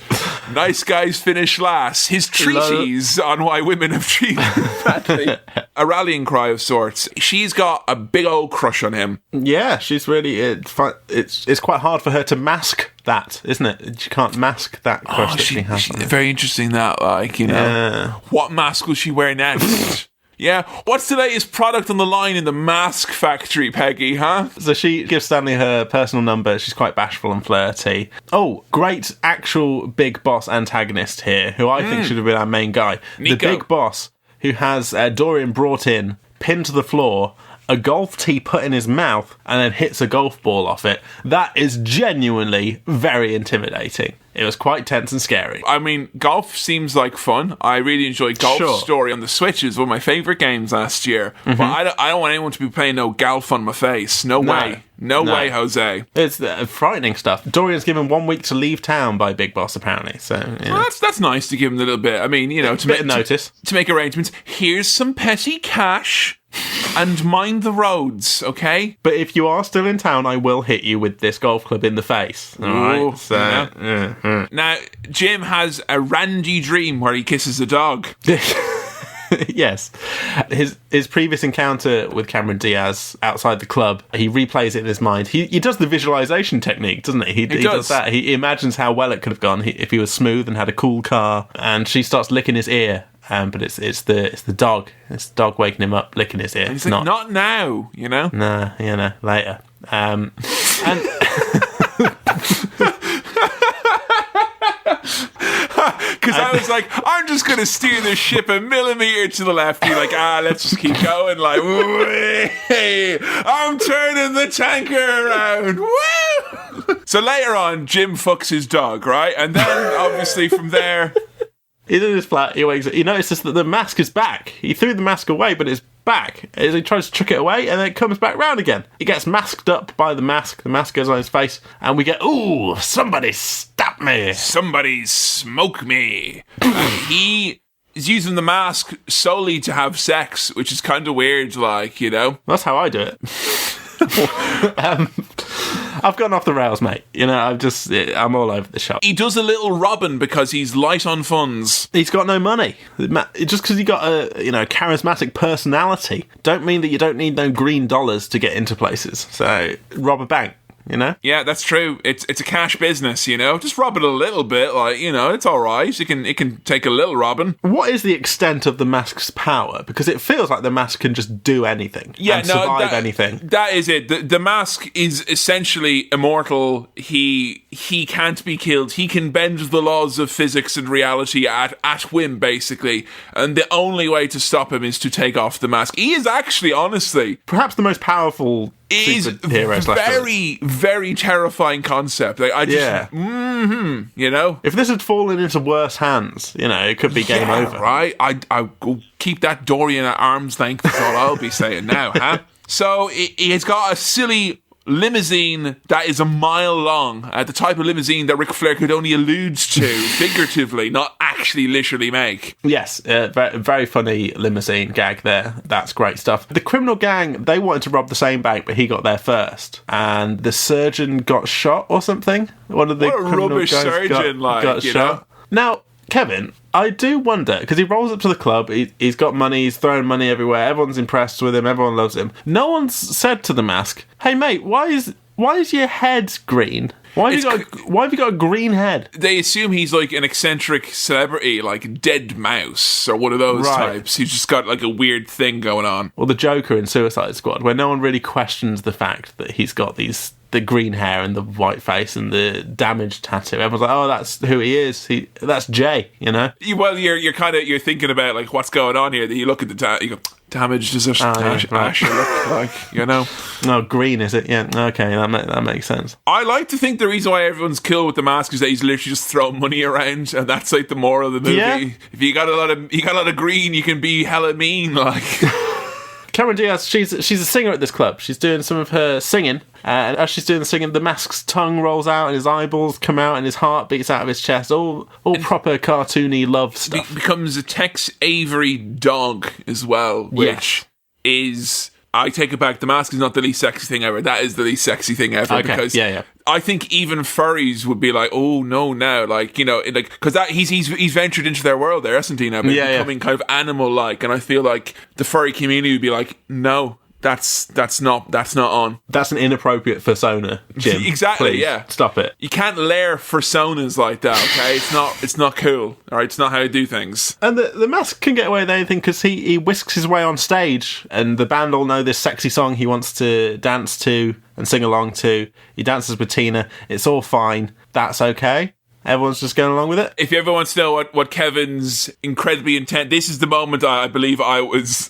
Nice Guys Finish Last. His treatise on why women have treated him badly. A rallying cry of sorts. She's got a big old crush on him. Yeah, she's really... It's quite hard for her to mask that, isn't it? She can't mask that crush that she has on him. Very interesting that, Yeah. What mask will she wear next? Yeah, what's the latest product on the line in the mask factory, Peggy, huh? So she gives Stanley her personal number. She's quite bashful and flirty. Oh, great actual big boss antagonist here, who I think should have been our main guy. Nico. The big boss, who has Dorian brought in, pinned to the floor, a golf tee put in his mouth, and then hits a golf ball off it. That is genuinely very intimidating. It was quite tense and scary. I mean, golf seems like fun. I really enjoyed Golf Story on the Switch. It was one of my favourite games last year. But I don't want anyone to be playing no golf on my face. No way. No way, Jose. It's frightening stuff. Dorian's given 1 week to leave town by Big Boss, apparently. So well, that's nice to give him a little bit. I mean, to make notice. To make arrangements. Here's some petty cash. And mind the roads, okay? But if you are still in town, I will hit you with this golf club in the face. All right? So, Now, Jim has a randy dream where he kisses a dog. Yes. His previous encounter with Cameron Diaz outside the club, he replays it in his mind. He does the visualization technique, doesn't he? He does that. He imagines how well it could have gone if he was smooth and had a cool car. And she starts licking his ear. But it's the dog. It's the dog waking him up, licking his ear. And he's like, not now, Nah, later. And because I was like, I'm just going to steer the ship a millimetre to the left. You're like, let's just keep going. Like, hey, I'm turning the tanker around. Woo! So later on, Jim fucks his dog, right? And then, obviously, from there... He's in his flat, he wakes up, he notices that the mask is back. He threw the mask away, but it's back. As he tries to chuck it away, and then it comes back round again. He gets masked up by the mask goes on his face, and we get, ooh, somebody stop me. Somebody smoke me. He is using the mask solely to have sex, which is kind of weird, That's how I do it. I've gone off the rails, mate. I'm all over the shop. He does a little Robin because he's light on funds. He's got no money. Just because he got a charismatic personality, don't mean that you don't need no green dollars to get into places. So rob a bank. you know? Yeah, that's true. It's a cash business, you know? Just rob it a little bit, like, you know, it's all right. It can take a little robbing. What is the extent of the mask's power? Because it feels like the mask can just do anything and survive anything. That is it. The mask is essentially immortal. He can't be killed. He can bend the laws of physics and reality at whim, basically. And the only way to stop him is to take off the mask. He is actually, honestly, perhaps the most powerful superhero. Very, very terrifying concept. Like, I just, you know, if this had fallen into worse hands, you know, it could be game over. Right? I go keep that Dorian at arm's length. That's all I'll be saying now, huh? So it's got a silly limousine that is a mile long, the type of limousine that Ric Flair could only allude to figuratively, not actually literally make. Yes, very, very funny limousine gag there. That's great stuff. The criminal gang, they wanted to rob the same bank, but he got there first, and the surgeon got shot or something. One of the what a rubbish surgeon, got shot. Now, Kevin, I do wonder, because he rolls up to the club, he's got money, he's throwing money everywhere, everyone's impressed with him, everyone loves him. No one's said to the mask, hey mate, why is your head green? Why have you got a green head? They assume he's like an eccentric celebrity, like Dead Mouse, or one of those types. He's just got like a weird thing going on. Or the Joker in Suicide Squad, where no one really questions the fact that he's got the green hair and the white face and the damaged tattoo. Everyone's like, oh, that's who he is. That's Jay, you know? Well, you're thinking about like what's going on here. That you look at the you go, damaged is it? Ash, look like, you know? No, green is it? Yeah, okay, that makes sense. I like to think the reason why everyone's killed with the mask is that he's literally just throwing money around, and that's like the moral of the movie. Yeah. If you got a lot of green, you can be hella mean, like. Cameron Diaz, she's a singer at this club. She's doing some of her singing, and as she's doing the singing, the mask's tongue rolls out, and his eyeballs come out, and his heart beats out of his chest. All proper cartoony love stuff. Becomes a Tex Avery dog as well, which is. I take it back. The mask is not the least sexy thing ever. That is the least sexy thing ever. Okay. Because yeah. I think even furries would be like, oh no, now, like, you know, like, because that he's ventured into their world there, hasn't he? Now, becoming kind of animal-like, and I feel like the furry community would be like, no. That's not on. That's an inappropriate persona, Jim. Exactly. Please, yeah. Stop it. You can't layer personas like that. Okay, it's not cool. All right, it's not how you do things. And the mask can get away with anything because he whisks his way on stage, and the band all know this sexy song he wants to dance to and sing along to. He dances with Tina. It's all fine. That's okay. Everyone's just going along with it. If you ever want to know what Kevin's incredibly intent, this is the moment I believe I was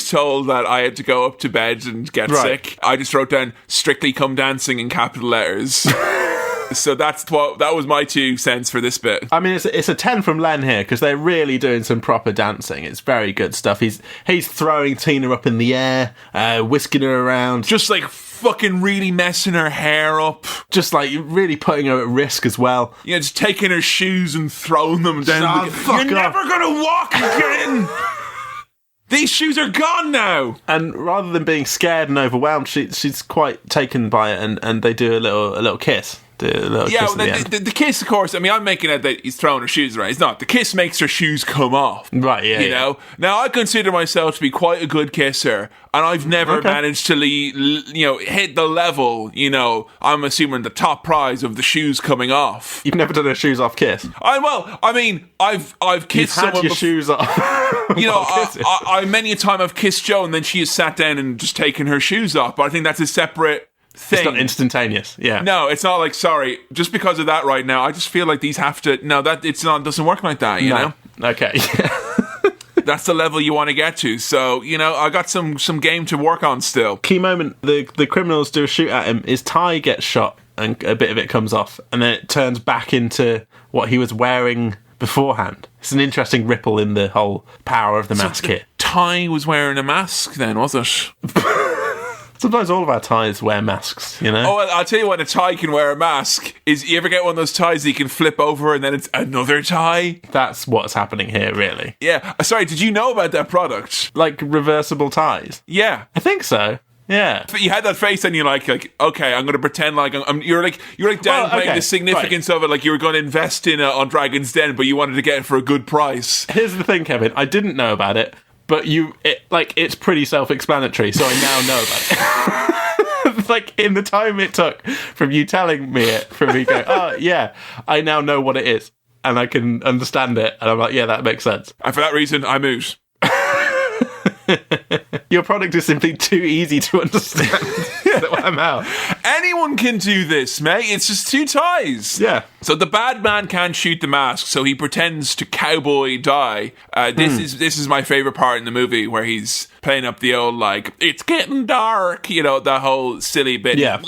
told that I had to go up to bed and get sick. I just wrote down "strictly come dancing" in capital letters. So that was my 2 cents for this bit. I mean, it's a 10 from Len here because they're really doing some proper dancing. It's very good stuff. He's throwing Tina up in the air, whisking her around, just like fucking really messing her hair up, just like really putting her at risk as well. Yeah, just taking her shoes and throwing them down. You're never gonna walk again. These shoes are gone now. And rather than being scared and overwhelmed, she's quite taken by it, and they do a little kiss. The kiss, of course. I mean, I'm making it that he's throwing her shoes around. He's not. The kiss makes her shoes come off. Right, yeah. You know? Now, I consider myself to be quite a good kisser, and I've never managed to hit the level, you know, I'm assuming the top prize of the shoes coming off. You've never done a shoes off kiss? I've kissed someone. You've had your shoes off. You know, I many a time I've kissed Jo, and then she has sat down and just taken her shoes off, but I think that's a separate thing. It's not instantaneous. Yeah. No, it's not like, sorry, just because of that right now, I just feel like these have to. No, that it's not. Doesn't work like that. You know. Okay. That's the level you want to get to. So, you know, I got some game to work on still. Key moment: the criminals do a shoot at him. His tie gets shot, and a bit of it comes off, and then it turns back into what he was wearing beforehand. It's an interesting ripple in the whole power of the mask here. Tie was wearing a mask then, was it? Sometimes all of our ties wear masks, you know? Oh, I'll tell you when a tie can wear a mask is you ever get one of those ties that you can flip over and then it's another tie? That's what's happening here, really. Yeah. Sorry, did you know about that product? Like reversible ties? Yeah. I think so. Yeah. But you had that face and you're like, okay, I'm going to pretend like you're downplaying the significance of it, like you were going to invest in it on Dragon's Den, but you wanted to get it for a good price. Here's the thing, Kevin. I didn't know about it. But it's pretty self-explanatory, so I now know about it. like in the time it took from you telling me it, from me going, oh yeah, I now know what it is and I can understand it, and I'm like, yeah, that makes sense. And for that reason, I'm out. Your product is simply too easy to understand. So I'm out. Anyone can do this, mate. It's just two ties. Yeah. So the bad man can't shoot the mask, so he pretends to cowboy die. This is my favorite part in the movie, where he's playing up the old, like, it's getting dark, you know, the whole silly bit. Yeah.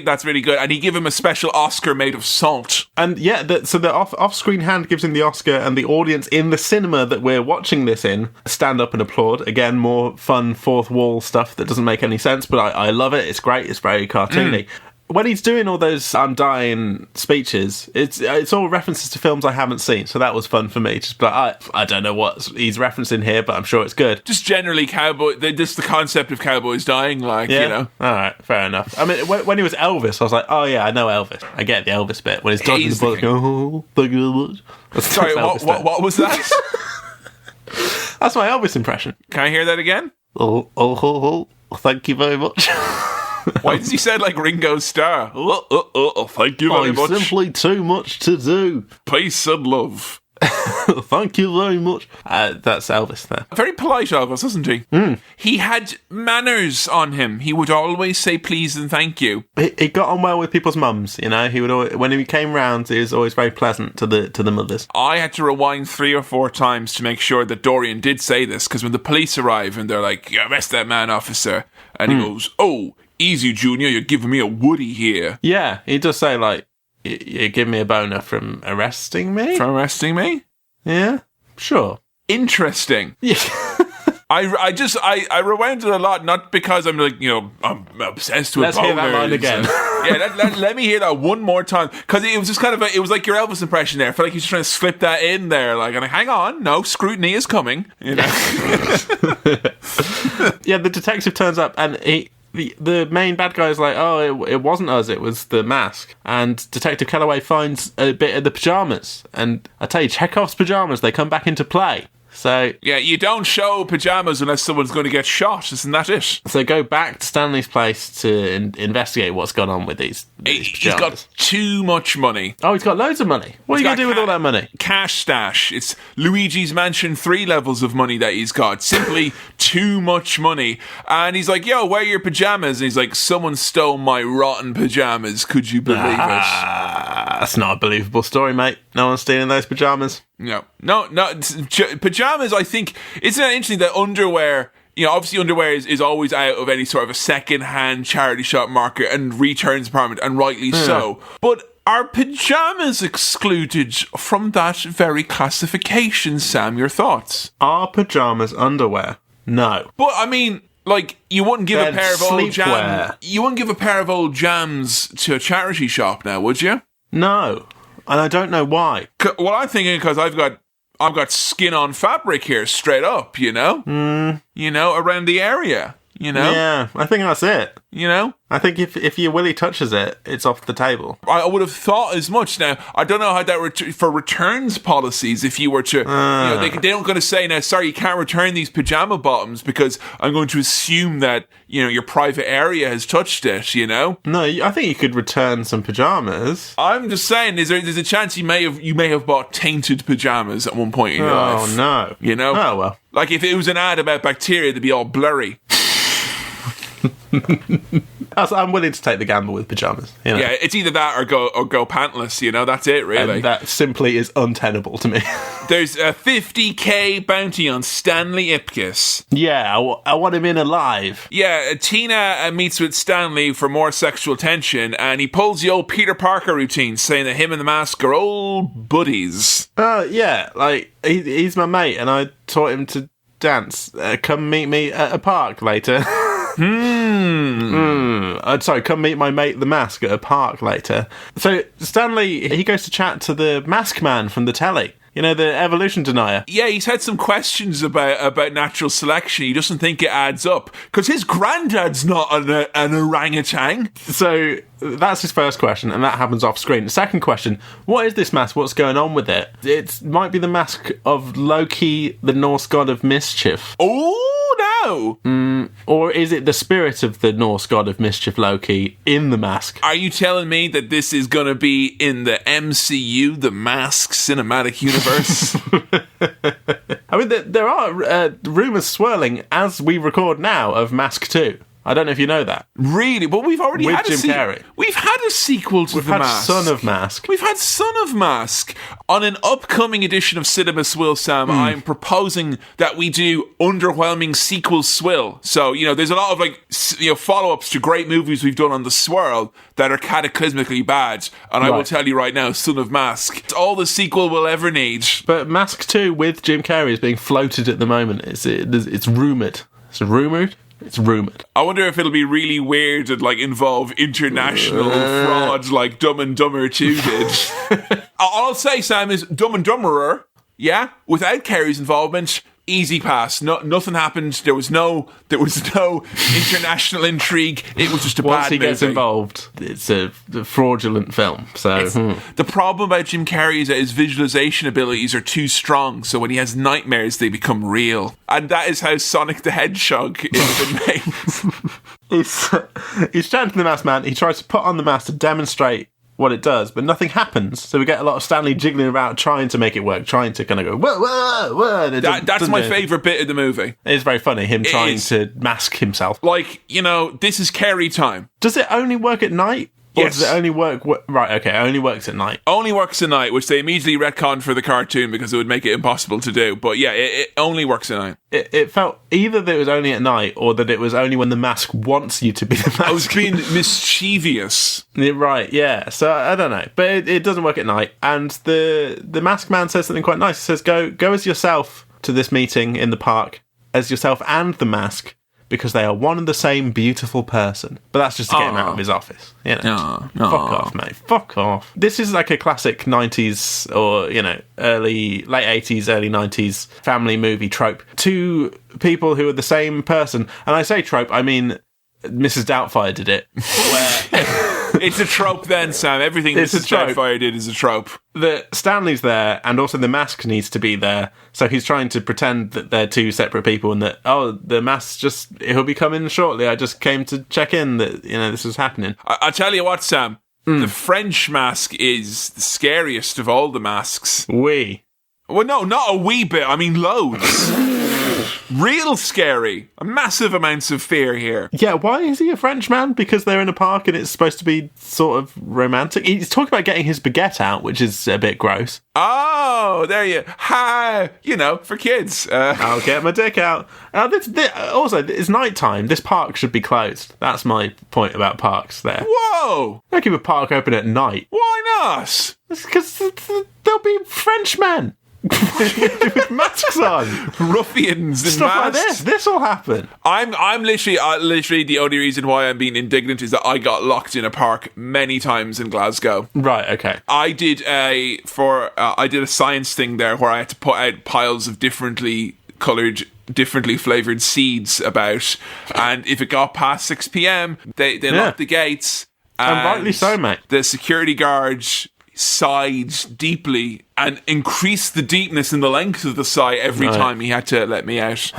That's really good. And he give him a special Oscar made of salt. And yeah, so the off-screen hand gives him the Oscar, and the audience in the cinema that we're watching this in stand up and applaud. Again, more fun fourth wall stuff that doesn't make any sense, but I love it. It's great. It's very cartoony. When he's doing all those I'm dying speeches, it's all references to films I haven't seen, so that was fun for me. Just like, I don't know what he's referencing here, but I'm sure it's good. Just generally just the concept of cowboys dying, like, yeah. You know. All right, fair enough. I mean, when he was Elvis, I was like, oh yeah, I know Elvis. I get the Elvis bit. When he's dodging the bullet, oh, thank you very much. Sorry, what was that? That's my Elvis impression. Can I hear that again? Oh, thank you very much. Why does he sound like Ringo Starr? Thank you very much. Simply too much to do. Peace and love. Thank you very much. That's Elvis there. Very polite Elvis, isn't he? He had manners on him. He would always say please and thank you. He got on well with people's mums, you know. He would always, when he came round, he was always very pleasant to the mothers. I had to rewind 3 or 4 times to make sure that Dorian did say this, because when the police arrive and they're like, "You arrest that man, officer," and he goes, "Oh, easy, Junior, you're giving me a woody here." Yeah, he does say, like, you give me a boner from arresting me? From arresting me? Yeah, sure. Interesting. Yeah. I rewound it a lot, not because I'm like, you know, I'm obsessed with boners. Let's hear that line again. Yeah, let me hear that one more time, because it was just kind of it was like your Elvis impression there. I feel like he's trying to slip that in there, like, and hang on, no, scrutiny is coming, you know. Yeah, the detective turns up and the main bad guy is like, oh, it wasn't us, it was the mask. And Detective Calloway finds a bit of the pyjamas. And I tell you, Chekhov's pyjamas, they come back into play. So yeah, you don't show pyjamas unless someone's going to get shot, isn't that it? So go back to Stanley's place to investigate what's gone on with these pyjamas. He's got too much money. Oh, he's got loads of money. What are you going to do with all that money? Cash stash. It's Luigi's Mansion 3 levels of money that he's got. Simply too much money. And he's like, yo, where are your pyjamas? And he's like, someone stole my rotten pyjamas. Could you believe it? That's not a believable story, mate. No one's stealing those pyjamas. No. Pyjamas, I think, isn't it interesting that underwear, you know, obviously underwear is always out of any sort of a second-hand charity shop market and returns department, and rightly so. But are pyjamas excluded from that very classification, Sam? Your thoughts? Are pyjamas underwear? No. But, I mean, like, you wouldn't give a pair of old jams. Sleepwear. You wouldn't give a pair of old jams to a charity shop now, would you? No. And I don't know why. Well, I'm thinking because I've got skin on fabric here, straight up, you know? You know, around the area, you know? Yeah, I think that's it. You know? I think if your willy touches it, it's off the table. I would have thought as much. Now, I don't know how that for returns policies, if you were to, you know, they don't going to say, now, sorry, you can't return these pajama bottoms because I'm going to assume that, you know, your private area has touched it, you know? No, I think you could return some pajamas. I'm just saying, there's a chance you may have bought tainted pajamas at one point in your life. Oh, no. You know? Oh, well. Like, if it was an ad about bacteria, they'd be all blurry. I'm willing to take the gamble with pyjamas. You know? Yeah, it's either that or go pantless. You know, that's it, really. And that simply is untenable to me. There's a 50k bounty on Stanley Ipkiss. Yeah, I want him in alive. Yeah, Tina meets with Stanley for more sexual tension, and he pulls the old Peter Parker routine, saying that him and the mask are old buddies. Yeah, like he's my mate, and I taught him to dance. Come meet me at a park later. Sorry, come meet my mate the mask at a park later. So Stanley, he goes to chat to the mask man from the telly. You know, the evolution denier. Yeah, he's had some questions about natural selection. He doesn't think it adds up because his granddad's not an orangutan. So that's his first question, and that happens off screen. The second question, what is this mask? What's going on with it? It might be the mask of Loki, the Norse god of mischief. Oh, know. Or is it the spirit of the Norse god of mischief, Loki, in the mask? Are you telling me that this is going to be in the MCU, the Mask Cinematic Universe? I mean, there are rumours swirling as we record now of Mask 2. I don't know if you know that. Really? But we've already With had Jim Carrey. We've had a sequel to The Mask. Son of Mask. We've had Son of Mask. On an upcoming edition of Cinema Swill, Sam, I'm proposing that we do underwhelming sequel swill. So, there's a lot of follow-ups to great movies we've done on the swirl that are cataclysmically bad. And I will tell you right now, Son of Mask, it's all the sequel we'll ever need. But Mask 2 with Jim Carrey is being floated at the moment. It's rumoured. It's rumoured? It's rumoured. I wonder if it'll be really weird and involve international fraud like Dumb and Dumber 2 did. All I'll say, Sam, is Dumb and Dumberer, without Carrey's involvement, easy pass. Nothing happened. There was no international intrigue. It was just a bad movie. Once he gets involved, it's a fraudulent film. So the problem about Jim Carrey is that his visualization abilities are too strong. So when he has nightmares, they become real, and that is how Sonic the Hedgehog has been made. He's chanting the mask man. He tries to put on the mask to demonstrate what it does, but nothing happens. So we get a lot of Stanley jiggling about trying to make it work, trying to kind of go, whoa, whoa, whoa. That's my favourite bit of the movie. It's very funny, him trying to mask himself. This is Carrey time. Does it only work at night? Or Yes. does it only work... Right, okay, it only works at night. Only works at night, which they immediately retconned for the cartoon because it would make it impossible to do. But yeah, it only works at night. It felt either that it was only at night or that it was only when the mask wants you to be the mask. I was being mischievous. Right, yeah. So I don't know. But it doesn't work at night. And the mask man says something quite nice. He says, go as yourself to this meeting in the park, as yourself and the mask, because they are one and the same beautiful person. But that's just to get him out of his office. Fuck off, mate. Fuck off. This is like a classic 90s or, late 80s, early 90s family movie trope. Two people who are the same person. And I say trope, I mean Mrs. Doubtfire did it. Where... It's a trope then, Sam. Everything Mrs. Doubtfire did is a trope. That Stanley's there, and also the mask needs to be there. So he's trying to pretend that they're two separate people, and that the mask he'll be coming shortly. I just came to check in that this is happening. I tell you what, Sam. The French mask is the scariest of all the masks. Oui. Well, no, not a wee bit. I mean, loads. Real scary. Massive amounts of fear here. Yeah, why is he a Frenchman? Because they're in a park and it's supposed to be sort of romantic. He's talking about getting his baguette out, which is a bit gross. Oh, there you... Hi! For kids. I'll get my dick out. Also, it's nighttime. This park should be closed. That's my point about parks there. Whoa! Don't keep a park open at night. Why not? It's because there'll be Frenchmen. With masks on, ruffians and stuff masks. like this. This will happen. I'm literally the only reason why I'm being indignant is that I got locked in a park many times in Glasgow. Right. Okay. I did a science thing there where I had to put out piles of differently coloured, differently flavoured seeds about, and if it got past 6 p.m, they locked the gates. And rightly so, mate. The security guard sighed deeply and increased the deepness and the length of the sigh every time he had to let me out.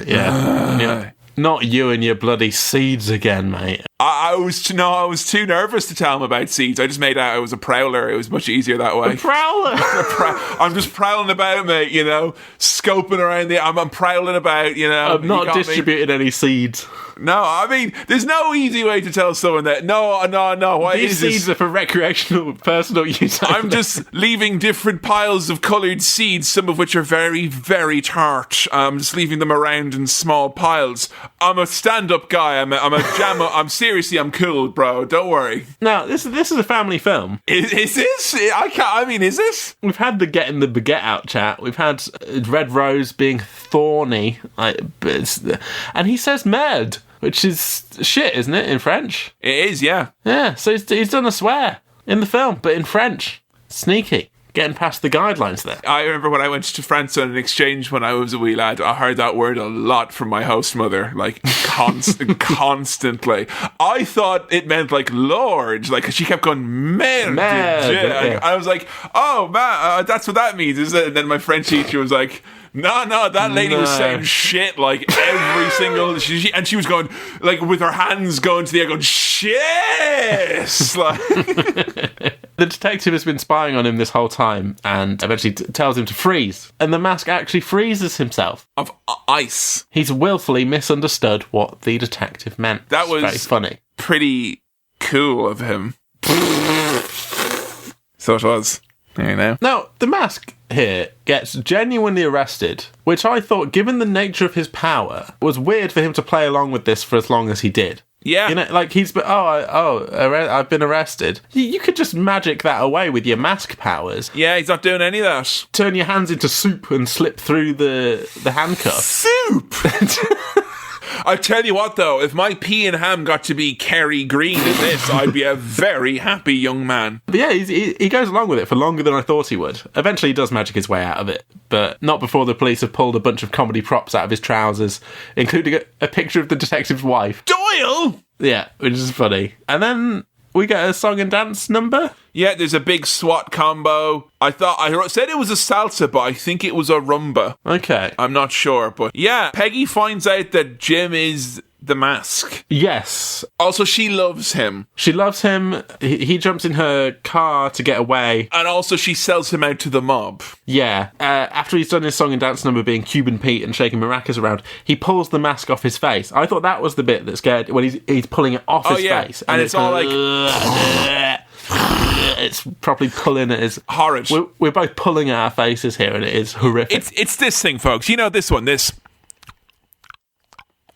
Yeah. Not you and your bloody seeds again, mate. I was too nervous to tell him about seeds. I just made out I was a prowler. It was much easier that way. A prowler? I'm just prowling about, mate, scoping around I'm prowling about, I'm not distributing any seeds. No, I mean, there's no easy way to tell someone that, no, these seeds are for recreational, personal use. I'm just leaving different piles of coloured seeds, some of which are very, very tart. I'm just leaving them around in small piles. I'm a stand-up guy. I'm a jam. I'm cool, bro. Don't worry. Now, this is a family film. Is this? Is this? We've had the getting the baguette out chat. We've had Red Rose being thorny, and he says merde, which is shit, isn't it, in French? It is, yeah. Yeah, so he's done a swear in the film, but in French. Sneaky. getting past the guidelines there. I remember when I went to France on an exchange when I was a wee lad, I heard that word a lot from my host mother, like constantly. I thought it meant like Lord, like, 'cause she kept going, merde. Yeah. I was like, oh, man, that's what that means, is it? And then my French teacher was like, no, that lady was saying shit like every single, and she was going, like, with her hands going to the air, going, shit! Like, the detective has been spying on him this whole time and eventually tells him to freeze. And the mask actually freezes himself. Of ice. He's willfully misunderstood what the detective meant. That was very funny. Pretty cool of him. So it was. There you know. Now, the mask here gets genuinely arrested, which I thought, given the nature of his power, was weird for him to play along with this for as long as he did. Yeah. You know, like he's been, I've been arrested. You could just magic that away with your mask powers. Yeah, he's not doing any of that. Turn your hands into soup and slip through the handcuffs. Soup! I tell you what, though, if my pea and ham got to be Kerry Green in this, I'd be a very happy young man. But yeah, he goes along with it for longer than I thought he would. Eventually he does magic his way out of it, but not before the police have pulled a bunch of comedy props out of his trousers, including a picture of the detective's wife. Doyle! Yeah, which is funny. And then we get a song and dance number. Yeah, there's a big SWAT combo. I said it was a salsa, but I think it was a rumba. Okay. I'm not sure, but yeah, Peggy finds out that Jim is the mask. Yes. Also, she loves him. She loves him. He jumps in her car to get away. And also, she sells him out to the mob. Yeah. After he's done his song and dance number being Cuban Pete and shaking maracas around, he pulls the mask off his face. I thought that was the bit that scared when he's pulling it off his face. And it's all like... It's properly pulling at his... Horrid. We're both pulling at our faces here, and it is horrific. It's this thing, folks. You know this one, this...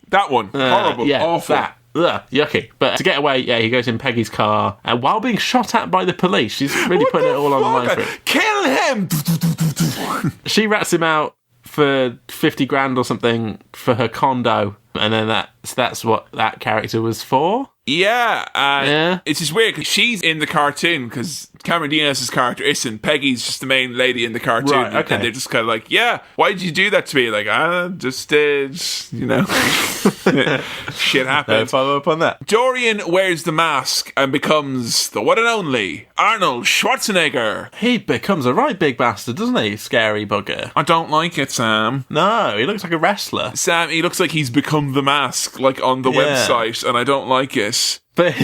That one. Horrible. Yeah, awful. That. Ugh, yucky. But to get away, yeah, he goes in Peggy's car, and while being shot at by the police, she's really putting it all on the line for it. Kill him! She rats him out for 50 grand or something for her condo, and then that's what that character was for. Yeah, it's just weird because she's in the cartoon because Cameron Diaz's character isn't. Peggy's just the main lady in the cartoon. Right, okay. And they're just kind of like, yeah, why did you do that to me? Like, I just did, you know. Shit happened. No follow up on that. Dorian wears the mask and becomes the one and only Arnold Schwarzenegger. He becomes a right big bastard, doesn't he? Scary bugger. I don't like it, Sam. No, he looks like a wrestler. Sam, he looks like he's become the mask, like on the website, and I don't like it. But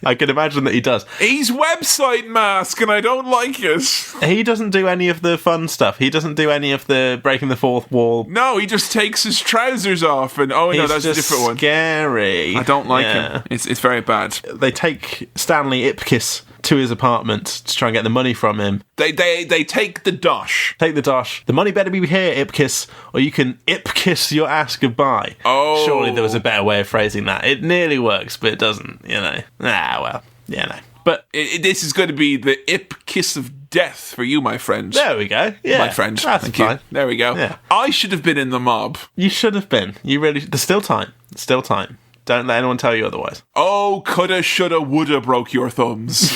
I can imagine that he does. He's website mask, and I don't like it. He doesn't do any of the fun stuff. He doesn't do any of the breaking the fourth wall. No, he just takes his trousers off, and no, that's a different one. Scary. I don't like him. It's very bad. They take Stanley Ipkiss to his apartment to try and get the money from him. They take the dosh. Take the dosh. The money better be here, Ipkiss, or you can Ipkiss your ass goodbye. Oh. Surely there was a better way of phrasing that. It nearly works, but it doesn't, you know. But this is going to be the Ipkiss of death for you, my friend. There we go. Yeah. My friend. That's Thank fine. you. There we go. Yeah. I should have been in the mob. You should have been. You really... There's still time. Still time. Don't let anyone tell you otherwise. Oh, coulda, shoulda, woulda broke your thumbs.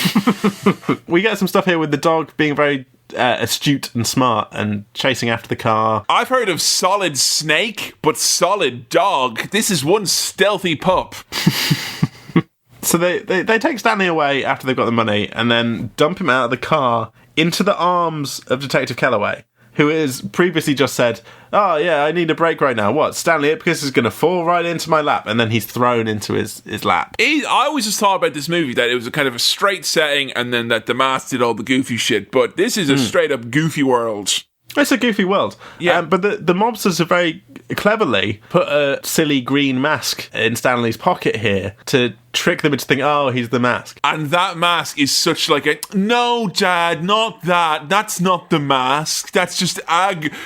We get some stuff here with the dog being very astute and smart and chasing after the car. I've heard of solid snake, but solid dog. This is one stealthy pup. So they take Stanley away after they've got the money and then dump him out of the car into the arms of Detective Kellaway, who has previously just said, oh, yeah, I need a break right now. What? Stanley Ipkiss is going to fall right into my lap. And then he's thrown into his lap. I always just thought about this movie that it was a kind of a straight setting and then that the mask did all the goofy shit. But this is a straight up goofy world. It's a goofy world. Yeah. But the mobsters have very cleverly put a silly green mask in Stanley's pocket here to trick them into thinking, oh, he's the mask. And that mask is such like a, no, Dad, not that. That's not the mask. That's just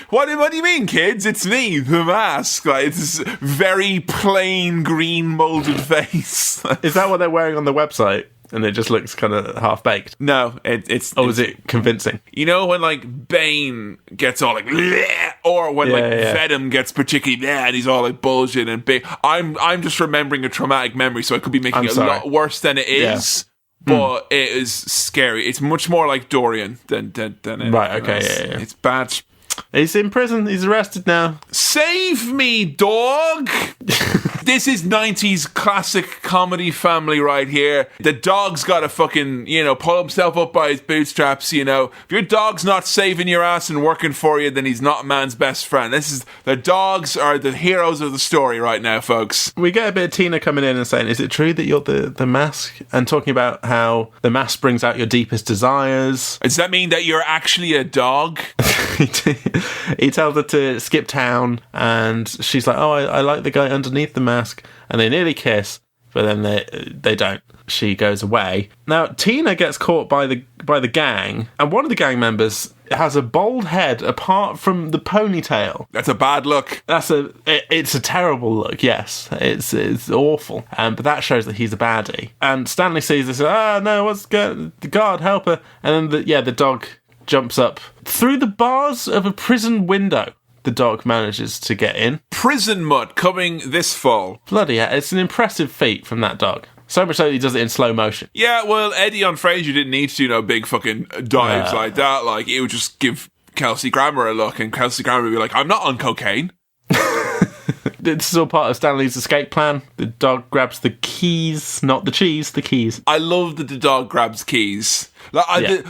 What do you mean, kids? It's me, the mask. Like, it's this very plain green molded face. Is that what they're wearing on the website? And it just looks kind of half-baked? No, it's... Or is it convincing? You know when, like, Bane gets all, like... Bleh, or when, Venom gets particularly... Bleh, and he's all, like, bullshit and big... I'm just remembering a traumatic memory, so I could be making it a lot worse than it is. but it is scary. It's much more like Dorian than Right, okay, yeah. It's bad. He's in prison. He's arrested now. Save me, dog! This is 90s classic comedy family right here. The dog's got to fucking, pull himself up by his bootstraps, If your dog's not saving your ass and working for you, then he's not a man's best friend. The dogs are the heroes of the story right now, folks. We get a bit of Tina coming in and saying, is it true that you're the mask? And talking about how the mask brings out your deepest desires. Does that mean that you're actually a dog? He tells her to skip town, and she's like, oh, I like the guy underneath the mask, and they nearly kiss, but then they don't. She goes away. Now, Tina gets caught by the gang, and one of the gang members has a bald head apart from the ponytail. That's a bad look. It's a terrible look, yes. It's awful. But that shows that he's a baddie. And Stanley sees this, no, what's going on? God, help her. And then the dog jumps up through the bars of a prison window. The dog manages to get in. Prison mutt coming this fall. Bloody hell, it's an impressive feat from that dog. So much so that he does it in slow motion. Yeah, well, Eddie on Frasier didn't need to do no big fucking dives like that. Like, it would just give Kelsey Grammer a look, and Kelsey Grammer would be like, I'm not on cocaine. This is all part of Stanley's escape plan. The dog grabs the keys, not the cheese, the keys. I love that the dog grabs keys.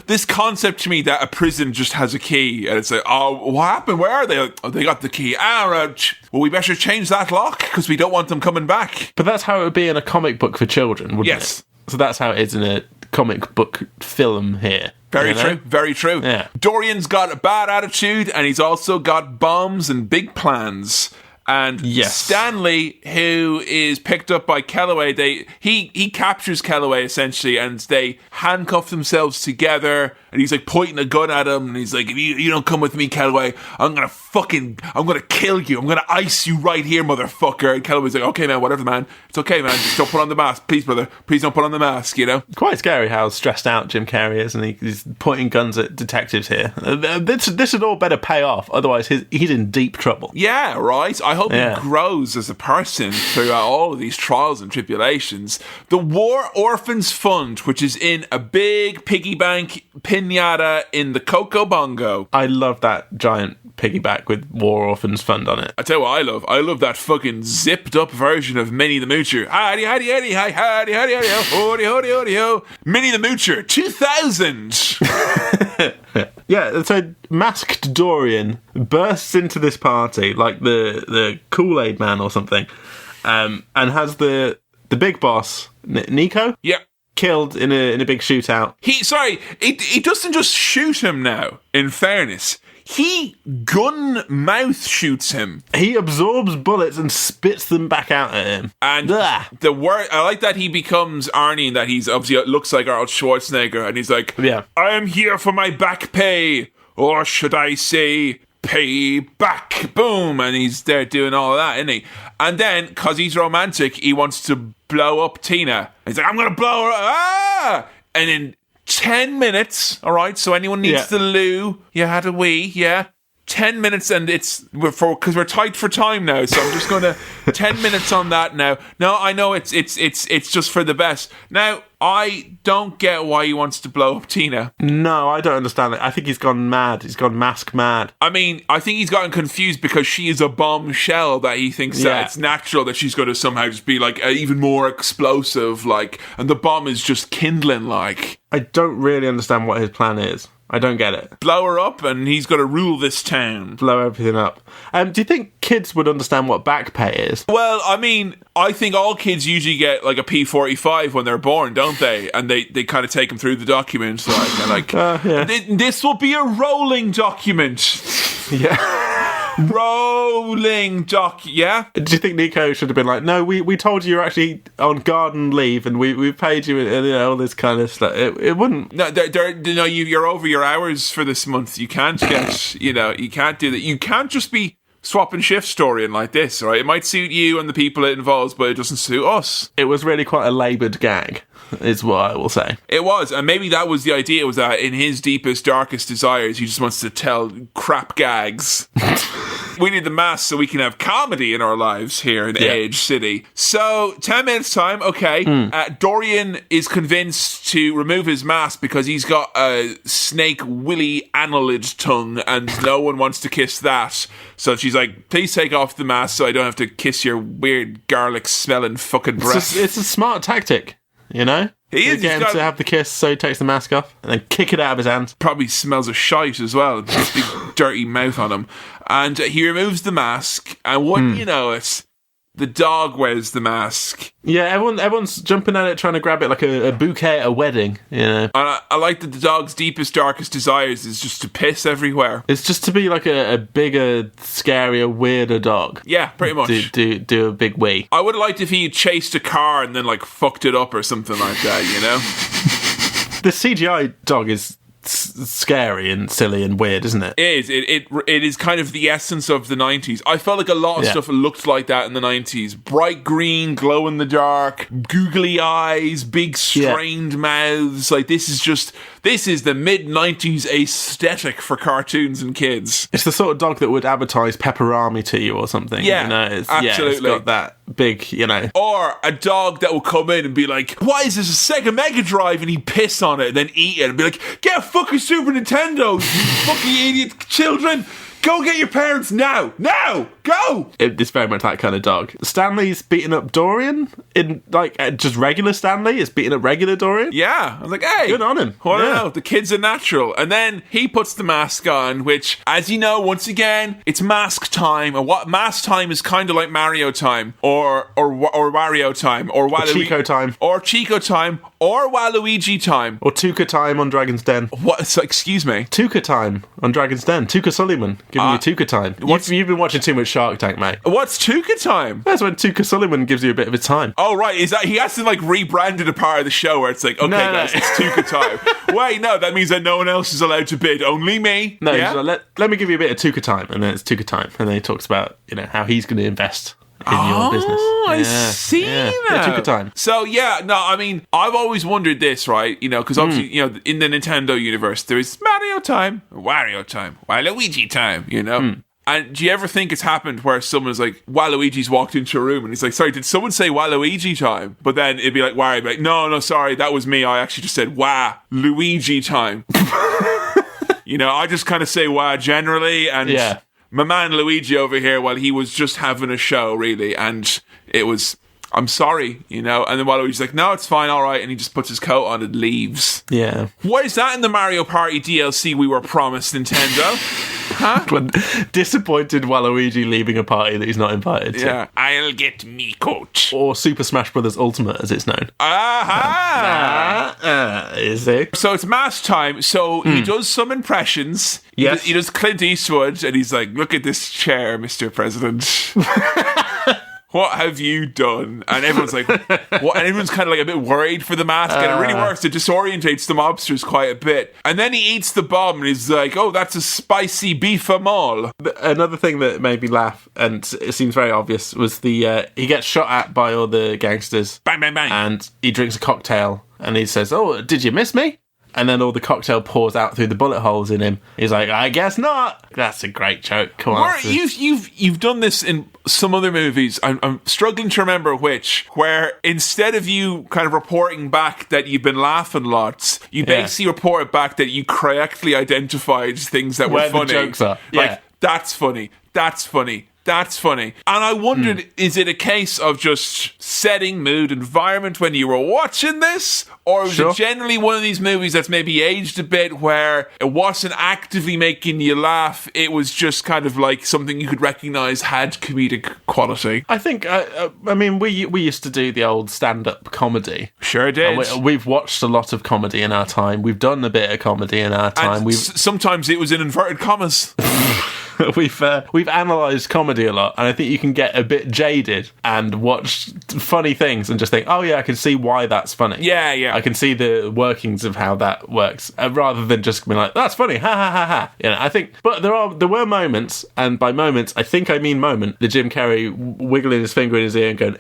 This concept to me that a prison just has a key, and it's like, oh, what happened? Where are they? Like, oh, they got the key. Well, we better change that lock because we don't want them coming back. But that's how it would be in a comic book for children, wouldn't it? So that's how it is in a comic book film here. Very true, very true. Yeah. Dorian's got a bad attitude, and he's also got bombs and big plans. And Stanley, who is picked up by Kellaway, he captures Kellaway essentially, and they handcuff themselves together. And he's like pointing a gun at him, and he's like, "If you don't come with me, Kellaway, I'm gonna kill you. I'm gonna ice you right here, motherfucker." And Kellaway's like, "Okay, man, whatever, man. It's okay, man. Just don't put on the mask, please, brother. Please don't put on the mask." Quite scary how stressed out Jim Carrey is, and he's pointing guns at detectives here. This had all better pay off, otherwise he's in deep trouble. Yeah, right. I hope he grows as a person throughout all of these trials and tribulations. The War Orphans Fund, which is in a big piggy bank pinata in the Coco Bongo. I love that giant piggyback with War Orphans Fund on it. I tell you what I love. I love that fucking zipped up version of Minnie the Moocher. Howdy, howdy, howdy, hi, howdy, howdy, howdy, howdy, howdy, howdy, ho. Minnie the Moocher, 2000. Yeah, so masked Dorian bursts into this party like the Kool-Aid man or something, and has the big boss, Nico? Yeah. Killed in a big shootout. He doesn't just shoot him now, in fairness. He gun mouth shoots him. He absorbs bullets and spits them back out at him. And I like that he becomes Arnie, and that he's obviously looks like Arnold Schwarzenegger, and he's like, I am here for my back pay, or should I say pay back. Boom. And he's there doing all of that, isn't he? And then, because he's romantic, he wants to blow up Tina. He's like, I'm going to blow her up. Ah! And in 10 minutes, all right, so anyone needs the loo, you had a wee, 10 minutes, and because we're tight for time now, so I'm just going to 10 minutes on that now. No, I know it's just for the best. Now, I don't get why he wants to blow up Tina. No, I don't understand it. I think he's gone mad. He's gone mask mad. I mean, I think he's gotten confused because she is a bombshell, that he thinks that it's natural that she's going to somehow just be like even more explosive, like, and the bomb is just kindling, like. I don't really understand what his plan is. I don't get it. Blow her up and he's got to rule this town. Blow everything up. Do you think kids would understand what back pay is? Well, I mean, I think all kids usually get like a P45 when they're born, don't they? And they kind of take them through the documents. This will be a rolling document. Yeah. Rolling yeah? Do you think Nico should have been like, no, we told you you're actually on garden leave and we paid you and all this kind of stuff. It wouldn't. No, you're over your hours for this month. You can't get, you can't do that. You can't just be swap and shift storying like this, right? It might suit you and the people it involves, but it doesn't suit us. It was really quite a laboured gag, is what I will say. It was, and maybe that was the idea, was that in his deepest, darkest desires, he just wants to tell crap gags. We need the mask so we can have comedy in our lives here in Age City. So, 10 minutes time, okay. Dorian is convinced to remove his mask because he's got a snake willy annelid tongue and no one wants to kiss that. So she's like, please take off the mask so I don't have to kiss your weird garlic-smelling fucking breath. It's a smart tactic, you know? He is. Get him to have the kiss, so he takes the mask off and then kick it out of his hand. Probably smells of shite as well. This big dirty mouth on him. And he removes the mask, and wouldn't you know it, the dog wears the mask. Yeah, everyone's jumping at it, trying to grab it like a bouquet at a wedding, you know. And I like that the dog's deepest, darkest desires is just to piss everywhere. It's just to be like a bigger, scarier, weirder dog. Yeah, pretty much. Do a big wee. I would have liked if he chased a car and then like fucked it up or something like that, you know? The CGI dog is scary and silly and weird, isn't it? It is. It is kind of the essence of the 90s. I felt like a lot of stuff looked like that in the 90s. Bright green, glow in the dark, googly eyes, big strained mouths. Like this is the mid-90s aesthetic for cartoons and kids. It's the sort of dog that would advertise Pepperami to you or something. Yeah, you know? absolutely. It's got that big, you know. Or a dog that will come in and be like, why is this a Sega Mega Drive? And he'd piss on it and then eat it and be like, get a fucking Super Nintendo, you fucking idiot children. Go get your parents now! Now! Go! It's very much that kind of dog. Stanley's beating up Dorian in, like, just regular Stanley is beating up regular Dorian. Yeah. I was like, hey. Good on him. I don't know. The kid's a natural. And then he puts the mask on, which, as you know, once again, it's mask time. And what mask time is kind of like Mario time. Or Wario time. Or Chico time. Or Chico time. Or Waluigi time. Or Tuca time on Dragon's Den. What? So, excuse me? Tuca time on Dragon's Den. Tuca Sullivan giving you Tuca time. You've been watching too much Shark Tank, mate. What's Tuca time? That's when Tuca Sullivan gives you a bit of his time. Oh, right. Is that he has to like rebrand it a part of the show where it's like, okay, guys, it's Tuca time. Wait, no, that means that no one else is allowed to bid. Only me. No, he's like, let me give you a bit of Tuca time, and then it's Tuca time, and then he talks about how he's going to invest in your business. I see that. Yeah, Tuca time. So, I mean, I've always wondered this, right? You know, because obviously, in the Nintendo universe, there is Mario time, Wario time, Waluigi time, you know? And do you ever think it's happened where someone's like, Waluigi's walked into a room and he's like, sorry, did someone say Waluigi time? But then it'd be like, Wario, be like, no, sorry, that was me. I actually just said, Luigi time. You know, I just kind of say generally, and my man Luigi over here, well, he was just having a show, really, and it was, I'm sorry, you know, and then Waluigi's like, no, it's fine, all right, and he just puts his coat on and leaves. Yeah. What is that in the Mario Party DLC we were promised, Nintendo? Huh? Disappointed Waluigi leaving a party that he's not invited to. Yeah. I'll get me coat. Or Super Smash Bros. Ultimate, as it's known. Is it? So it's mask time. So he does some impressions. Yes. He does Clint Eastwood, and he's like, look at this chair, Mr. President. What have you done? And everyone's like, what? And everyone's kind of like a bit worried for the mask. And it really works. It disorientates the mobsters quite a bit. And then he eats the bomb and he's like, oh, that's a spicy beef amal. Another thing that made me laugh, and it seems very obvious, was the he gets shot at by all the gangsters. Bang, bang, bang. And he drinks a cocktail and he says, oh, did you miss me? And then all the cocktail pours out through the bullet holes in him. He's like, I guess not. That's a great joke. Come on. You've done this in some other movies. I'm struggling to remember which, where instead of you kind of reporting back that you've been laughing lots, you basically reported back that you correctly identified things that were funny. The jokes are. Like, that's funny. That's funny. That's funny. And I wondered, is it a case of just setting mood, environment when you were watching this? Or was it generally one of these movies that's maybe aged a bit where it wasn't actively making you laugh, it was just kind of like something you could recognise had comedic quality? I think, I mean, we used to do the old stand-up comedy. Sure did. We've watched a lot of comedy in our time. We've done a bit of comedy in our time. Sometimes it was in inverted commas. We've analysed comedy a lot, and I think you can get a bit jaded and watch funny things and just think, oh yeah, I can see why that's funny. Yeah. I can see the workings of how that works, rather than just being like, that's funny, ha ha ha ha. You know, I think, but there were moments, and by moments, I think I mean moment, the Jim Carrey wiggling his finger in his ear and going,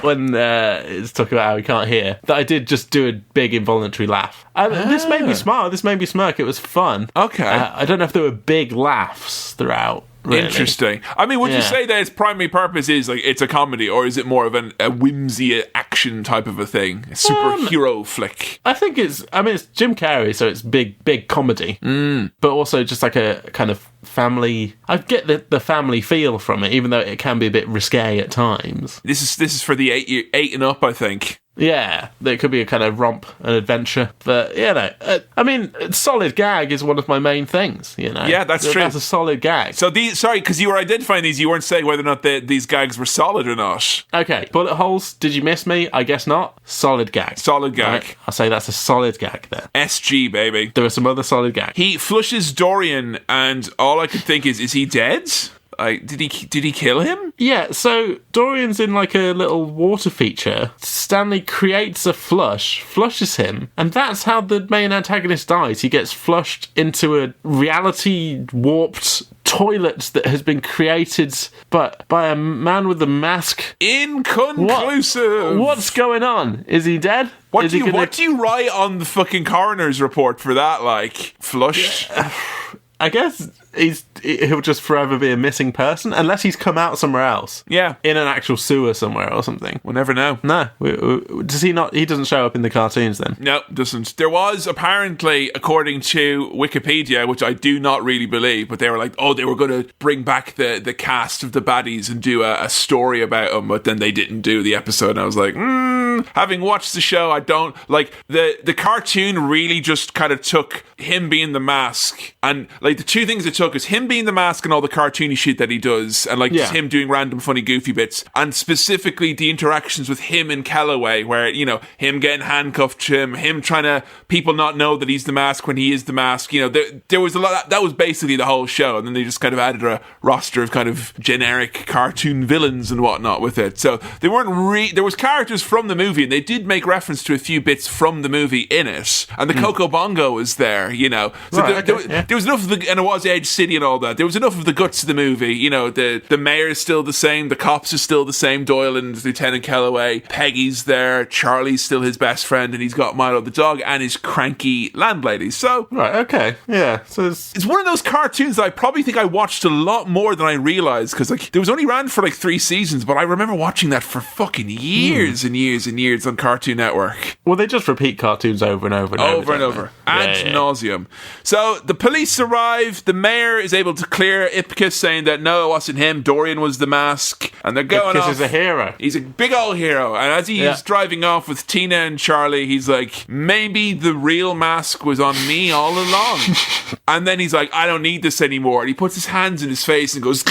when it's talking about how he can't hear, that I did just do a big involuntary laugh. This made me smile, this made me smirk, it was fun. Okay. I don't know if there were big laughs throughout really. Interesting. I mean, would you say that its primary purpose is like it's a comedy, or is it more of a whimsy action type of a thing, a superhero flick? I think it's Jim Carrey, so it's big comedy, but also just like a kind of family. I get the family feel from it, even though it can be a bit risque at times. This is for the 8 and up, I think. Yeah, it could be a kind of romp, an adventure. But, solid gag is one of my main things, you know? Yeah, that's true. That's a solid gag. So, because you were identifying these, you weren't saying whether or not these gags were solid or not. Okay, bullet holes, did you miss me? I guess not. Solid gag. Solid gag. Right? I'll say that's a solid gag there. SG, baby. There are some other solid gags. He flushes Dorian, and all I could think is he dead? Did he kill him? Yeah, so Dorian's in like a little water feature. Stanley creates a flushes him, and that's how the main antagonist dies. He gets flushed into a reality-warped toilet that has been created by a man with a mask. Inconclusive! What's going on? Is he dead? What do you write on the fucking coroner's report for that, like, flushed? Yeah. I guess he'll just forever be a missing person, unless he's come out somewhere else. Yeah. In an actual sewer somewhere or something. We'll never know. No. Does he not? He doesn't show up in the cartoons then? No, doesn't. There was apparently, according to Wikipedia, which I do not really believe, but they were like, they were going to bring back the cast of the baddies and do a story about them, but then they didn't do the episode, and I was like, having watched the show, I don't, like, the cartoon really just kind of took him being the mask, and, like, the two things it took is him being the mask and all the cartoony shit that he does, and like just him doing random funny goofy bits, and specifically the interactions with him and Calloway, where, you know, him getting handcuffed to him trying to people not know that he's the mask when he is the mask, you know, there was a lot that was basically the whole show, and then they just kind of added a roster of kind of generic cartoon villains and whatnot with it. So they weren't there was characters from the movie, and they did make reference to a few bits from the movie in it, and the Coco Bongo was there, you know, so there was enough of the, and it was Edge City and all that. There was enough of the guts of the movie. You know, the mayor is still the same, the cops are still the same, Doyle and Lieutenant Calloway, Peggy's there, Charlie's still his best friend, and he's got Milo the dog and his cranky landlady. So right, okay, yeah. So it's one of those cartoons that I probably think I watched a lot more than I realised, because like there was only ran for like 3 seasons, but I remember watching that for fucking years and years and years on Cartoon Network. Well, they just repeat cartoons over and over and over. Ad nauseum. So the police arrive, the mayor is able to clear Ipkiss, saying that no, it wasn't him, Dorian was the mask, and they're going off. Ipkiss is a hero. He's a big old hero, and as he's driving off with Tina and Charlie, he's like, maybe the real mask was on me all along. And then he's like, I don't need this anymore, and he puts his hands in his face and goes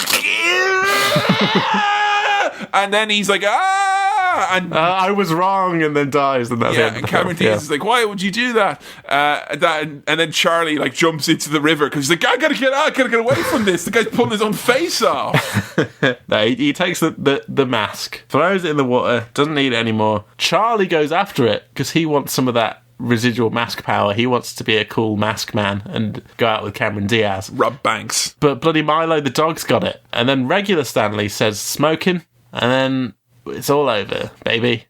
and then he's like, and I was wrong, and then dies, and that's it. And Cameron Diaz is like, why would you do that? And then Charlie like jumps into the river because he's like, I gotta get away from this. The guy's pulling his own face off. No, he takes the mask, throws it in the water, doesn't need it anymore. Charlie goes after it because he wants some of that residual mask power. He wants to be a cool mask man and go out with Cameron Diaz. Rob Banks. But bloody Milo the dog's got it. And then regular Stanley says smoking, and then it's all over, baby.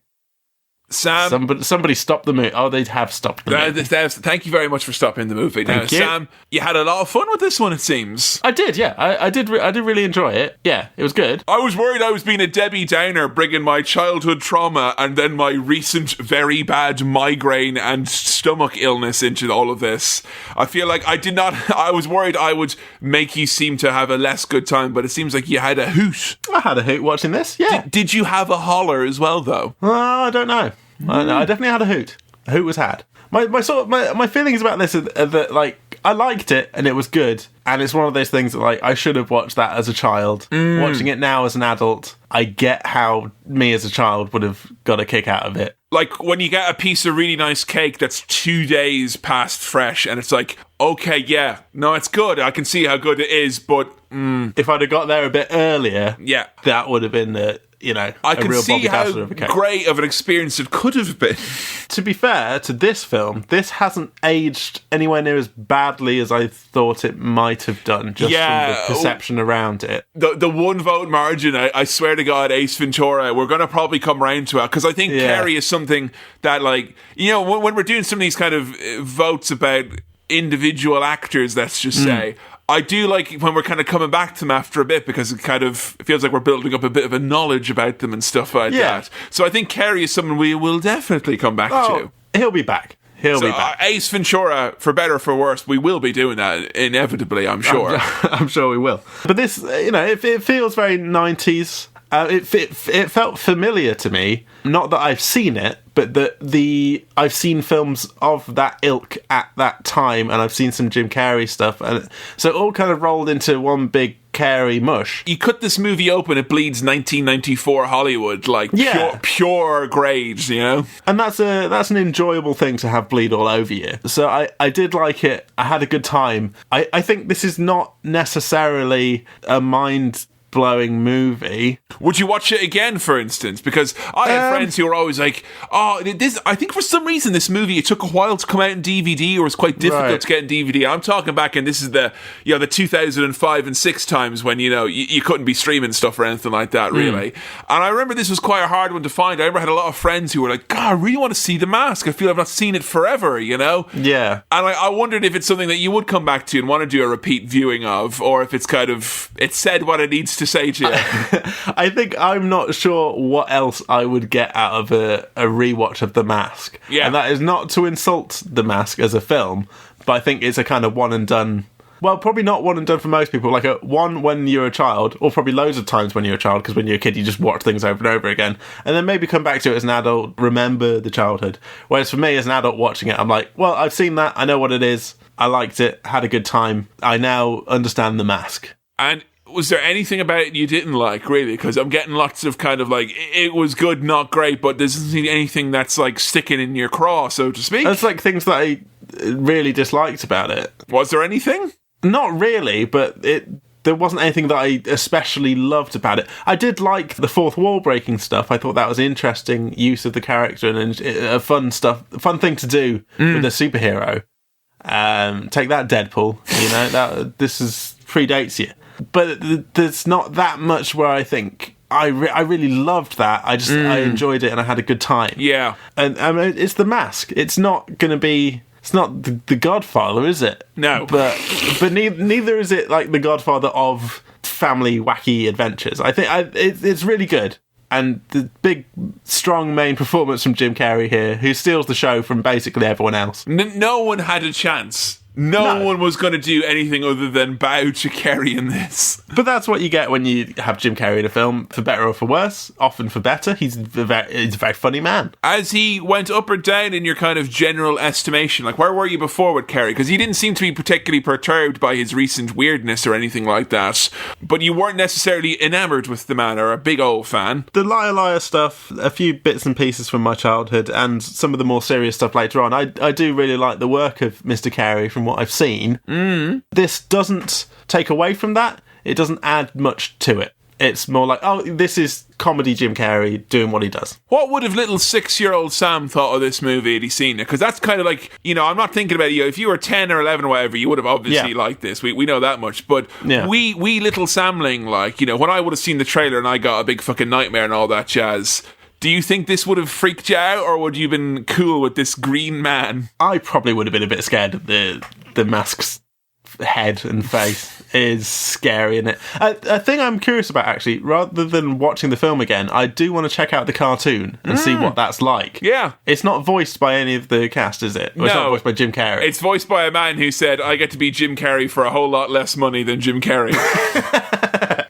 Sam, somebody stop the movie. Oh, they have stopped the movie. Thank you very much for stopping the movie. Now, Sam, you had a lot of fun with this one, it seems. I did, yeah. I did really enjoy it. Yeah, it was good. I was worried I was being a Debbie Downer, bringing my childhood trauma and then my recent very bad migraine and stomach illness into all of this. I feel like I was worried I would make you seem to have a less good time, but it seems like you had a hoot. I had a hoot watching this, yeah. Did you have a holler as well, though? I don't know. I definitely had a hoot. A hoot was had. My feelings about this are that, like, I liked it and it was good, and it's one of those things that, like, I should have watched that as a child. Watching it now as an adult, I get how me as a child would have got a kick out of it. Like, when you get a piece of really nice cake that's 2 days past fresh, and it's like, okay, yeah, no, it's good, I can see how good it is, but if I'd have got there a bit earlier, yeah, that would have been I can see how great of an experience it could have been. To be fair to this film, this hasn't aged anywhere near as badly as I thought it might have done, just from the perception around it. The 1 vote margin, I swear to God, Ace Ventura, we're going to probably come round to it, because I think Carrie is something that, like, you know, when we're doing some of these kind of votes about individual actors, let's just say. I do like when we're kind of coming back to them after a bit, because it feels like we're building up a bit of a knowledge about them and stuff like that. So I think Carey is someone we will definitely come back to. He'll be back. He'll be back. Ace Ventura, for better or for worse, we will be doing that inevitably, I'm sure. I'm sure we will. But this, it feels very 90s. It felt familiar to me. Not that I've seen it, but that I've seen films of that ilk at that time, and I've seen some Jim Carrey stuff, and so it all kind of rolled into one big Carrey mush. You cut this movie open, it bleeds 1994 Hollywood, like pure grades, And that's an enjoyable thing to have bleed all over you. So I did like it. I had a good time. I think this is not necessarily a mind-blowing movie. Would you watch it again, for instance? Because I had friends who were always like, I think for some reason this movie, it took a while to come out in DVD, or was quite difficult to get in DVD. I'm talking back, and this is the 2005 and 6 times when, you couldn't be streaming stuff or anything like that, really. And I remember this was quite a hard one to find. I remember I had a lot of friends who were like, God, I really want to see The Mask. I feel I've not seen it forever, Yeah. And I wondered if it's something that you would come back to and want to do a repeat viewing of, or if it's it said what it needs to say to you. I think I'm not sure what else I would get out of a rewatch of The Mask. Yeah. And that is not to insult The Mask as a film, but I think it's a kind of one and done. Well, probably not one and done for most people. Like a one when you're a child, or probably loads of times when you're a child, because when you're a kid, you just watch things over and over again. And then maybe come back to it as an adult, remember the childhood. Whereas for me, as an adult watching it, I'm like, well, I've seen that. I know what it is. I liked it. Had a good time. I now understand The Mask. And was there anything about it you didn't like, really? Because I'm getting lots of kind of like, it was good, not great, but there doesn't seem anything that's like sticking in your craw, so to speak. That's like things that I really disliked about it. Was there anything? Not really, but there wasn't anything that I especially loved about it. I did like the fourth wall breaking stuff. I thought that was interesting use of the character and a fun thing to do with a superhero. Take that, Deadpool. This predates you. But there's not that much where I think I really loved that. I enjoyed it and I had a good time. Yeah. And I mean, it's The Mask. It's not going to be. It's not the Godfather, is it? No. But neither is it like the Godfather of family wacky adventures. I think it's really good. And the big, strong main performance from Jim Carrey here, who steals the show from basically everyone else. No one had a chance. No one was going to do anything other than bow to Carrey in this. But that's what you get when you have Jim Carrey in a film, for better or for worse, often for better. He's a very funny man. As he went up or down in your kind of general estimation, like where were you before with Carrey? Because he didn't seem to be particularly perturbed by his recent weirdness or anything like that. But you weren't necessarily enamoured with the man or a big old fan. The Liar Liar stuff, a few bits and pieces from my childhood, and some of the more serious stuff later on. I do really like the work of Mr. Carrey from what I've seen. This doesn't take away from that. It doesn't add much to it. It's more like, this is comedy Jim Carrey doing what he does. What would have little 6-year-old Sam thought of this movie had he seen it? Because that's kind of like, I'm not thinking about you. If you were 10 or 11 or whatever, you would have obviously liked this. We know that much. But we little Samling, when I would have seen the trailer and I got a big fucking nightmare and all that jazz, do you think this would have freaked you out, or would you have been cool with this green man? I probably would have been a bit scared of the Mask's head and face. Is scary, isn't it? A thing I'm curious about, actually, rather than watching the film again, I do want to check out the cartoon and see what that's like. Yeah. It's not voiced by any of the cast, is it? Or it's not voiced by Jim Carrey. It's voiced by a man who said, I get to be Jim Carrey for a whole lot less money than Jim Carrey.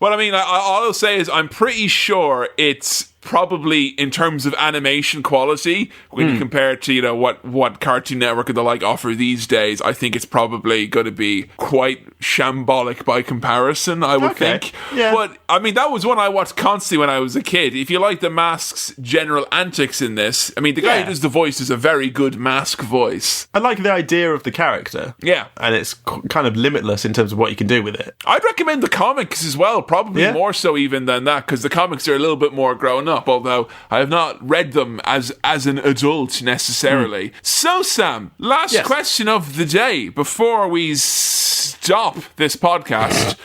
Well, I mean, all I'll say is I'm pretty sure it's probably, in terms of animation quality, when you compare it to what Cartoon Network and the like offer these days, I think it's probably going to be quite shambolic by comparison, I would think. Yeah. But I mean, that was one I watched constantly when I was a kid. If you like the Mask's general antics in this, I mean, the guy who does the voice is a very good Mask voice. I like the idea of the character. Yeah. And it's kind of limitless in terms of what you can do with it. I'd recommend the comics as well, probably more so even than that, because the comics are a little bit more grown up, although I have not read them as an adult necessarily. So, Sam, last question of the day before we stop this podcast.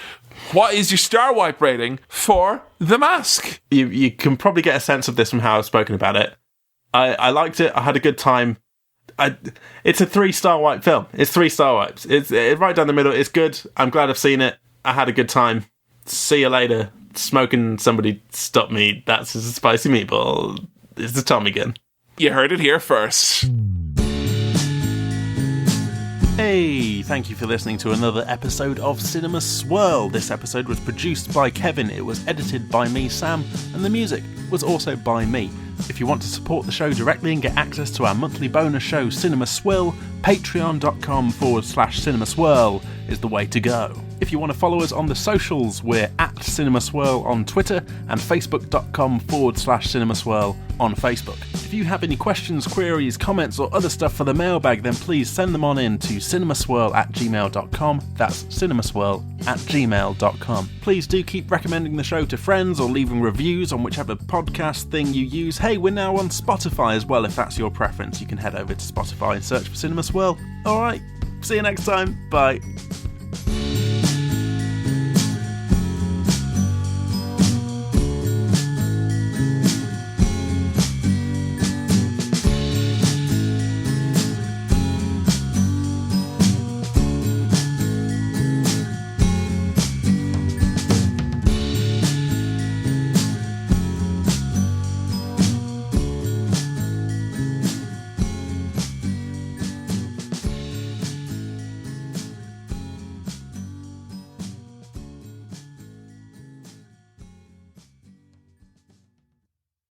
What is your star wipe rating for The Mask? You can probably get a sense of this from how I've spoken about it. I liked it. I had a good time. It's a 3-star wipe film. It's 3-star wipes. It's right down the middle. It's good. I'm glad I've seen it. I had a good time. See you later. Smoking somebody stop me. That's a spicy meatball. It's the Tom again. You heard it here first. Hey, thank you for listening to another episode of Cinema Swirl. This episode was produced by Kevin, it was edited by me, Sam, and the music was also by me. If you want to support the show directly and get access to our monthly bonus show, Cinema Swirl, patreon.com/Cinema Swirl is the way to go. If you want to follow us on the socials, we're at Cinema Swirl on Twitter and facebook.com/Cinema Swirl on Facebook. If you have any questions, queries, comments, or other stuff for the mailbag, then please send them on in to cinemaswirl@gmail.com. That's cinemaswirl@gmail.com. Please do keep recommending the show to friends or leaving reviews on whichever podcast thing you use. Hey, we're now on Spotify as well. If that's your preference, you can head over to Spotify and search for Cinema Swirl. Alright, see you next time. Bye.